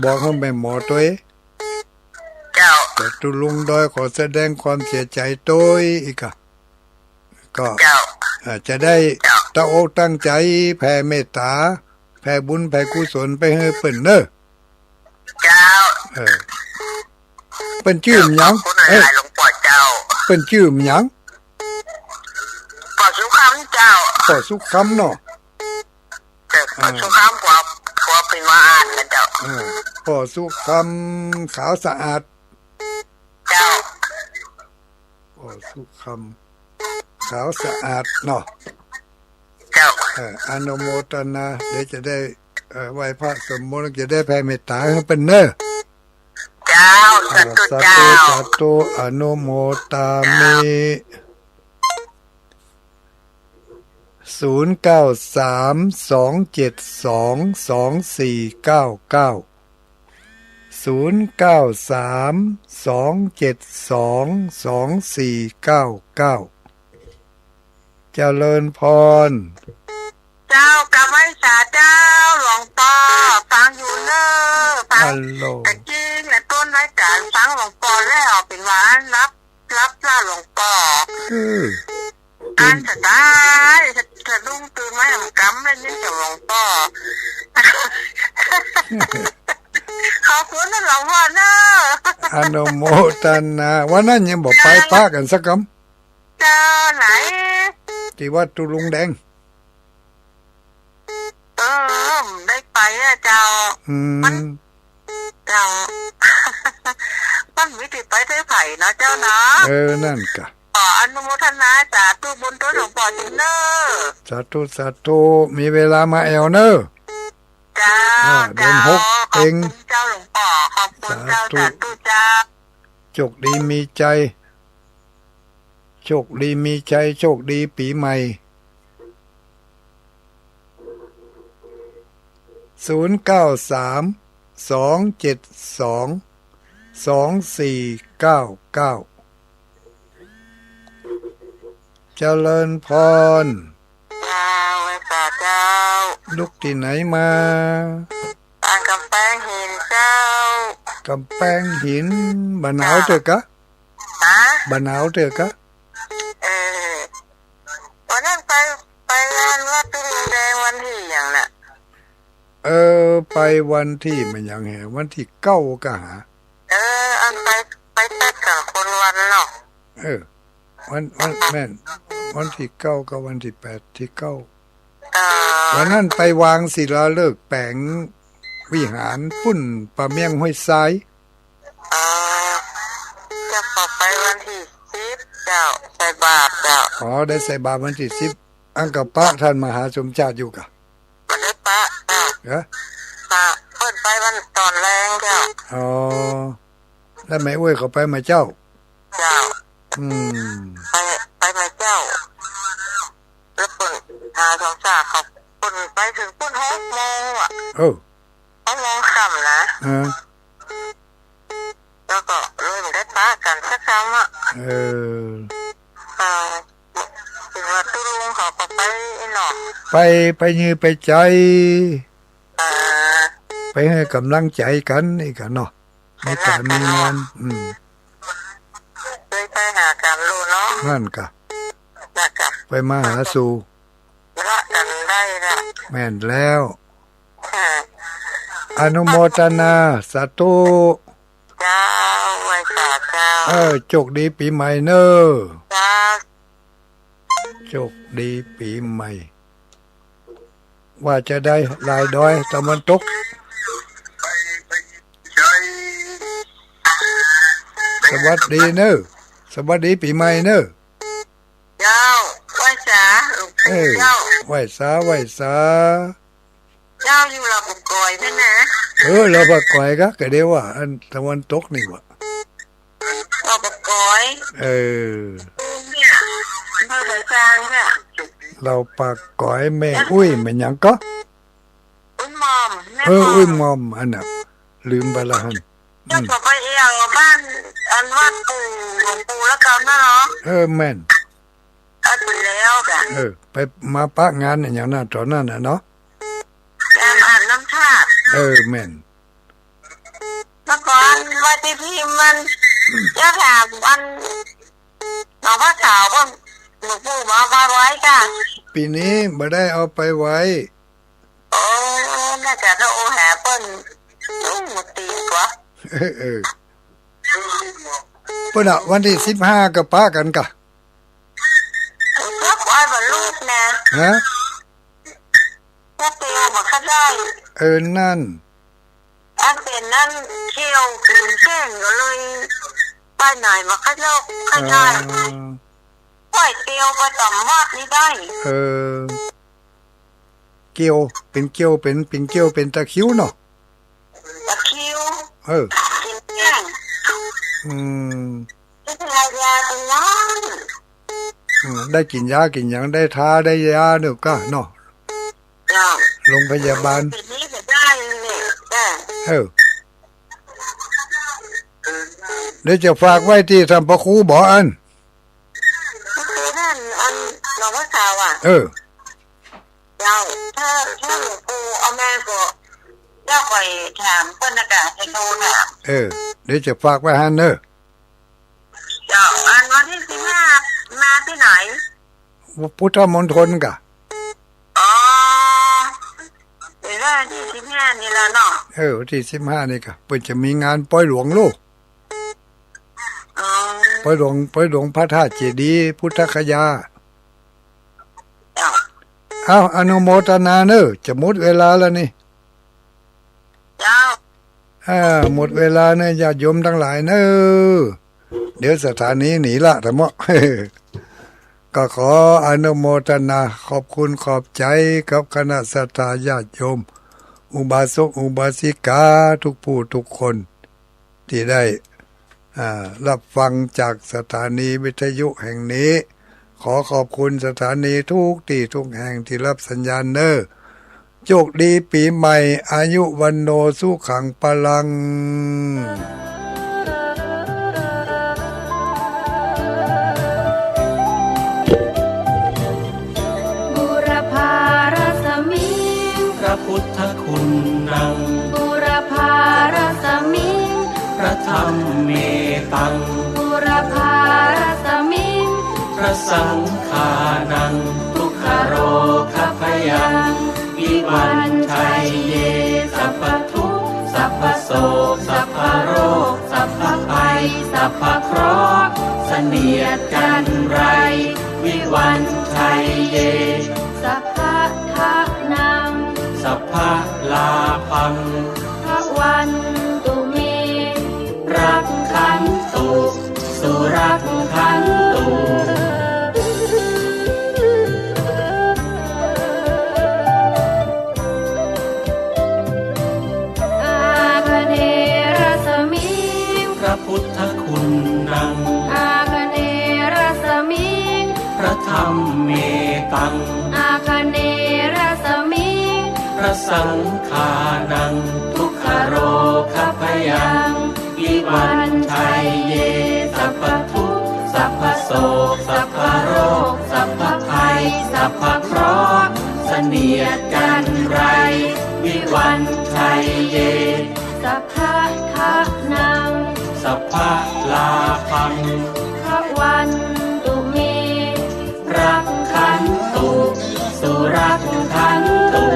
บอกให้แม่หมอตัวเจ้าแต่ตุลุงดอยขอแสดงความเสียใจด้วยอีกก็จะได้ตั้งอกตั้งใจแผ่เมตตาแผ่บุญแผ่กุศลไปให้เปิ้นเนอเจ้าเปิ้นชื่อหยังหลวงพ่อเจ้าเปิ้นชื่อหยังพ่อสุขคำเจ้าพ่อสุขคำเนาะพ่อสุขคำผัวเป็นว่าอ่านนะเจ้าพ่อสุขคำขาวสะอาดเจ้าพ่อสุขคำขาวสะอาดเนาะเจ้าอนุโมทนาเดี๋ยวจะได้ไหว้พระสมมติจะได้แผ่เมตตาให้เป็นเนอเจ้าสาธุเจ้าสาธุอนุโมทามิ0932722499 เจริญพรเจ้ากำไว้สาเจ้าหลวงพ่อฟังอยู่เนอฟังแต่จริงและต้นรายการฟังหลวงพ่อแล้วเป็นหวานรับล่าหลวงพ่ออ่านสตายจะดุ้งตื่นไว้หำกำเลยนี่จะหลวงพ่อขอบคุณนะหลวงพ่อเนออนุโมทนาวันนั้นยังบอกไปพากันสักคำเจ้าไหนที่วัดตุลุงแดงได้ไปอะเจ้ามันเจ้ามันมีติดไปได้ไผ่นะเจ้านะนั่นกะอนุโมทนาสาธุบุญตัวหลวงพ่อจินเนอสาธุมีเวลามาแอลเนอเจ้าเดือน6เองเจ้าหลวงพ่อขอบคุณเจ้าสาธุเจ้าโชคดีมีใจโชคดีมีใจโชคดีปีใหม่0932722499เจริญพรลูกที่ไหนมากำแพงหินเจ้ากำแพงหินบ้านหนาวเถอะกะบ้านหนาวเถอะกะวันนั้นไปงานวัดตุลุงแดงวันที่อย่างน่ะไปวันที่มันยังแหวันที่9ก็หาอันไปตัดกับคนวันเนาะวันแม่นวันที่9กับวันที่8ที่9วันนั้นไปวางศิลาฤกษ์แปลงวิหารปุ้นป่าเมียงห้วยทรายจะขอไปวันที่10เจ้าใส่บาตรเจ้าได้ใส่บาตรวันที่10อังกับพระท่านมหาสมชาติอยู่กะบ่ได้ปะเพิ่นไปวันตอนแรงเจ้าแล้วแม่อ้วยเขาไปมาเจ้าไปมาเจ้าแล้วเพิ่นหาสองสาเขาเพิ่นไปถึงปุ้น6 โมงอ่ะ6 โมงค่ำนะแล้วก็เลยไม่ได้ปะกันสักคำอ่ะถึงว่าตุลุงเขาก็ไปเนาะไปยือไปใจไปให้กำลังใจกันนี่กันเนาะในการมีงานไปหากันรู้เนาะนั่นกะไปมาหาสู่ละกันได้ละแม่นแล้วอนุโมทนาสาธุเจ้าไว้สาเจ้าโชคดีปีใหม่เนอโชคดีปีใหม่ว่าจะได้ลายดอยตะวันตกสวัสดีเนอ สวัสดีปีใหม่เนอะ เจ้าไหว้สาหลวง เอ ปู่ อ เจ้า ไหว้สาไหว้สา เจ้าอยู่ลำบุกกอยนั่นนะ เราบักก่อยก็เดี๋ยวว่าอันตะวันตกนี่วะ ลำบุกกอย เออ เนี่ยอำเภอสร้างเนี่ย เราปากก่อยแม่อุ้ยแม่หยังก็ อุ้ยมอมแม่ อุ้ยมอมอันน่ะลืมไปละหัน เจ้าก็ไปเอี่ยวบ้านอันวัดปู่หลวงปู่แล้วกันนะเนาะ แม่น เอาไปแล้วกัน ไปมาปะงานอย่างนั้นตอนนั้นน่ะเนาะ แกมอ่านน้ำชาติ แม่น เมื่อก่อนวัดที่พิมพ์มันจะถามอันหลวงพ่อขาวว่าหลวงปู่มาไว้กัน ปีนี้บ่ได้เอาไปไว้ โอ้น่าจะถ้าโอแหเปิ้ลยุ่งหมดตีกว่า เพิ่นน่ะวันที่15ก็ปะกันกะ รับไว้บรรลุนะ ฮะ ถ้าเตียวมาข้าได้ นั่น อันเป็นนั่นเที่ยวกินแข้งก็เลยไปไหนมาข้าโลกข้าได้ปล่อยเตียวไปต่ำวัดนี่ได้ เกี่ยวเป็นเกี่ยวเป็นเกี่ยวเป็นตะคริวเนาะ ตะคิว กินแข้ง ที่ทายาตรงนั้น ได้กินยากินหยังได้ทาได้ยาเด้อก็เนาะ จ้า โรงพยาบาล ปีนี้จะได้เนี่ยได้ เดี๋ยวจะฝากไว้ที่ท่านพระครูบ่อัน ก็คือนั่นอันหลวงพ่อขาวอ่ะ เจ้าถ้าหลวงปู่เอาแม่ก็เจ้าไปถามเปิ้นอากาศให้โทรถาม เดี๋ยวจะฝากไว้ให้เนอะ เจ้าอันวันที่15มาที่ไหน พุทธมณฑลกะ อ๋อเดี๋ยวได้ที่15นี่ละเนาะ วันที่15นี่กะเพิ่นจะมีงานปล่อยหลวงลูก อ๋อ ปล่อยหลวงพระธาตุเจดีย์พุทธคยา เจ้า เอาอนุโมทนาเนอะจะหมดเวลาแล้วนี่ เจ้า หมดเวลาเนอะญาติโยมทั้งหลายเนอะเดี๋ยวสถานีหนีละแต่เมาะ ก็ขออนุโมทนาขอบคุณขอบใจกับคณะศรัทธาญาติโยมอุบาสกอุบาสิกาทุกผู้ทุกคนที่ได้รับฟังจากสถานีวิทยุแห่งนี้ขอขอบคุณสถานีทุกที่ทุกแห่งที่รับสัญญาณเนอโชคดีปีใหม่อายุวันโนสุขังพลังพระพุทธคุณนังบุรพารัสมิงพระธรรมเมตังบุรพารัสมิงพระสังฆานังทุกขโรคพยังวิวันชัยเยสัพพทุกข์สัพพโศกสัพพโรคสัพพภัยสัพพเคราะห์เสนียดจันไรวิวันชัยเยสัพพทะนังสัพพะลาภังพระวันตุเมรักขันตุสุรักขันตุอาคเนรสมิงพระพุทธคุณนังอาคเนรสมิงพระธรรมเมตังอาคเนรสมิงพระสังฆานังทุกขโรคพยังวิวันชัยเยสัพพทุกข์สัพพโศกสัพพโรคสัพพภัยสัพพเคราะห์เสนียดจันไรวิวันชัยเยสัพพทะนังสัพพะลาภังพระวันตุเมรักขันตุสุรักขันตุ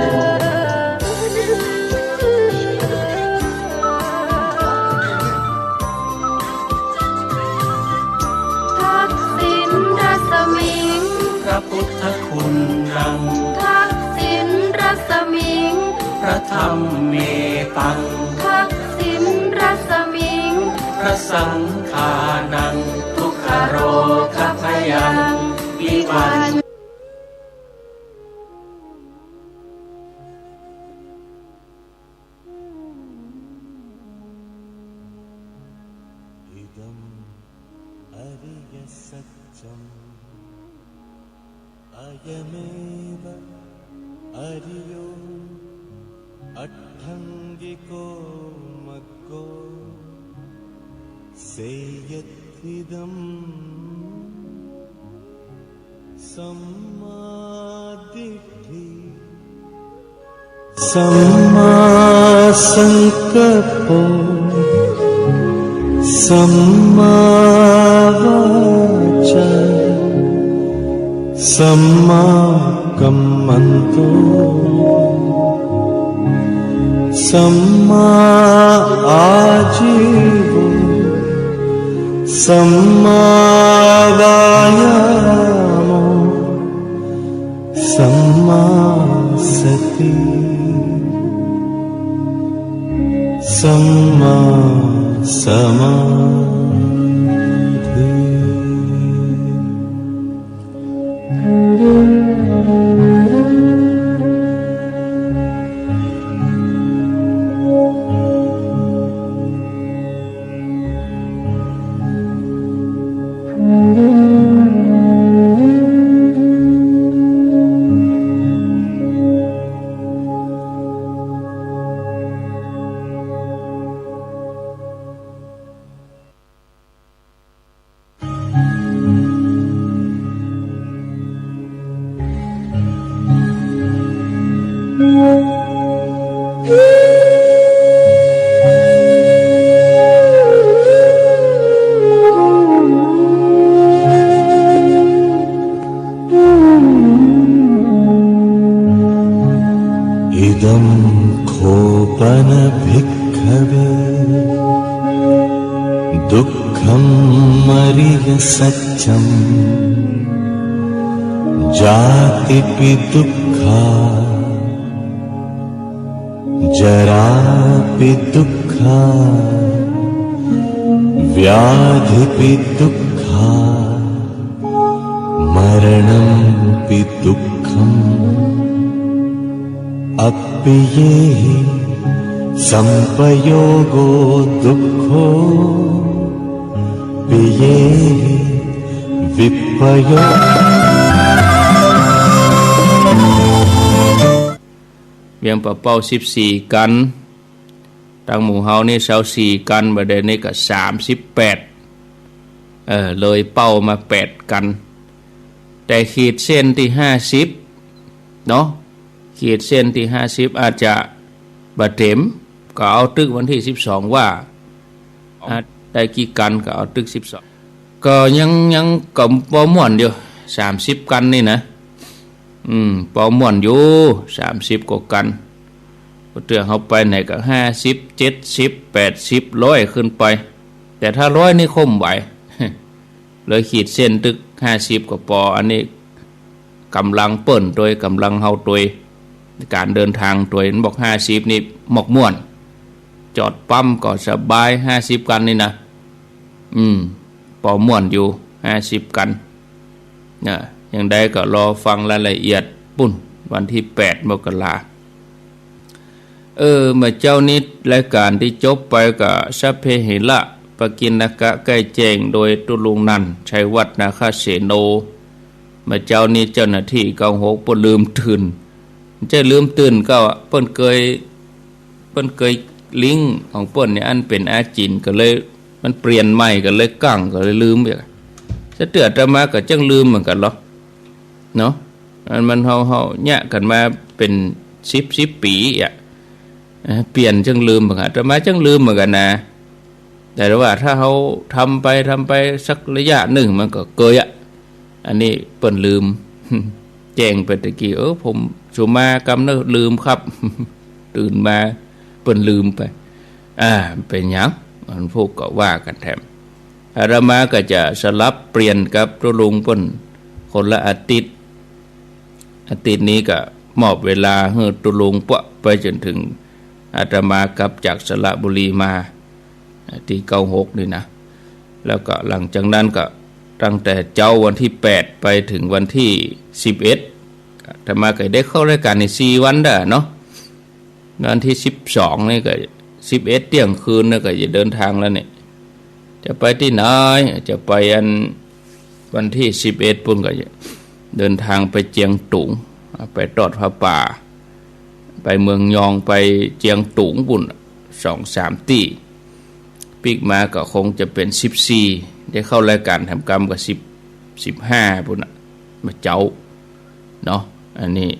ทักษิณรัศมิงพระพุทธคุณนังทักษิณรัศมิงพระธรรมเมตังทักษิณรัศมิงพระสังฆานังทุกข โรคพยังวิวัชअयमेव अरियो अट्ठङ्गिको मग्गो सेयत्विदम् सम्मादिट्ठि सम्मासङ्कल्पो सम्मावाचा सम्मा कम्मन्तो सम्मा आजीवो सम्मा वायामो सम्मा सति सम्मा समाधि इदं खोपनभिक्खवे दुःखं मरिय सत्यं जातिपि दुःखा जरापि दुःखा व्याधिपि दुःखा मरणंपि दुःखम् अप्पियेहि संपयोगो दुःखो पियेहि विपयोเวียงปะเป้า14กันตั้งหมู่เฮานี่24กันบัดนี้ก็38เลยเป้ามา8กันแต่ขีดเส้นที่50เนาะขีดเส้นที่50อาจจะบ่เต็มก็เอาตึกวันที่12ว่าได้กี่กันก็เอาตึก12ก็ยังก็บ่ม่วนอยู่30กันนี่นะปอม่วนอยู่30กว่ากันเตือเขาไปไหนก็50 70 80 100ขึ้นไปแต่ถ้า100นี่คมไหวเลยขีดเส้นตึก50กว่าปออันนี้กำลังเปิ้นโดยกำลังเฮาโดยการเดินทางตัวนั้นบอก50นี่หมกม่วนจอดปั๊มก็สบาย50กันนี่นะปอม่วนอยู่50กันนะอย่างใดก็รอฟังรายละเอียดปุ่นวันที่8มกราเมื่อเจ้านิดรายการที่จบไปก็สัพเพเหระปกิณกะใกล้แจ้งโดยตุลุงนันชัยวัฒนาคเสโนเมื่อเจ้านี้เจ้าหน้าที่96เปิ้นลืมตื่นจะลืมตื่นก็เปิ้นเคยลิงก์ของเปิ้นเนี่ยอันเป็นอาจินก็เลยมันเปลี่ยนใหม่ก็เลยกั้งก็เลยลืมอีกจะเตือนจะมาก็จังลืมเหมือนกันหรอเนาะมันเฮาแยะกันมาเป็น10ปีอ่ะเปลี่ยนจังลืมเหมือนกันจะมาจังลืมเหมือนกันนะแต่ว่าถ้าเฮาทำไปสักระยะหนึ่งมันก็เกยอ่ะอันนี้เปิ้นลืมแจ้งไปตะกี้ผมสุมากำเนิดลืมครับตื่นมาเปิ้นลืมไปเป็นหยังมันพวกก็ว่ากันแถมอาตมาก็จะสลับเปลี่ยนกับตุลุงเปิ้นคนละอาทิตย์นี้ก็มอบเวลาให้ตุลุงปะไปจนถึงอาตมากลับจากสระบุรีมาที่96นี่นะแล้วก็หลังจากนั้นก็ ตั้งแต่เจ้าวันที่8ไปถึงวันที่11อาตมาก็ได้เข้ารายการใน4วันได้เนาะวันที่12นี่ก็11เที่ยงคืนนี่ก็จะเดินทางแล้วเนี่ยจะไปที่ไหนจะไปวันที่11ปุ่นก็จะเดินทางไปเจียงตุงไปตอดผ้าป่าไปเมืองยองไปเจียงตุงปุ่น2-3 ตีปีกมาก็คงจะเป็น14ได้เข้ารายการทำกรรมกับ15ปุ่นมาเจ้าเนาะอันนี้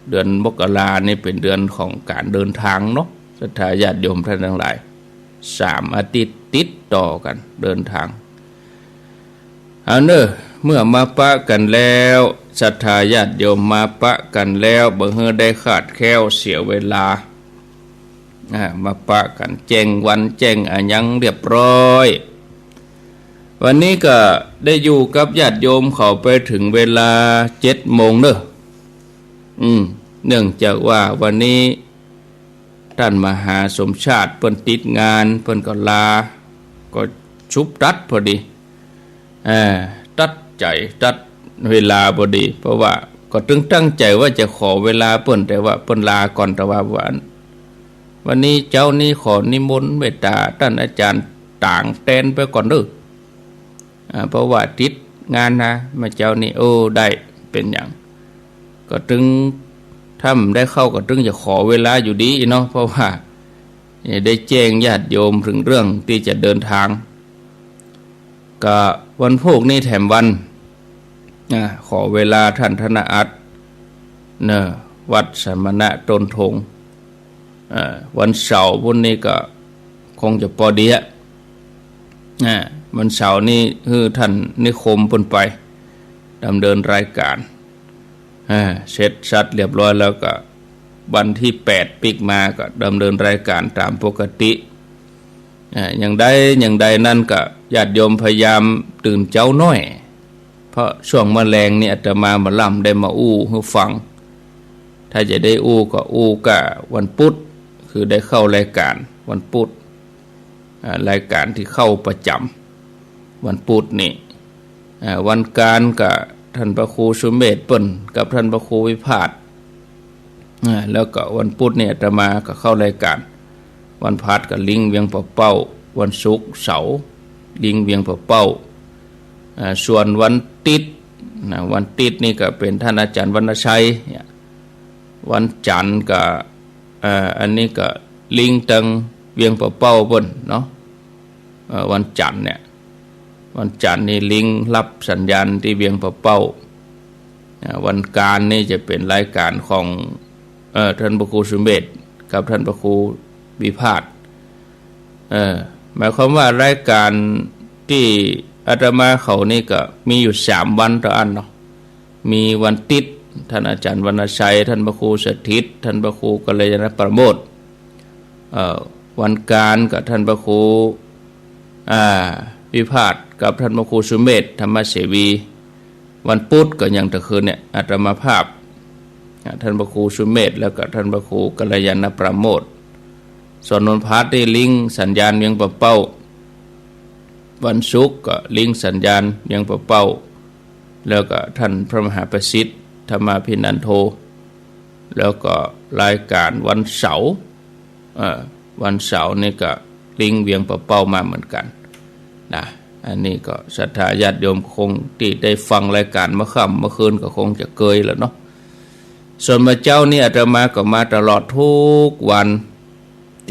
เดือนมกรานี่เป็นเดือนของการเดินทางเนาะศรัทธาญาติโยมท่านทั้งหลาย3 อาทิตย์ติดต่อกันเดินทางเอาเนอะเมื่อมาปะกันแล้วศรัทธาญาติโยมมาปะกันแล้วบ่เฮอได้ขาดแคลวเสียเวลามาปะกันแจ้งวันแจ้งอันยังเรียบร้อยวันนี้ก็ได้อยู่กับญาติโยมเขาไปถึงเวลา7 โมงเนอะเนื่องจากว่าวันนี้ท่านมหาสมชาติเพิ่นติดงานเพิ่นก็ลาก็ชุบตัดพอดีตัดใจตัดเวลาพอดีเพราะว่าก็ตึงตั้งใจว่าจะขอเวลาเพิ่นแต่ว่าเพิ่นลาก่อนแต่ว่าวันนี้เจ้านี้ขอนิมนต์เมตตาท่านอาจารย์ต่างแตนไปก่อนเด้อเพราะว่าติดงานนะมาเจ้านี้ได้เป็นอย่างก็ตึงถ้าได้เข้าก็ตึงจะขอเวลาอยู่ดีเนาะเพราะว่าได้แจ้งญาติโยมถึงเรื่องที่จะเดินทางก็วันพวกนี้แถมวันขอเวลาท่านธนอัตวัดสมณะต้นธงวันเสาร์พวกนี้ก็คงจะพอดีวันเสาร์นี้คือท่านนิคมพ้นไปดำเนินรายการเสร็จสัดเรียบร้อยแล้วก็วันที่8ปีกมาก็ดำเนินรายการตามปกติอย่างใดนั่นก็ญาติโยมพยายามตื่นเจ้าน้อยเพราะช่วงแมลงนี่อาตมามาล่ำได้มาให้ฟังถ้าจะได้ก็ก็วันพุธคือได้เข้ารายการวันพุธรายการที่เข้าประจำวันพุธนี่วันการก็ท่านพระครูสุเมธเปิ้นกับท่านพระครูวิพาทแล้วก็วันพุธเนี่ยอาตมาก็เข้ารายการวันพฤหัสก็ลิงเวียงปะเป้าวันศุกร์เสาร์ลิงเวียงปะเป้าส่วนวันติดนี่ก็เป็นท่านอาจารย์วรรณชัยวันจันทร์ก็อันนี้ก็ลิงตังเวียงปะเป้าเปิ้นเนาะวันจันทร์เนี่ยวันจันทร์นี่ลิงรับสัญญาณที่เวียงปะเป้าวันการนี่จะเป็นรายการของท่านพระครูสุเมธกับท่านพระครูวิพาทหมายความว่ารายการที่อาตมาเขานี่ก็มีอยู่3 วันต่ออันเนาะมีวันติดท่านอาจารย์วรรณชัยท่านพระครูสถิตท่านพระครูกัลยาณประโมทวันการกับท่านพระครูวิพาทกับท่านพระครูสุเมธธรรมเสวีวันพุธก็ยังตะคืนเนี่ยอาตมาภาพท่านพระครูสุเมธแล้วก็ท่านพระครูกัลยาณประโมทส่วนวันพฤหัสได้ลิงสัญญาณเวียงปะเป้าวันศุกร์ก็ลิงสัญญาณเวียงปะเป้าแล้วก็ท่านพระมหาประสิทธิ์ธรรมาภินันโทแล้วก็รายการวันเสาร์นี่ก็ลิงเวียงปะเป้ามาเหมือนกันนะอันนี้ก็ศรัทธาญาติโยมคงที่ได้ฟังรายการเมื่อค่ำเมื่อคืนก็คงจะเกยแล้วเนาะส่วนมาเจ้านี่อาตมาก็มาตลอดทุกวัน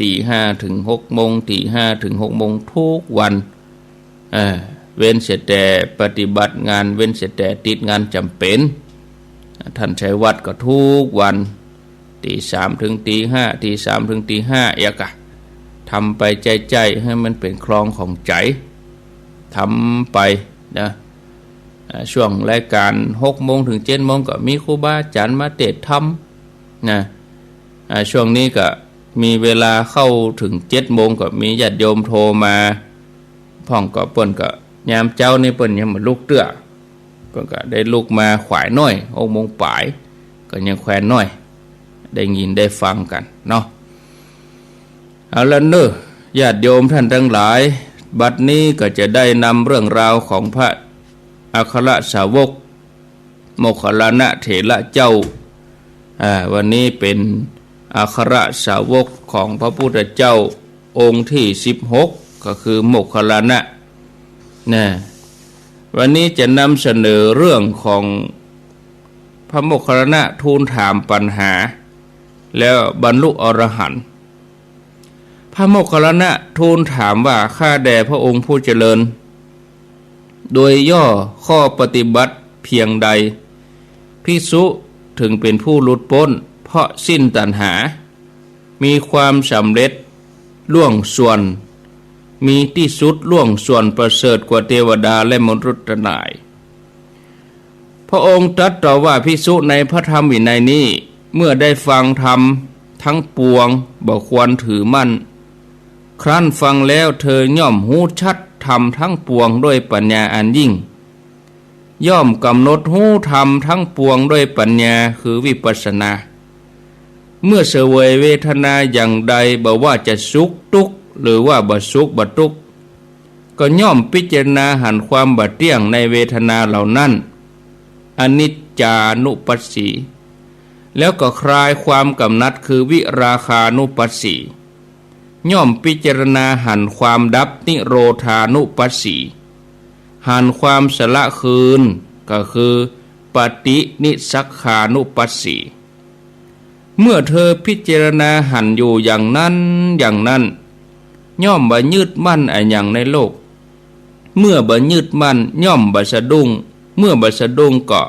ตี 5 ถึง 6 โมงตี 5 ถึง 6 โมงทุกวันเว้นเสียแต่ปฏิบัติงานเว้นเสียแต่ติดงานจำเป็นท่านชัยวัดก็ทุกวันตี 3 ถึงตี 5ตี 3 ถึงตี 5เอกะทำไปใจให้มันเป็นคลองของใจทำไปนะช่วงรายการ6 โมงถึง 7 โมงก็มีครูบาอาจารย์มาเทศน์ธรรมนะช่วงนี้ก็มีเวลาเข้าถึง7 โมงก็มีญาติโยมโทรมาพ่องก็เปิ้นก็ยามเจ้านี่เปิ้นยังมาลุกเตื้อเปิ้นก็ได้ลุกมาขวายน้อย6 โมงปลายก็ยังแขวนน้อยได้ยินได้ฟังกันเนาะเอาละเนอะญาติโยมท่านทั้งหลาย บัดนี้ก็จะได้นำเรื่องราวของพระอัครสาวกโมคคัลลานะเถระเจ้าวันนี้เป็นอัครสาวกของพระพุทธเจ้าองค์ที่16ก็คือโมคคัลลานะวันนี้จะนำเสนอเรื่องของพระโมคคัลลานะทูลถามปัญหาแล้วบรรลุอรหันต์พระโมคคัลลานะทูลถามว่าข้าแด่พระองค์ผู้เจริญโดยย่อข้อปฏิบัติเพียงใดภิกษุถึงเป็นผู้หลุดพ้นเพราะสิ้นตัณหามีความสำเร็จล่วงส่วนมีที่สุดล่วงส่วนประเสริฐกว่าเทวดาและมนุษย์ทั้งหลายพระองค์ตรัสต่อว่าภิกษุในพระธรรมวินัยนี้เมื่อได้ฟังธรรมทั้งปวงบ่ควรถือมั่นครั้นฟังแล้วเธอย่อมหูชัดธรรมทั้งปวงด้วยปัญญาอันยิ่งย่อมกำหนดหูธรรมทั้งปวงด้วยปัญญาคือวิปัสสนาเมื่อเสวยเวทนาอย่างใดบ่ว่าจะสุขทุกข์หรือว่าบ่สุขบ่ทุกข์ก็ย่อมพิจารณาหันความบ่เที่ยงในเวทนาเหล่านั้นอนิจจานุปัสสีแล้วก็คลายความกำหนัดคือวิราคานุปัสสีย่อมพิจารณาหันความดับนิโรธานุปัสสีหันความสละคืนก็คือปฏินิสักขานุปัสสีเมื่อเธอพิจารณาหันอยู่อย่างนั้นย่อมบ่ยึดมั่นอย่างในโลกเมื่อบ่ยึดมั่นย่อมบ่สะดุ้งเมื่อบ่สะดุ้งก็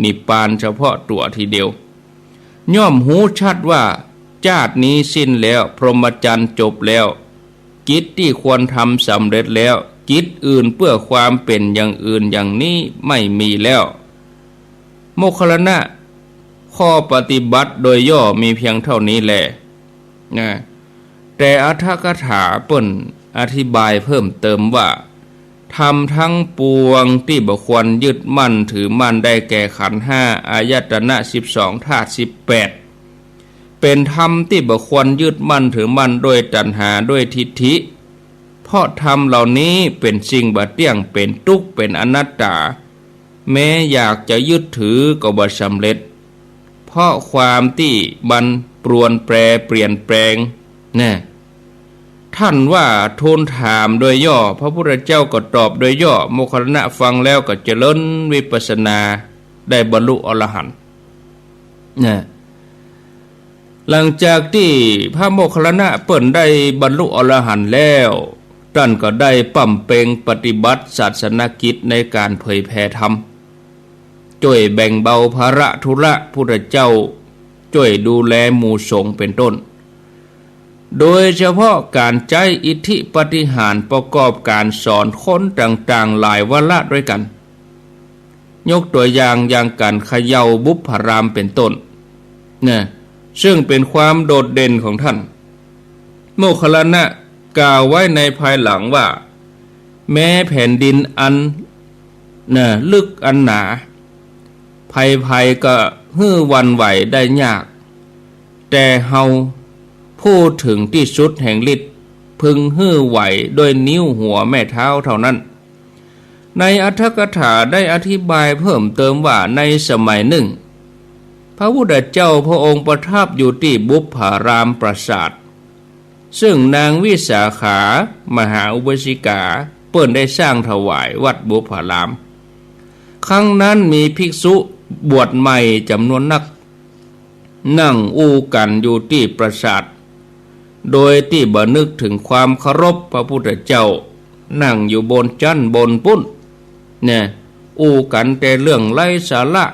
นิพพานเฉพาะตัวทีเดียวย่อมหูชัดว่าชาตินี้สิ้นแล้วพรหมจรรย์จบแล้วกิจที่ควรทำสำเร็จแล้วกิจอื่นเพื่อความเป็นอย่างอื่นอย่างนี้ไม่มีแล้วโมคคัลลานะข้อปฏิบัติโดยย่อมีเพียงเท่านี้แหละแต่อรรถกถาเปิ้นอธิบายเพิ่มเติมว่าธรรมทั้งปวงที่บ่ควรยึดมั่นถือมั่นได้แก่ขันธ์5อายตนะ12ธาตุ18เป็นธรรมที่บ่ควรยึดมั่นถือมั่นด้วยตัณหาด้วยทิฏฐิเพราะธรรมเหล่านี้เป็นสิ่งบ่เที่ยงเป็นทุกข์เป็นอนัตตาแม้อยากจะยึดถือก็บ่สำเร็จเพราะความที่มันปรวนแปรเปลี่ยนแปลงท่านว่าทูลถามโดยย่อพระพุทธเจ้าก็ตอบโดยย่อโมคคัลลานะฟังแล้วก็เจริญวิปัสสนาได้บรรลุอรหันต์หลังจากที่พระโมคคัลลานะเปิ้นได้บรรลุอรหันต์แล้วท่านก็ได้ปั่มเปงปฏิบัติศาสนกิจในการเผยแผ่ธรรมช่วยแบ่งเบาภาระธุระพุทธเจ้าช่วยดูแลหมู่สงฆ์เป็นต้นโดยเฉพาะการใช้อิทธิปาฏิหาริย์ประกอบการสอนคนต่างๆหลายวาระด้วยกันยกตัวอย่างการเขย่าบุพารามเป็นต้นซึ่งเป็นความโดดเด่นของท่านโมคคัลลานะกล่าวไว้ในภายหลังว่าแม้แผ่นดินอันลึกอันหนาภัยก็ฮื้อวันไหวได้ยากแต่เฮาพูดถึงที่สุดแห่งฤทธิ์พึงฮื้อไหวด้วยนิ้วหัวแม่เท้าเท่านั้นในอรรถกถาได้อธิบายเพิ่มเติมว่าในสมัยหนึ่งพระพุทธเจ้าพระองค์ประทับอยู่ที่บุพารามปราสาทซึ่งนางวิสาขามหาอุบาสิกาเปิ้นได้สร้างถวายวัดบุพารามครั้งนั้นมีภิกษุบวชใหม่จำนวนนักนั่งอู้กันอยู่ที่ปราสาทโดยที่บ่นึกถึงความเคารพพระพุทธเจ้านั่งอยู่บนจั่นบนปุ้นอู้กันแต่เรื่องไร้สาระ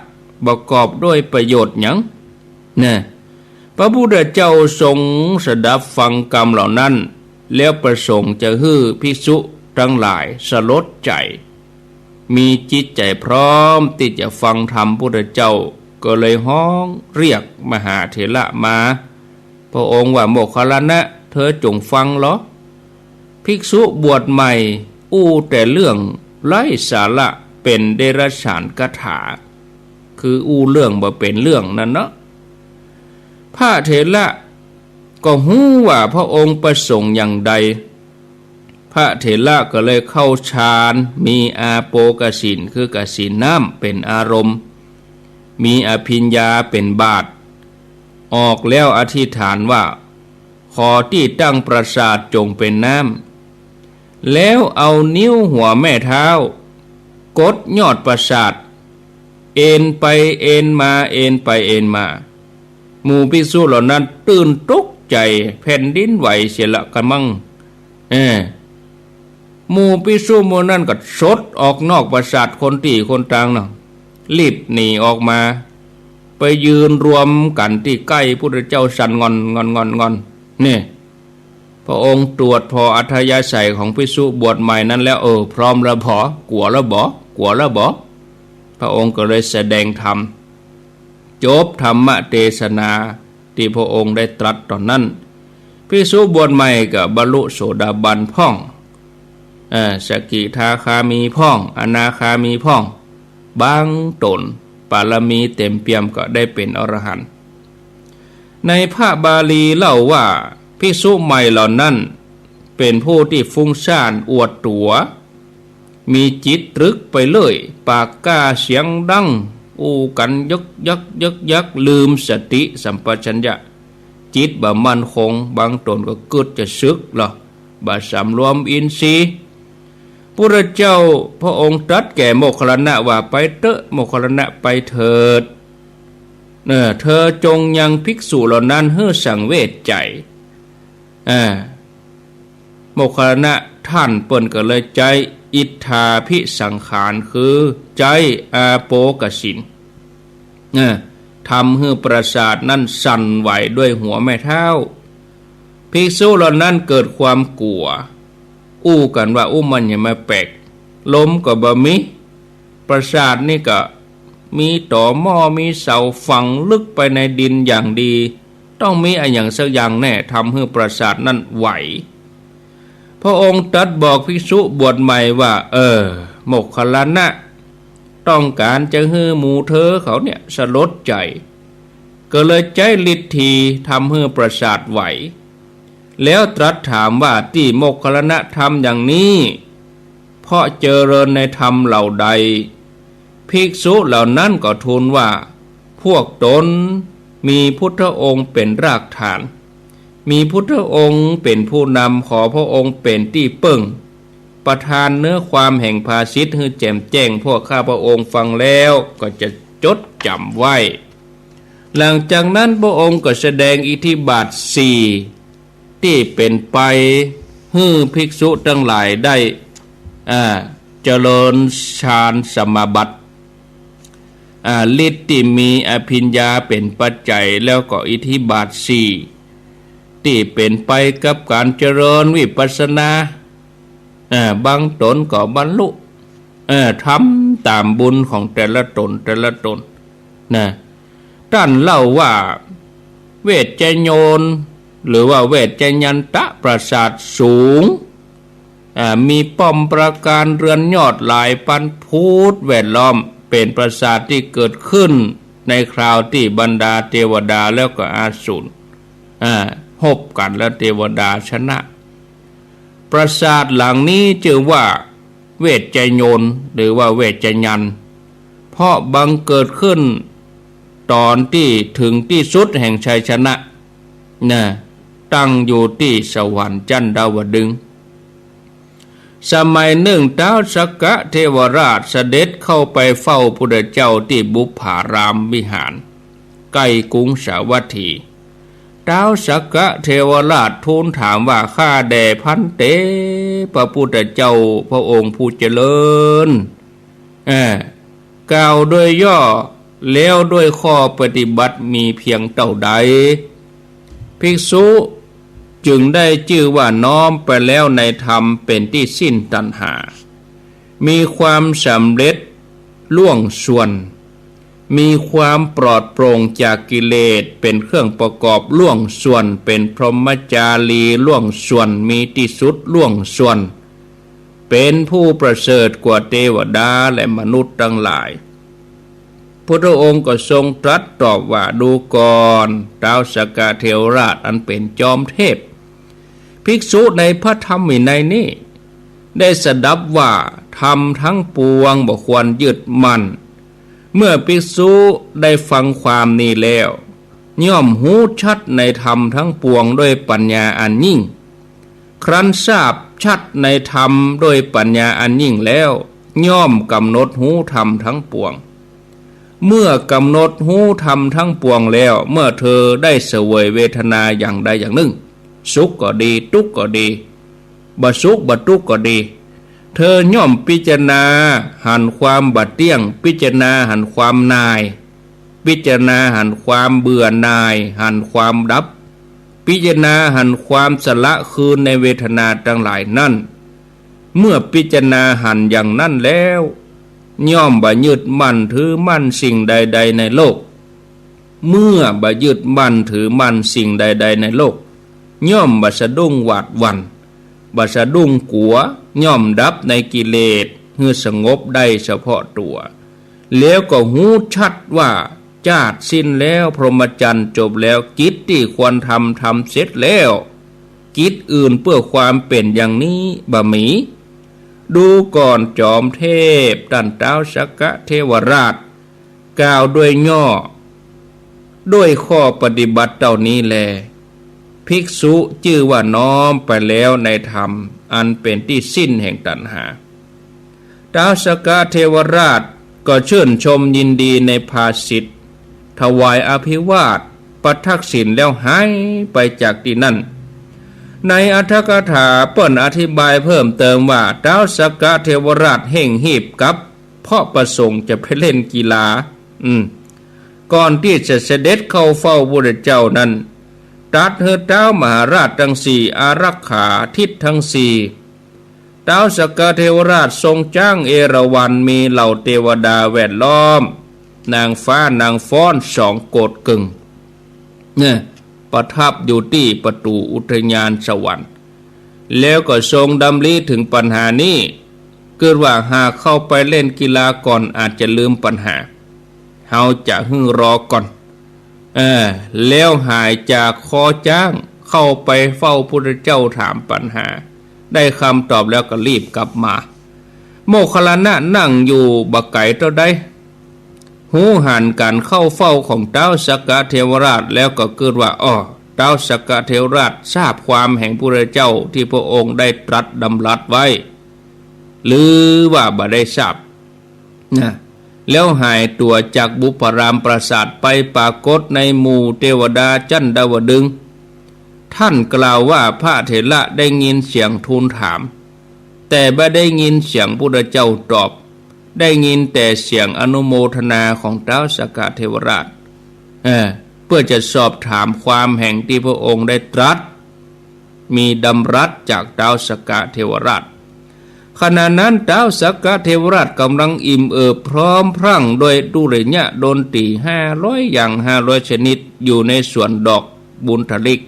ประกอบด้วยประโยชน์หยังพระพุทธเจ้าทรงสดับฟังกรรมเหล่านั้นแล้วประสงค์จะฮื้อภิกษุทั้งหลายสลดใจมีจิตใจพร้อมที่จะฟังธรรมพุทธเจ้าก็เลยห้องเรียกมหาเถระมาพระองค์ว่าโมคคัลลานะเธอจงฟังเหรอภิกษุบวชใหม่อู้แต่เรื่องไร้สาระเป็นเดรัจฉานคถาคืออู้เรื่องบ่เป็นเรื่องนั่นเนาะพระเถระก็ฮู้ว่าพระองค์ประสงค์อย่างใด พระเถระก็เลยเข้าฌานมีอาโปกสินคือกสินน้ำเป็นอารมณ์มีอภิญญาเป็นบาทออกแล้วอธิษฐานว่าขอที่ตั้งปราสาทจงเป็นน้ำแล้วเอานิ้วหัวแม่เท้ากดยอดปราสาทเอ็นไปเอ็นมาเอ็นไปเอ็นมาหมู่ภิกษุเหล่านั้นตื่นตกใจแผ่นดินไหวเสียละกันมั่งหมู่ภิกษุหมู่นั้นก็ชดออกนอกปราสาทคนตีคนต่างเนาะรีบหนีออกมาไปยืนรวมกันที่ใกล้พุทธเจ้าสั่นงอนนี่พระองค์ตรวจพออัธยาศัยของภิกษุบวชใหม่นั้นแล้วพร้อมแล้วพอกลัวแล้วบ่พระองค์ก็เลยแสดงธรรมจบธรรมเทศนาที่พระองค์ได้ตรัสตอนนั้นภิกษุบวชใหม่ก็บรรลุโสดาบันพ่องสกิทาคามีพ่องอนาคามีพ่องบางตนปารมีเต็มเปี่ยมก็ได้เป็นอรหันต์ในพระบาลีเล่าว่าภิกษุใหม่เหล่านั้นเป็นผู้ที่ฟุ้งซ่านอวดตัวมีจิตตรึกไปเลยปากกล้าเสียงดังอู้กันยักลืมสติสัมปชัญญะจิตบ่มั่นคงบางตนก็เกิดจะซึกหรอบ่สำรวมอินทรีย์พระเจ้าพระองค์ตรัสแก่โมคคัลลานะว่าไปเถอะโมคคัลลานะไปเถิดเธอจงยังภิกษุเหล่านั้นให้สังเวชใจโมคคัลลานะท่านเปิ้นก็เลยใจอิทธาภิสังขารคือใจอาโปกสินทำให้ปราสาทนั้นสั่นไหวด้วยหัวแม่เท้าภิกษุเหล่านั้นเกิดความกลัวอู้กันว่ามันอย่ามาแปลกลมก็บ่มีปราสาทนี่ก็มีต่อหม้อมีเสาฝังลึกไปในดินอย่างดีต้องมีอะไรอย่างสักอย่างแน่ทำให้ปราสาทนั้นไหวพระองค์ตรัสบอกภิกษุบวชใหม่ว่าโมคคัลลานะต้องการจะให้หมู่เธอเขาเนี่ยสลดใจก็เลยใจฤทธีทำให้ปราสาทไหวแล้วตรัสถามว่าที่โมคคัลลานะทำอย่างนี้เพราะเจริญในธรรมเหล่าใดภิกษุเหล่านั้นก็ทูลว่าพวกตนมีพุทธองค์เป็นรากฐานมีพุทธองค์เป็นผู้นำขอพระองค์เป็นที่ปึ้งประทานเนื้อความแห่งภาษิตให้แจ่มแจ้งพวกข้าพระองค์ฟังแล้วก็จะจดจำไว้หลังจากนั้นพระองค์ก็แสดงอิทธิบาท4ที่เป็นไปให้ภิกษุทั้งหลายได้เจริญฌานสมาบัติฤทธิ์ที่มีอภิญญาเป็นปัจจัยแล้วก็อิทธิบาท4ที่เป็นไปกับการเจริญวิปัสสนาบางตนก็บรรลุทำตามบุญของแต่ละตนนะท่านเล่าว่าเวชใจโยนหรือว่าเวชใจยันตะปราสาทสูงมีป้อมปราการเรือนยอดหลายพันพุทธแวดล้อมเป็นปราสาทที่เกิดขึ้นในคราวที่บรรดาเทวดาแล้วก็อาสูรหบกันและเทวดาชนะปราสาทหลังนี้ชื่อว่าเวชใจโยนหรือว่าเวชใจยันเพราะบังเกิดขึ้นตอนที่ถึงที่สุดแห่งชัยชนะตั้งอยู่ที่สวรรค์จันดาวดึงส์สมัยหนึ่งท้าวสักกะเทวราชเสด็จเข้าไปเฝ้าพุทธเจ้าที่บุพารามวิหารใกล้กรุงสาวัตถีท้าวสักกะเทวราชทูลถามว่าข้าแด่พันเตพระพุทธเจ้าพระองค์ผู้เจริญกล่าวโดยย่อแล้วด้วยข้อปฏิบัติมีเพียงเท่าใดภิกษุจึงได้ชื่อว่าน้อมไปแล้วในธรรมเป็นที่สิ้นตัณหามีความสำเร็จล่วงส่วนมีความปลอดโปร่งจากกิเลสเป็นเครื่องประกอบล่วงส่วนเป็นพรหมจารีล่วงส่วนมีที่สุดล่วงส่วนเป็นผู้ประเสริฐกว่าเทวดาและมนุษย์ทั้งหลายพุทธองค์ก็ทรงตรัสตอบว่าดูก่อนท้าวสักกะเทวราชอันเป็นจอมเทพภิกษุในพระธรรมวินัยนี้ ได้สดับว่าธรรมทั้งปวงบ่ควรยึดมั่นเมื่อภิกษุได้ฟังความนี้แล้วย่อมหูชัดในธรรมทั้งปวงด้วยปัญญาอันยิ่งครั้นทราบชัดในธรรมด้วยปัญญาอันยิ่งแล้วย่อมกำหนดหูธรรมทั้งปวงเมื่อกำหนดหูธรรมทั้งปวงแล้วเมื่อเธอได้เสวยเวทนาอย่างใดอย่างหนึ่งสุขก็ดีทุกข์ก็ดีบ่สุขบ่ทุกข์ก็ดีเธอย่อมพิจารณาหันความบัดเตี้ยงพิจารณาหันความนายพิจารณาหันความเบื่อหน่ายหันความดับพิจารณาหันความสละคืนในเวทนาทั้งหลายนั่นเมื่อพิจารณาหันอย่างนั้นแล้วย่อมบ่ยึดมั่นถือมั่นสิ่งใดๆในโลกเมื่อบ่ยึดมั่นถือมั่นสิ่งใดๆในโลกย่อมบ่สะดุ้งหวาดหวั่นบ่สะดุ้งกลัวย่อมดับในกิเลสเพื่อสงบได้เฉพาะตัวแล้วก็หูชัดว่าชาติสิ้นแล้วพรหมจรรย์จบแล้วกิจที่ควรทำเสร็จแล้วกิจอื่นเพื่อความเป็นอย่างนี้บ่มีดูก่อนจอมเทพท่านท้าวสักกะเทวราชกล่าวด้วยย่อด้วยข้อปฏิบัติเท่านี้แลภิกษุชื่อว่าน้อมไปแล้วในธรรมอันเป็นที่สิ้นแห่งตัณหาท้าวสักกะเทวราชก็ชื่นชมยินดีในภาสิทธิ์ถวายอภิวาทประทักษิณแล้วหายไปจากที่นั่นในอรรถกถาเปิ้นอธิบายเพิ่มเติมว่าท้าวสักกะเทวราชเห่งหีบกับเพราะประสงค์จะไปเล่นกีฬาก่อนที่จะเสด็จเข้าเฝ้าพระพุทธเจ้านั้นตรัสให้ท้าวมหาราชทั้งสี่อารักขาทิศทั้งสี่ท้าวสักกะเทวราชทรงจ้างเอราวัณมีเหล่าเทวดาแวดล้อมนางฟ้านางฟ้อน2 โกฏกึ่งเนี่ยประทับอยู่ที่ประตูอุทยานสวรรค์แล้วก็ทรงดำริถึงปัญหานี้เกิดว่าหากเข้าไปเล่นกีฬาก่อนอาจจะลืมปัญหาเฮาจะรอก่อนแล้วหายจากคอจ้างเข้าไปเฝ้าพระพุทธเจ้าถามปัญหาได้คำตอบแล้วก็รีบกลับมาโมคคัลลานะนั่งอยู่บักไก่เท่าใดหูหันการเข้าเฝ้าของท้าวสักกะเทวราชแล้วก็เกิดว่าท้าวสักกะเทวราชทราบความแห่งพระพุทธเจ้าที่พระองค์ได้ตรัสดำรัสไว้หรือว่าบ่ได้ทราบนะแล้วหายตัวจากบุพรามปราสาทไปปรากฏในหมู่เทวดาจันดาวดึงส์ท่านกล่าวว่าพระเถระได้ยินเสียงทูลถามแต่ไม่ได้ยินเสียงพระพุทธเจ้าตอบได้ยินแต่เสียงอนุโมทนาของท้าวสักกะเทวราชเพื่อจะสอบถามความแห่งที่พระองค์ได้ตรัสมีดำรัสจากท้าวสักกะเทวราชขณะนั้นท้าวสักกะเทวราชกำลังอิ่มเอิบพร้อมพรั่งโดยดุริยะดนตรี500 อย่าง500 ชนิดอยู่ในสวนดอกบุญทลิก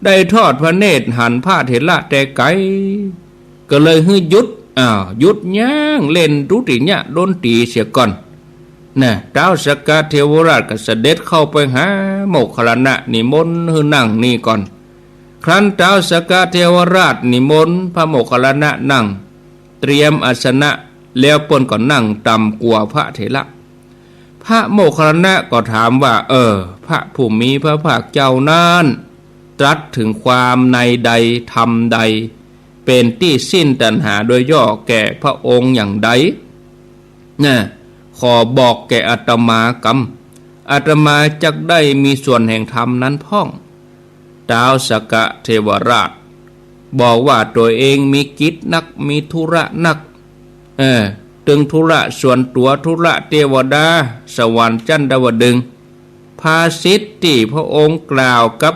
ได้ทอดพระเนตรหันพระเถระแต่ไกลก็เลยหยุดหยุดย่างเล่นดุริยะดนตรีเสียก่อนนะท้าวสักกะเทวราชก็เสด็จเข้าไปหาโมคคัลลานะนิมนต์ให้นั่งนี่ก่อนครั้นท้าวสักกะเทวราชนิมนต์พระโมคคัลลานะนั่งเตรียมอาสนะแล้วเปิ้นก็นั่งต่ำกว่าพระเถระพระโมคคัลลานะก็ถามว่าพระผู้มีพระภาคเจ้านั้นตรัสถึงความในใดธรรมใดเป็นที่สิ้นตัณหาโดยย่อแก่พระองค์อย่างใดขอบอกแก่อาตมากรรมอาตมาจักได้มีส่วนแห่งธรรมนั้นพ้องท้าวสักกะเทวราชบอกว่าตัวเองมีกิจนักมีธุระนักตึงธุระส่วนตัวธุระเทวดาสวรรค์จันดาวดึงส์ภาษิตที่พระองค์กล่าวกับ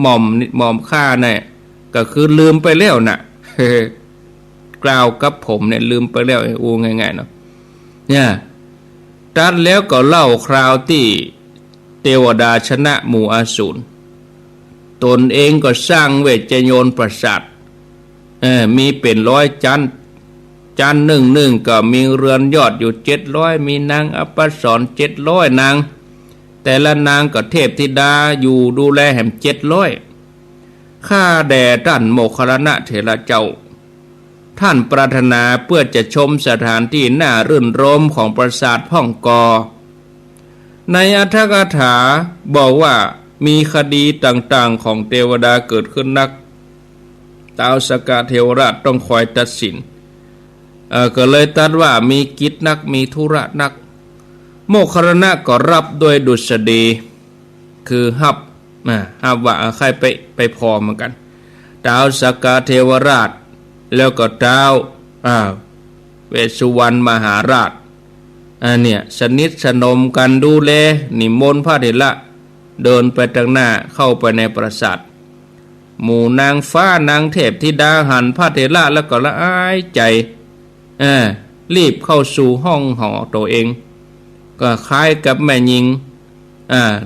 หม่อมข้าเนี่ยก็คือลืมไปแล้วน่ะกล่าวกับผมเนี่ยลืมไปแล้วง่ายๆเนาะเนี่ยตัดแล้วก็เล่าคราวที่เทวดาชนะหมู่อสูรตนเองก็สร้างเวชโยนปราสาทมีเป็น100 จันหนึ่งก็มีเรือนยอดอยู่700มีนางอัปสร700นางแต่ละนางก็เทพธิดาอยู่ดูแลแห่ง700ข้าแด่ท่านโมคคัลลานะเถระเจ้า ท่านปรารถนาเพื่อจะชมสถานที่น่ารื่นรมของปราสาทพ่องกอในอัตถกถาบอกว่ามีคดีต่างๆของเทวดาเกิดขึ้นนักท้าวสักกะเทวราชต้องคอยตัดสินก็เลยตัดว่ามีกิจนักมีธุระนักโมคคัลลานะก็รับโดยดุษฎีคือฮับว่าใครไปพอเหมือนกันท้าวสักกะเทวราชแล้วก็ท้าวเวสสุวรรณมหาราชเนี่ยสนิทสนมกันดูแลนิมนต์พระเถระเดินไปทางหน้าเข้าไปในปราสาทหมู่นางฟ้านางเทพธิดาหันพระเถระแล้วก็ละอายใจรีบเข้าสู่ห้องหอตัวเองก็คล้ายกับแม่หญิง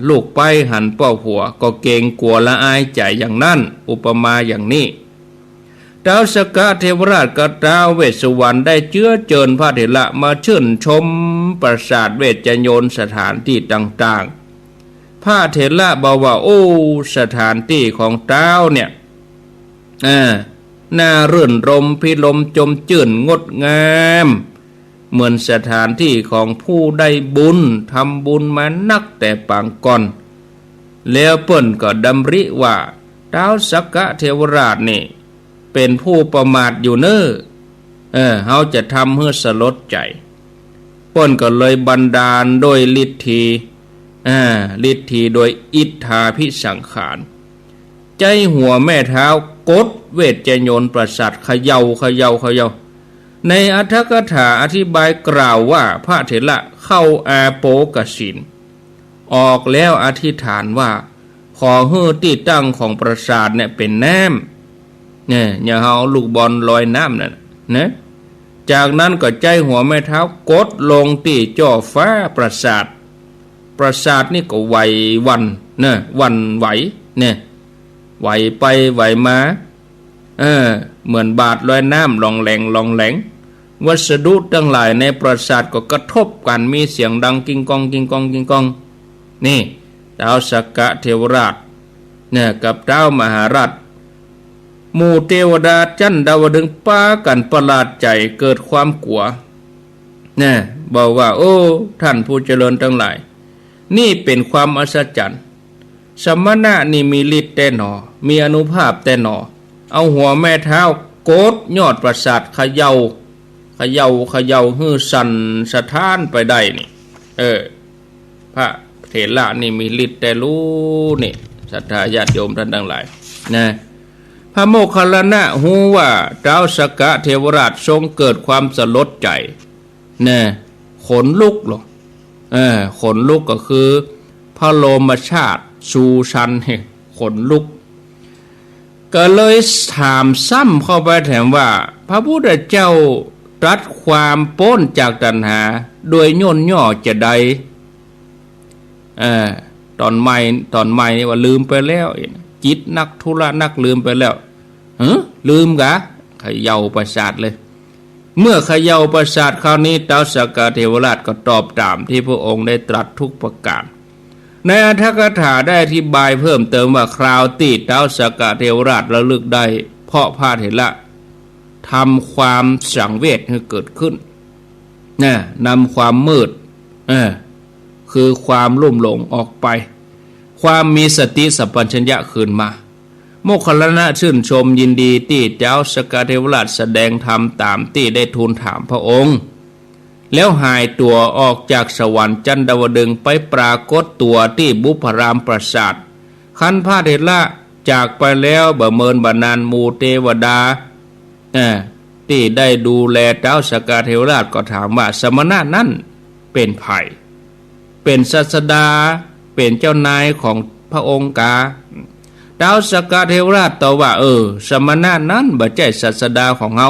ลูกไปหันเป้าหัวก็เกรงกลัวละอายใจอย่างนั้นอุปมาอย่างนี้ท้าวสักกะเทวราชกับท้าวเวสสุวรรณได้เชื้อเชิญพระเถระมาชื่นชมปราสาทเวชโยนสถานที่ต่างๆพระเถระบอกว่าโอ้สถานที่ของท้าวเนี่ยน่ารื่นรมพิลมจมจื่นงดงามเหมือนสถานที่ของผู้ได้บุญทำบุญมานักแต่ปางก่อนแล้วเปิ้นก็ดำริว่าท้าวสักกะเทวราชนี่เป็นผู้ประมาทอยู่เน้อเฮาจะทำให้สลดใจเปิ้นก็เลยบันดาลโดยฤทธีโดยอิทธาภิสังขารใจหัวแม่เท้ากดเวชโยนประสาทเขย่าในอัตถกถาอธิบายกล่าวว่าพระเถระเข้าอาโปกสินออกแล้วอธิษฐานว่าขอให้ที่ตั้งของปราสาทเนี่ยเป็นน้ำเนี่ยอย่าเอาลูกบอลลอยน้ำนั่นนะจากนั้นก็ใจหัวแม่เท้ากดลงที่จ่อฟ้าปราสาทนี่ก็ไหววันเนี่ยวันไหวเนี่ยไหวไปไหวมาเหมือนบาดลอยน้ำลองแหลงวัสดุทั้งหลายในปราสาทก็กระทบกันมีเสียงดังกิ้งกองนี่ท้าวสักกะเทวราชเนี่ยกับท้าวมหาราชหมู่เทวดาชั้นดาวดึงส์ป้ากันประหลาดใจเกิดความกลัวเนี่ยบอกว่าโอ้ท่านผู้เจริญทั้งหลายนี่เป็นความอัศจรรย์สมณะนี่มีฤทธิ์แต่หนอมีอานุภาพแต่หนอเอาหัวแม่เท้าโกดยอดปราสาทเขย่าฮือสั่นสะท้านไปได้นี่พระเถระนี่มีฤทธิ์แต่รู้นี่ศรัทธาญาติโยมท่านทั้งหลายนะพระโมคคัลลานะฮู้ว่าท้าวสักกะเทวราชทรงเกิดความสลดใจนะขนลุกหรอขนลุกก็คือพระโลมชาติชูชันขนลุกก็เลยถามซ้ำเข้าไปแถมว่าพระพุทธเจ้าตรัสความพ้นจากตัณหาโดยย่นย่อจะใดตอนใหม่นี่ว่าลืมไปแล้วจิตนักธุระนักลืมไปแล้วลืมกะเขย่าประสาทเลยเมื่อเขย่าประสาทคราวนี้ท้าวสักกะเทวราชก็ตอบตามที่พระองค์ได้ตรัสทุกประการในอัตถกถาได้อธิบายเพิ่มเติมว่าคราวที่ท้าวสักกะเทวราชระลึกได้เพราะพระเถระทำความสังเวชให้เกิดขึ้นนำความมืดคือความลุ่มหลงออกไปความมีสติสัมปชัญญะคืนมาโมคคัลลานะชื่นชมยินดีที่ท้าวสักกะเทวราชแสดงธรรมตามที่ได้ทูลถามพระองค์แล้วหายตัวออกจากสวรรค์ชั้นดาวดึงส์ไปปรากฏตัวที่บุพรามปราสาทขันพระเถระจากไปแล้วบ่เมินบ่นานหมู่เทวดาที่ได้ดูแลท้าวสักกะเทวราชก็ถามว่าสมณะนั้นเป็นไผเป็นศาสดาเป็นเจ้านายของพระองค์กาท้าวสักกะเทวราชตอบว่าสมณะนั้นบ่ใช่ศาสดาของเฮา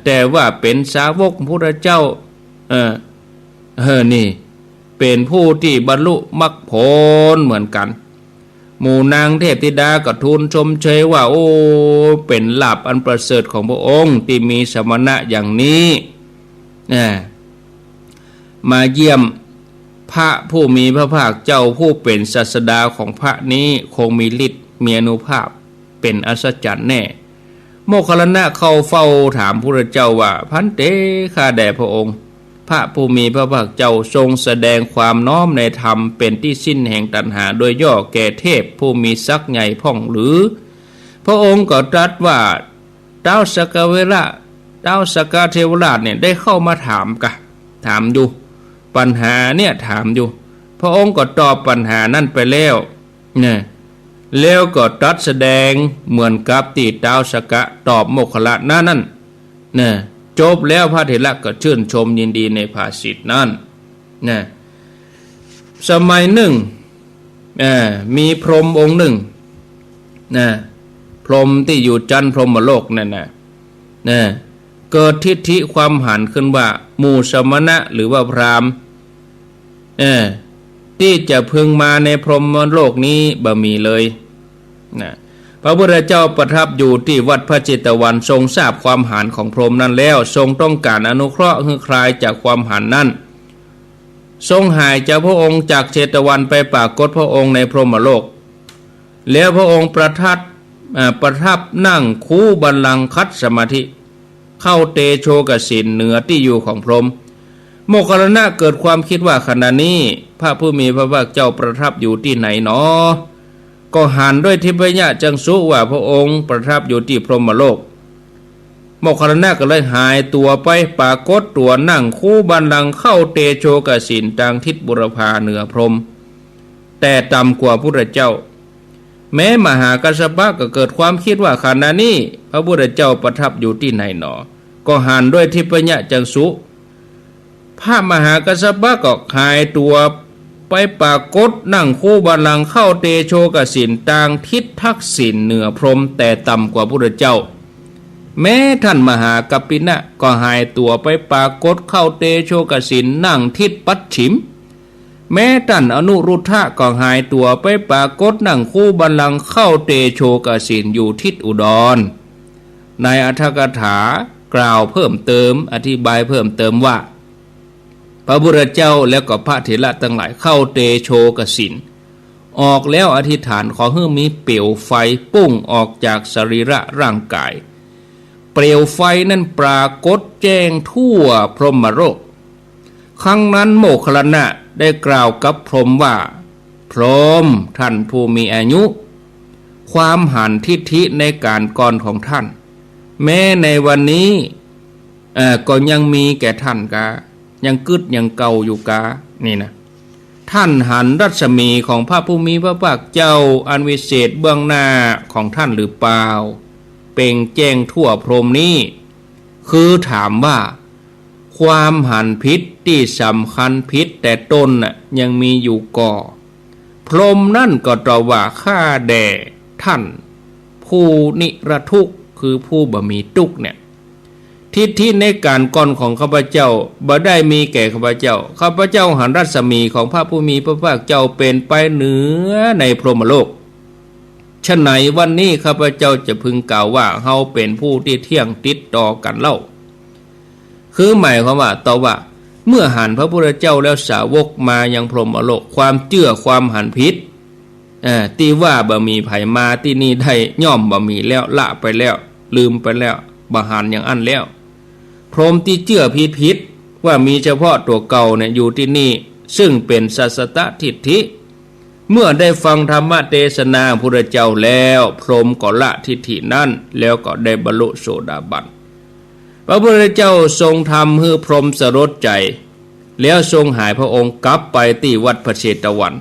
แต่ว่าเป็นสาวกพระพุทธเจ้านี่เป็นผู้ที่บรรลุมรรคผลเหมือนกันหมู่นางเทพธิดาก็ทูลชมเชยว่าโอ้เป็นลาภอันประเสริฐของพระองค์ที่มีสมณะอย่างนี้มาเยี่ยมพระผู้มีพระภาคเจ้าผู้เป็นศาสดาของพระนี้คงมีฤทธิ์มีอานุภาพเป็นอัศจรรย์แน่ โมคคัลลานะเข้าเฝ้าถามพระเจ้าว่าพันเตข้าแด่พระองค์พระผู้มีพระภาคเจ้าทรงแสดงความน้อมในธรรมเป็นที่สิ้นแห่งตัณหาโดยย่อแก่เทพผู้มีศักย์ใหญ่พ่องหรือพระองค์ก็ตรัสว่าท้าวสักกะเวระท้าวสักกะเทวราชเนี่ยได้เข้ามาถามอยู่ปัญหาเนี่ยถามอยู่พระองค์ก็ตอบปัญหานั่นไปแล้วเนี่ยแล้วก็ตรัสแสดงเหมือนกับที่ท้าวสักกะตอบโมคคัลลานะนั่นเนี่ยจบแล้วพระเถระก็ชื่นชมยินดีในภาษิตนั้นนะสมัยหนึ่งมีพรหมองค์หนึ่งนะพรหมที่อยู่จันทร์พรหมโลกนั่นนะเกิดทิฏฐิความหันขึ้นว่าหมู่สมณะหรือว่าพราหมณ์ที่จะพึงมาในพรหมโลกนี้บ่มีเลยนะพระพุทธเจ้าประทับอยู่ที่วัดพระเจตวันทรงทราบความหันของพรหมนั้นแล้วทรงต้องการอนุเคราะห์ให้คลายจากความหันนั้นทรงหายจากพระองค์จากเจตวันไปปรากฏพระองค์ในพรหมโลกแล้วพระองค์ประทับนั่งคูบัลลังก์คัดสมาธิเข้าเตโชกสินเหนือที่อยู่ของพรหมโมคคัลลานะเกิดความคิดว่าขณะนี้พระผู้มีพระภาคเจ้าประทับอยู่ที่ไหนหนอก็หันด้วยทิพยจักษุว่าพระองค์ประทับอยู่ที่พรหมโลกโมคคัลลานะก็เลยหายตัวไปปรากฏตัวนั่งคู่บัลลังก์เข้าเตโชกสินทางทิศบุรพาเหนือพรหมแต่ต่ำกว่าพระพุทธเจ้าแม้มหากัสสปะก็เกิดความคิดว่าขณะนี้พระพุทธเจ้าประทับอยู่ที่ไหนหนอก็หันด้วยทิพยจักษุพระมหากัสสปะก็หายตัวไปปรากฏนั่งคู่บัลลังก์เข้าเตโชกสินทางทิศทักษิณเหนือพรหมแต่ต่ำกว่าพระพุทธเจ้าแม้ท่านมหากัปปินะก็หายตัวไปปรากฏเข้าเตโชกสินนั่งทิศปัจฉิมแม้ท่านอนุรุทธะก็หายตัวไปปรากฏนั่งคู่บัลลังก์เข้าเตโชกสินอยู่ทิศอุดรในอรรถกถากล่าวเพิ่มเติมอธิบายเพิ่มเติมว่าพระพุทธเจ้าแล้วก็พระเถระทั้งหลายเข้าเตโชกสินออกแล้วอธิษฐานขอให้มีเปลวไฟปุ้งออกจากสรีระร่างกายเปลวไฟนั้นปรากฏแจ้งทั่วพรหมโลกครั้งนั้นโมคคัลลานะได้กล่าวกับพรหมว่าพรหมท่านผู้มีอายุความหันทิฏฐิในการก่อนของท่านแม้ในวันนี้ก็ยังมีแก่ท่านกายังกึดยังเก่าอยู่กานี่นะท่านหันรัศมีของพระผู้มีพระภาคเจ้าอันวิเศษเบื้องหน้าของท่านหรือเปล่าเป่งแจ้งทั่วพรหมนี้คือถามว่าความหันพิษที่สำคัญพิษแต่ต้นน่ะยังมีอยู่ก่อพรหมนั่นก็ตรัสว่าข้าแด่ท่านผู้นิรทุกข์คือผู้บ่มีทุกข์เนี่ยทิฏฐิในการก่อนของข้าพเจ้าบ่ได้มีแก่ข้าพเจ้าหันรัศมีของพระผู้มีพระภาคเจ้าเป็นไปเหนือในพรหมโลกฉะไหนวันนี้ข้าพเจ้าจะพึงกล่าวว่าเฮาเป็นผู้ที่เที่ยงติดต่อกันเล่าคือหมายความว่าต่อว่าเมื่อหันพระพุทธเจ้าแล้วสาวกมายังพรหมโลกความเจื้อความหันพิษที่ว่าบ่มีไผมาที่นี่ได้ย่อมบ่มีแล้วละไปแล้วลืมไปแล้วบ่หันอย่างอันแล้วพรหมที่เจื้อพิษว่ามีเฉพาะตัวเก่าเนี่ยอยู่ที่นี่ซึ่งเป็นสัสสตทิฏฐิเมื่อได้ฟังธรรมเทศนาพระพุทธเจ้าแล้วพรหมก็ละทิฏฐินั้นแล้วก็ได้บรรลุโสดาบันพระพุทธเจ้าทรงทำให้พรหมสลดใจแล้วทรงหายพระองค์กลับไปที่วัดพระเชตวัน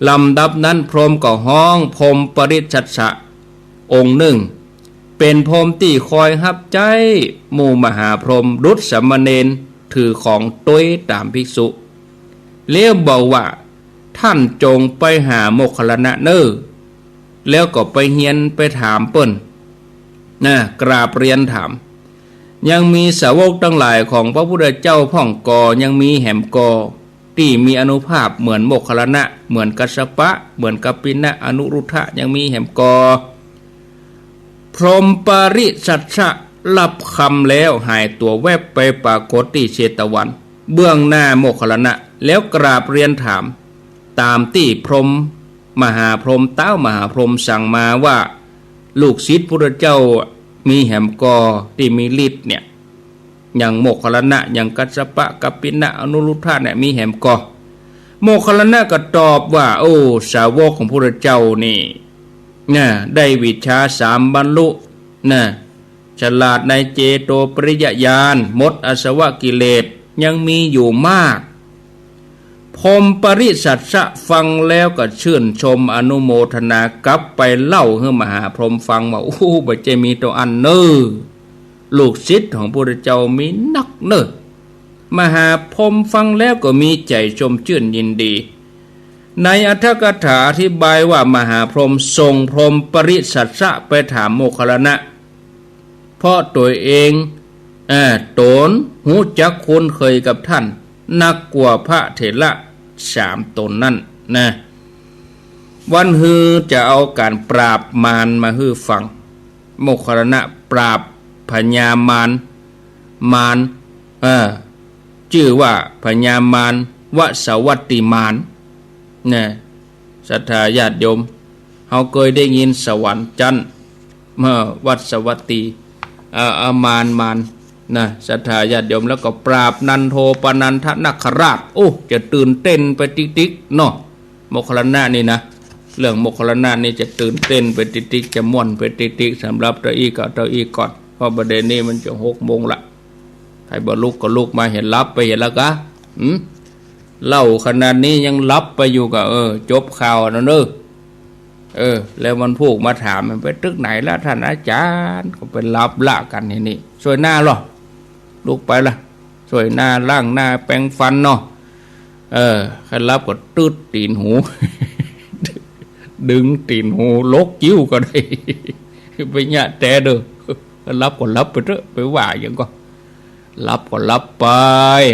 ลำดับนั้นพรหมก็ห้องพรหมปริชัชชะองค์หนึ่งเป็นพรหมที่คอยรับใจหมู่มหาพรหมดุจสามเณรถือของต้วยตามภิกษุเลี้ยวบอกว่าท่านจงไปหาโมคคัลลานะเนอแล้วก็ไปเฮียนไปถามเปิ้นกราบเรียนถามยังมีสาวกทั้งหลายของพระพุทธเจ้าพ่องกอยังมีแหมกอที่มีอนุภาพเหมือนโมคคัลลานะเหมือนกัสสปะเหมือนกัปปินะอนุรุทธะยังมีแหมกอพรหมปริสัชชะรับคำแล้วหายตัวแวบไปปรากฏที่เชตวันเบื้องหน้าโมคคัลลานะแล้วกราบเรียนถามตามที่พรหมมหาพรหมเต้ามหาพรหมสั่งมาว่าลูกศิษย์พระเจ้า มีแหมกอที่มีฤทธิ์เนี่ยอย่างโมคคัลลนะอย่างกัสสปะกัปปินะอนุรุทธะเนี่ยมีแหมกอโมคคัลลนะก็ตอบว่าโอ้สาวกของพระเจ้านี่นะได้วิชา3บรรลุนะฉลาดในเจโตปริยญาณหมดอาสวะกิเลสยังมีอยู่มากพรหมปริสัทสะฟังแล้วก็ชื่นชมอนุโมทนากลับไปเล่าให้มหาพรหมฟังว่าโอ้บ่ใจมีตัวอันเนอลูกศิษย์ของพระเจ้ามีนักเนอมหาพรหมฟังแล้วก็มีใจชมชื่นยินดีในอัตถกถาอธิบายว่ามหาพรหมส่งพรหมปริสัทสะไปถามโมคคัลลนะเพราะตัวเองตนหูจักคุ้นเคยกับท่านนักกว่าพระเถระ3 ตนนั่นนะวันฮือจะเอาการปราบมารมาฮือฟังโมคคัลลนะปราบพญามารชื่อว่าพญามารวสวัตติมารนะศรัทธาญาติโยมเฮาเคยได้ยินสวรรค์จันทร์วัสวัตติมารนะศรัทธาญาติโยมแล้วก็ปราบนันโทปนันทนาคราชโอ้จะตื่นเต้นไปติ๊กๆเนาะโมคคัลลนะนี่นะเรื่องโมคคัลลนะนี่จะตื่นเต้นไปติ๊กๆจะม่วนไปติ๊กๆสำหรับเจ้าอีก่อนเพราะประเด็นนี้มันจะ6 โมงละใครบ่ลุกก็ลุกมาเห็นรับไปเห็นแล้วกะเล่าขนาดนี้ยังรับไปอยู่กับจบข่าวนั่นแล้วมันพูกมาถามมันไปตึกไหนแล้วท่านอาจารย์ก็ไปรับละกันนี่ช่วยหน้าหรอลุกไปละช่วยหน้าล้างหน้าแปรงฟันเนาะใครรับก็ตืดตีนหู ดึงตีนหูลกจิ้วก็ได้ ไปญาติแต่เด้อรับก็รับไปเถอะไปว่าอย่างก็รับก็รับไป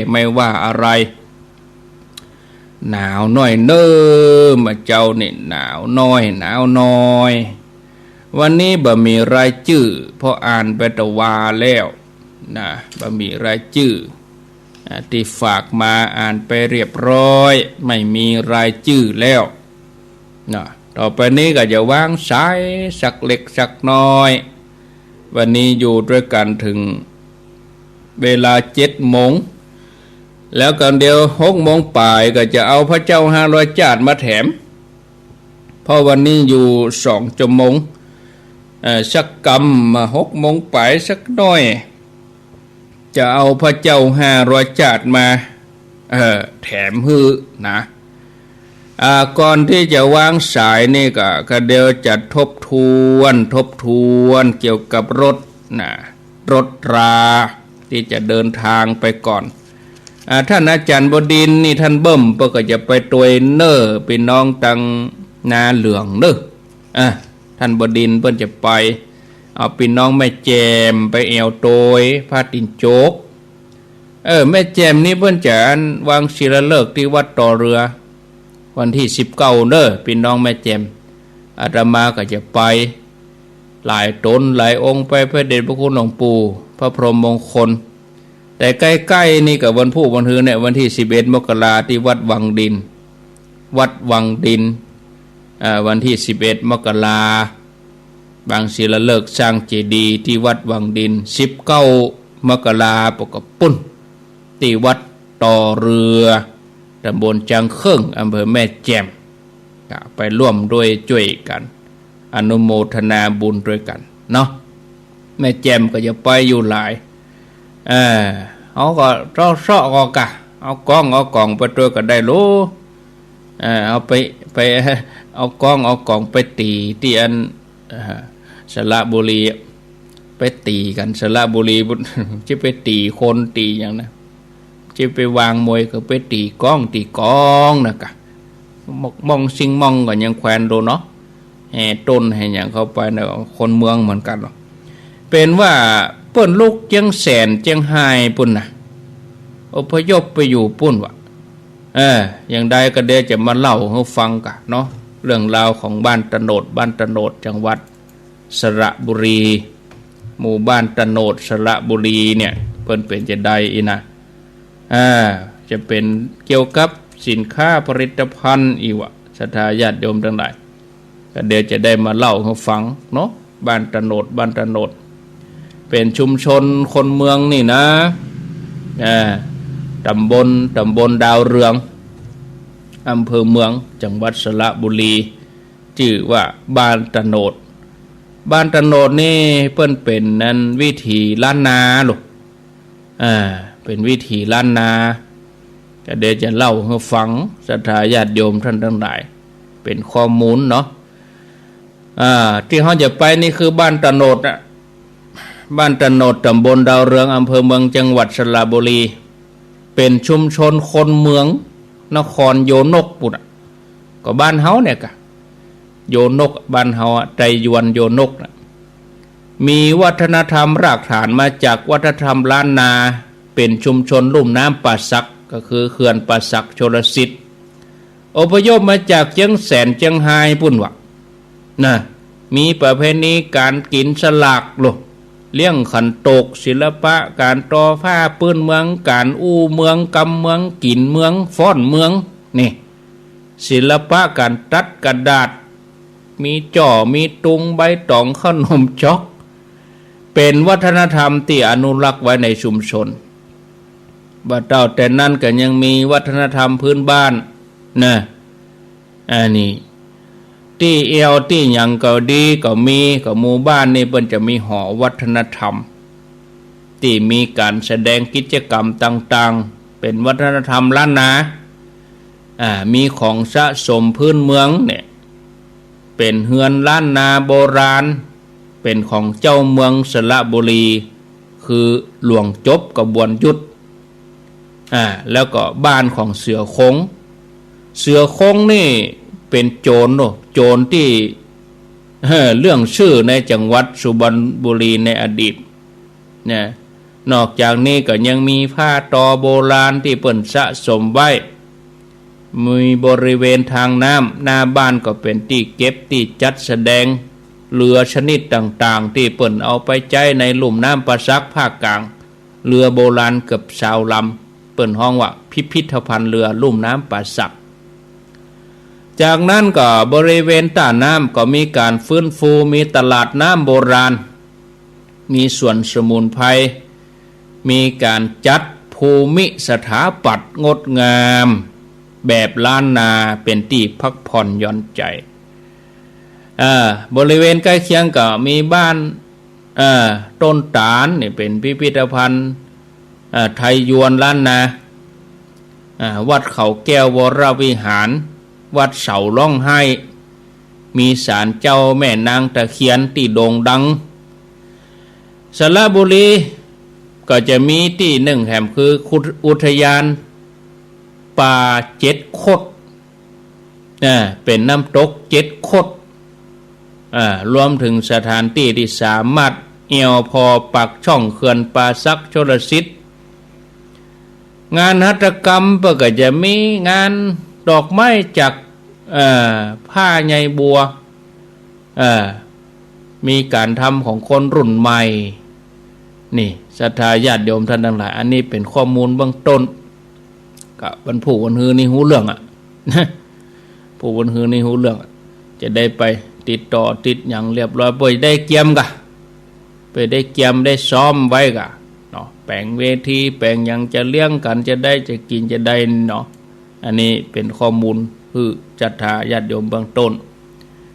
ไม่ว่าอะไรหนาวน้อยเน้อมาเจ้านี่หนาวน้อยวันนี้บ่มีรายชื่อเพราะอ่านไปตะวาแล้วนะบ่มีรายชื่อที่ฝากมาอ่านไปเรียบร้อยไม่มีรายชื่อแล้วนะต่อไปนี้ก็จะวางสายสักเล็กสักน้อยวันนี้อยู่ด้วยกันถึงเวลา7 โมงแล้วกันเดียว6 โมงป่ายก็จะเอาพระเจ้า500 จาดมาแถมเพราะวันนี้อยู่2 ชั่วโมงสักกรรมมา6 โมงป่ายสักน้อยจะเอาพระเจ้า500 จาดมาแถมฮือนะก่อนที่จะวางสายนี่ก็เดี๋ยวจะทบทวนเกี่ยวกับรถราที่จะเดินทางไปก่อนท่านอาจารย์บดินทร์นี่ท่านเบิ่มก็จะไปตัวเนอร์ไปน้องตังนาเหลืองเนอท่านบดินทร์เพิ่นจะไปเอาพี่น้องแม่แจมไปแอวโตยพาตินโจกแม่แจมนี่เพิ่นจะวางศิลาฤกษ์ที่วัดต่อเรือวันที่19เด้อพี่น้องแม่แจมอาตมาก็จะไปหลายตนหลายองค์ไปพระเดชพระคุณหลวงปู่พระพรหมมงคลแต่ใกล้ๆนี่กับวันพุธวันฮือเนี่ยวันที่11 มกราที่วัดวังดินวันที่11 มกราบางศิลาฤกษ์สร้างเจดีย์ที่วัดวังดิน19 มกราปกปุ้นที่วัดต่อเรือตำบลจางเครื่องอำเภอแม่แจ่มไปร่วมด้วยช่วยกันอนุโมทนาบุญด้วยกันเนาะแม่แจ่มก็จะไปอยู่หลายเอาก็ซ้อก็กะเอากล้องไปตัวก็ได้รู้เอาไปเอากล้องไปตีที่อันสระบุรีไปตีกันสระบุรีจะไปตีคนตีอย่างนั้นจะไปวางมวยก็ไปตีกล้องนะกะมองซิงมองก็ยังแควนโดเนาะแห่ต้นให้อย่างเข้าไปนะคนเมืองเหมือนกันหรอกเป็นว่าเปิ้นลูกเจียงแสนเจียงไฮ้ปุ่นนะอพยพไปอยู่ปุ่นวะอย่างใดก็เดี๋ยวจะมาเล่าให้ฟังกันเนาะเรื่องราวของบ้านตะโนดจังหวัดสระบุรีหมู่บ้านตะโนดสระบุรีเนี่ยเปิ้นเป็นจะใดอีนะจะเป็นเกี่ยวกับสินค้าผลิตภัณฑ์อีวะศรัทธาญาติโยมทั้งหลายก็เดี๋ยวจะได้มาเล่าให้ฟังเนาะบ้านตะโนด เป็นชุมชนคนเมืองนี่นะตำบลดาวเรืองอำเภอเมืองจังหวัดสระบุรีชื่อว่าบ้านตะโนดนี่เปิ้นเป็นนั้นวิถีล้านนาลูกเป็นวิถีล้านนาก็เดี๋ยวจะเล่าให้ฟังศรัทธาญาติโยมท่านทั้งหลายเป็นข้อมูลเนาะที่เขาจะไปนี่คือบ้านตะโนดบ้านตะโนดตำบลดาวเรืองอำเภอเมืองจังหวัดสระบุรีเป็นชุมชนคนเมืองนครโยนกปุระก็บ้านเฮาเนี่ยกะโยนกบ้านเฮาใจยวนโยนกนะมีวัฒนธรรมรากฐานมาจากวัฒนธรรมล้านนาเป็นชุมชนลุ่มน้ำป่าสักก็คือเขื่อนป่าสักชลสิทธิ์อพยพมาจากเชียงแสนเชียงไฮ้ปุ่นวะนะมีประเพณีการกินสลากโลเลี้ยงขันโตกศิลปะการตอผ้าปื้นเมืองการอู้เมืองกำเมืองกินเมืองฟ้อนเมืองนี่ศิลปะการตัดกระดาษมีจ่อมีตุงใบตองขนมจ๊อกเป็นวัฒนธรรมที่อนุรักษ์ไว้ในชุมชนบัดเต่าแต่นั้นก็ยังมีวัฒนธรรมพื้นบ้านนะอันนี้ที่เอวที่หยังก็ดีก็มีก็หมู่บ้านนี่เพิ่นจะมีหอวัฒนธรรมที่มีการแสดงกิจกรรมต่างๆเป็นวัฒนธรรมล้านนามีของสะสมพื้นเมืองเนี่ยเป็นเฮือนล้านนาโบราณเป็นของเจ้าเมืองสระบุรีคือหลวงจบกระบวนยุทธแล้วก็บ้านของเสือคงนี่เป็นโจรที่เรื่องชื่อในจังหวัดสุพรรณบุรีในอดีตเนี่ยนอกจากนี้ก็ยังมีผ้าตอโบราณที่เปิ้นสะสมไว้มีบริเวณทางน้ำหน้าบ้านก็เป็นที่เก็บที่จัดแสดงเรือชนิดต่างๆที่เปิ้นเอาไปใช้ในลุ่มน้ำป่าสักภาคกลางเรือโบราณเกือบ20 ลำเปิ้นห้องว่าพิพิธภัณฑ์เรือลุ่มน้ำป่าสักจากนั้นก็บริเวณต้าน้ำก็มีการฟื้นฟูมีตลาดน้ำโบราณมีสวนสมุนไพรมีการจัดภูมิสถาปัตย์งดงามแบบล้านนาเป็นที่พักผ่อนหย่อนใจบริเวณใกล้เคียงก็มีบ้านต้นตาลนี่เป็นพิพิธภัณฑ์ไทยยวนล้านนาวัดเขาแก้ววรวิหารวัดเสาล่องไห้มีศาลเจ้าแม่นางตะเคียนที่โด่งดังสระบุรีก็จะมีที่หนึ่งแห่งคืออุทยานป่า7 คดเป็นน้ำตก7 คดรวมถึงสถานที่ที่สามารถเอี่ยวพอปักช่องเขื่อนป่าสักชลสิทธิ์งานหัตถกรรมก็จะมีงานดอกไม้จากผ้าใยบัวมีการทำของคนรุ่นใหม่นี่ศรัทธาญาติโยมท่านทั้งหลายอันนี้เป็นข้อมูลเบื้องต้นกับบรรพุวันฮือนี่หูเรื่องผู้วันฮือนี่หูเรื่องจะได้ไปติดต่อติดอย่างเรียบร้อยไปได้เกียมกะไปได้เกียมได้ซ้อมไว้กะเนาะแปลงเวทีแปลงอย่างจะเลี้ยงกันจะได้จะกินจะได้เนาะอันนี้เป็นข้อมูลคือศรัทธาญาติโยมเบื้องต้น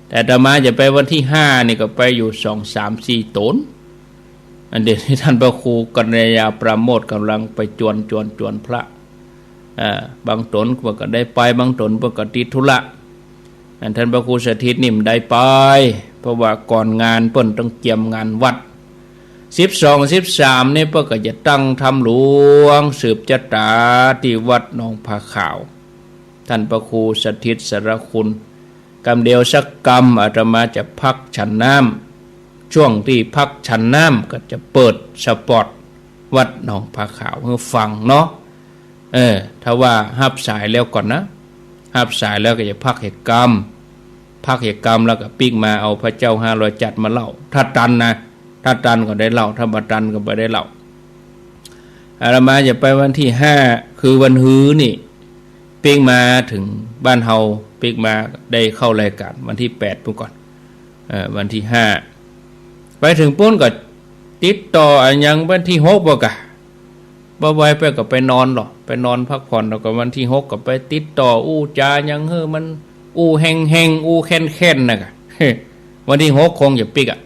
แต่อาตมาจะไปวันที่5นี่ก็ไปอยู่2, 3, 4 ตนอันเดียวที่ท่านพระครูกัญญาประโมทกำลังไปจวนพระบางตนก็ได้ไปบางตนก็ติดธุระท่านพระครูสถิตนิ่มได้ไปเพราะว่าก่อนงานเปิ้นต้องเตรียมงานวัด12, 13นี่เปิ้นก็จะตั้งทำหลวงสืบชะตาที่วัดหนองผาขาวท่านพระครูสถิตสรคุณกำเดียวสักกรรมอาตมาจะพักฉันน้ำช่วงที่พักฉันน้ำก็จะเปิดสปอตวัดหนองผาขาวให้ฟังเนาะถ้าว่าหับสายแล้วก่อนนะหับสายแล้วก็จะพักเหตุกรรมแล้วก็ปิ๊กมาเอาพระเจ้า500จัดมาเล่าถ้าตันนะถ้าตันก็ได้เล่าถ้าบ่ตันก็บ่ได้เล่าอาตมาจะไปวันที่5คือวันฮื้อนี่ปิ๊กมาถึงบ้านเฮาปิ๊กมาได้เข้ารายการวันที่8ปุ่นก่อนวันที่5ไปถึงปุ้นก็ ติดต่ออันยังวันที่6บ่กะบ่ไว้ไปก็ไปนอนหรอไปนอนพักผ่อนแล้วก็วันที่6ก็ไปติดต่ออู้จายังมันอู้แห้งอู้แค้นน่ะกะวันที่6คงจะปิกอ่ะ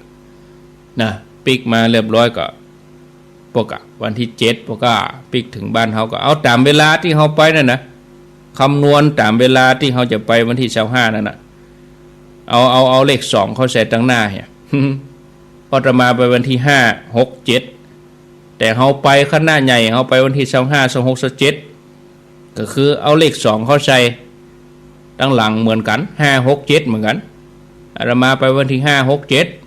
นะปิกมาเรียบร้อยก็ปกะวันที่7ปกะปิกถึงบ้านเฮาก็เอาตามเวลาที่เฮาไปนั่นนะคำนวณตามเวลาที่เฮาจะไปวันที่25นั่นน่ะเอาเลข2เขาใส่ตั้งหน้าเนี่ยพอจะมาไปวันที่5 6 7แต่เฮาไปข้างหน้าใหญ่เฮาไปวันที่25 26 27ก็คือเอาเลข2เขาใส่ตั้งหลังเหมือนกัน5 6 7เหมือนกันอาตมาไปวันที่5 6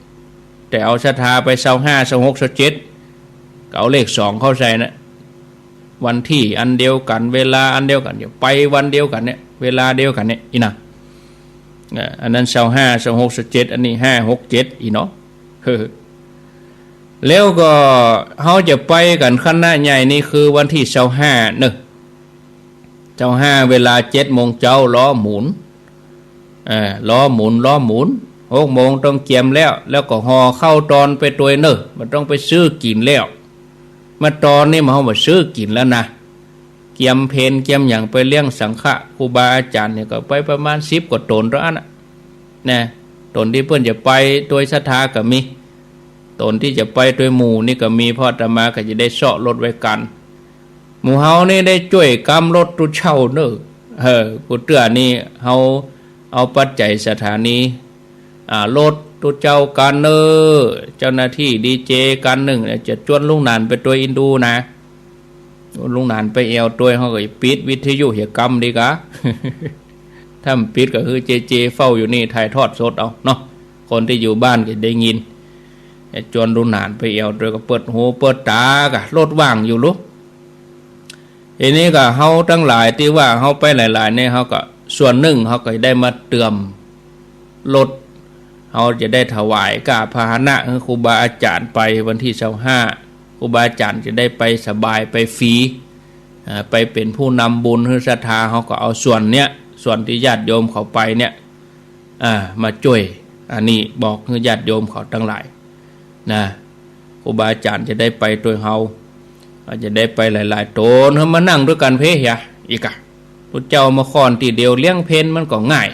7แต่เอาศรัทธาไป25 26 27เอาเลข2เข้าใส่นะวันที่อันเดียวกันเวลาอันเดียวกันไปวันเดียวกันเนี่ยเวลาเดียวกันเนี่ยอีนะอันนั้น25 26 27อันนี้5 6 7อีเนาะแล้วก็เขาจะไปกันคณะใหญ่นี่คือวันที่25เนอะ25เวลา7 โมงเจ้าล้อหมุนล้อหมุน6 โมงต้องเกียมแล้วก็ห่อเข้าตอนไปตัวเนอะมันต้องไปซื้อกินแล้วมาตอนนี้มาเขามาซื้อกินแล้วนะเกียมเพนเกียมอย่างไปเลี้ยงสังฆะครูบาอาจารย์เนี่ยก็ไปประมาณ10 กว่าตนแล้วนะตนที่เพื่อนจะไปโดยศรัทธาก็มีตนที่จะไปโดยหมู่นี่ก็มีพ่อตมาก็จะได้เสาะรถไว้กันหมู่เฮานี่ได้ช่วยกำรถตุเช่าเนอะกูเตือนี่เฮาเอาปัจจัยสถานีรถตุเจ้ากันเนอเจ้าหน้าที่ดีเจกันหนึ่งจะจวนลุงนานไปตัวอินดูนะลุงนานไปเอวตัวเขาก็ปิดวิทยุเหี่ยกรรมดีกะ ถ้าปิดก็คือเจเฝ้าอยู่นี่ถ่ายทอดสดเอาเนาะคนที่อยู่บ้านก็ได้ยินจวนลุงนานไปเอวตัวก็เปิดหูเปิดตากะรถว่างอยู่ลุอันนี้ก็เฮาทั้งหลายที่ว่าเฮาไปหลายๆเนี่ยเฮาก็ส่วนหนึ่งเฮาก็ได้มาเติมรถเขาจะได้ถวายกาพาหนะครูบาอาจารย์ไปวันที่25ครูบาอาจารย์จะได้ไปสบายไปฟรีไปเป็นผู้นำบุญให้ศรัทธาเขาก็เอาส่วนเนี้ยส่วนที่ญาติโยมเขาไปเนี่ยมาช่วยอันนี้บอกให้ญาติโยมเขาทั้งหลายนะครูบาอาจารย์จะได้ไปตัวเขาจะได้ไปหลายๆโตนเขามานั่งด้วยกันเพียอีกอะพระเจ้ามาคอนทีเดียวเลี้ยงเพนมันก็ง่าย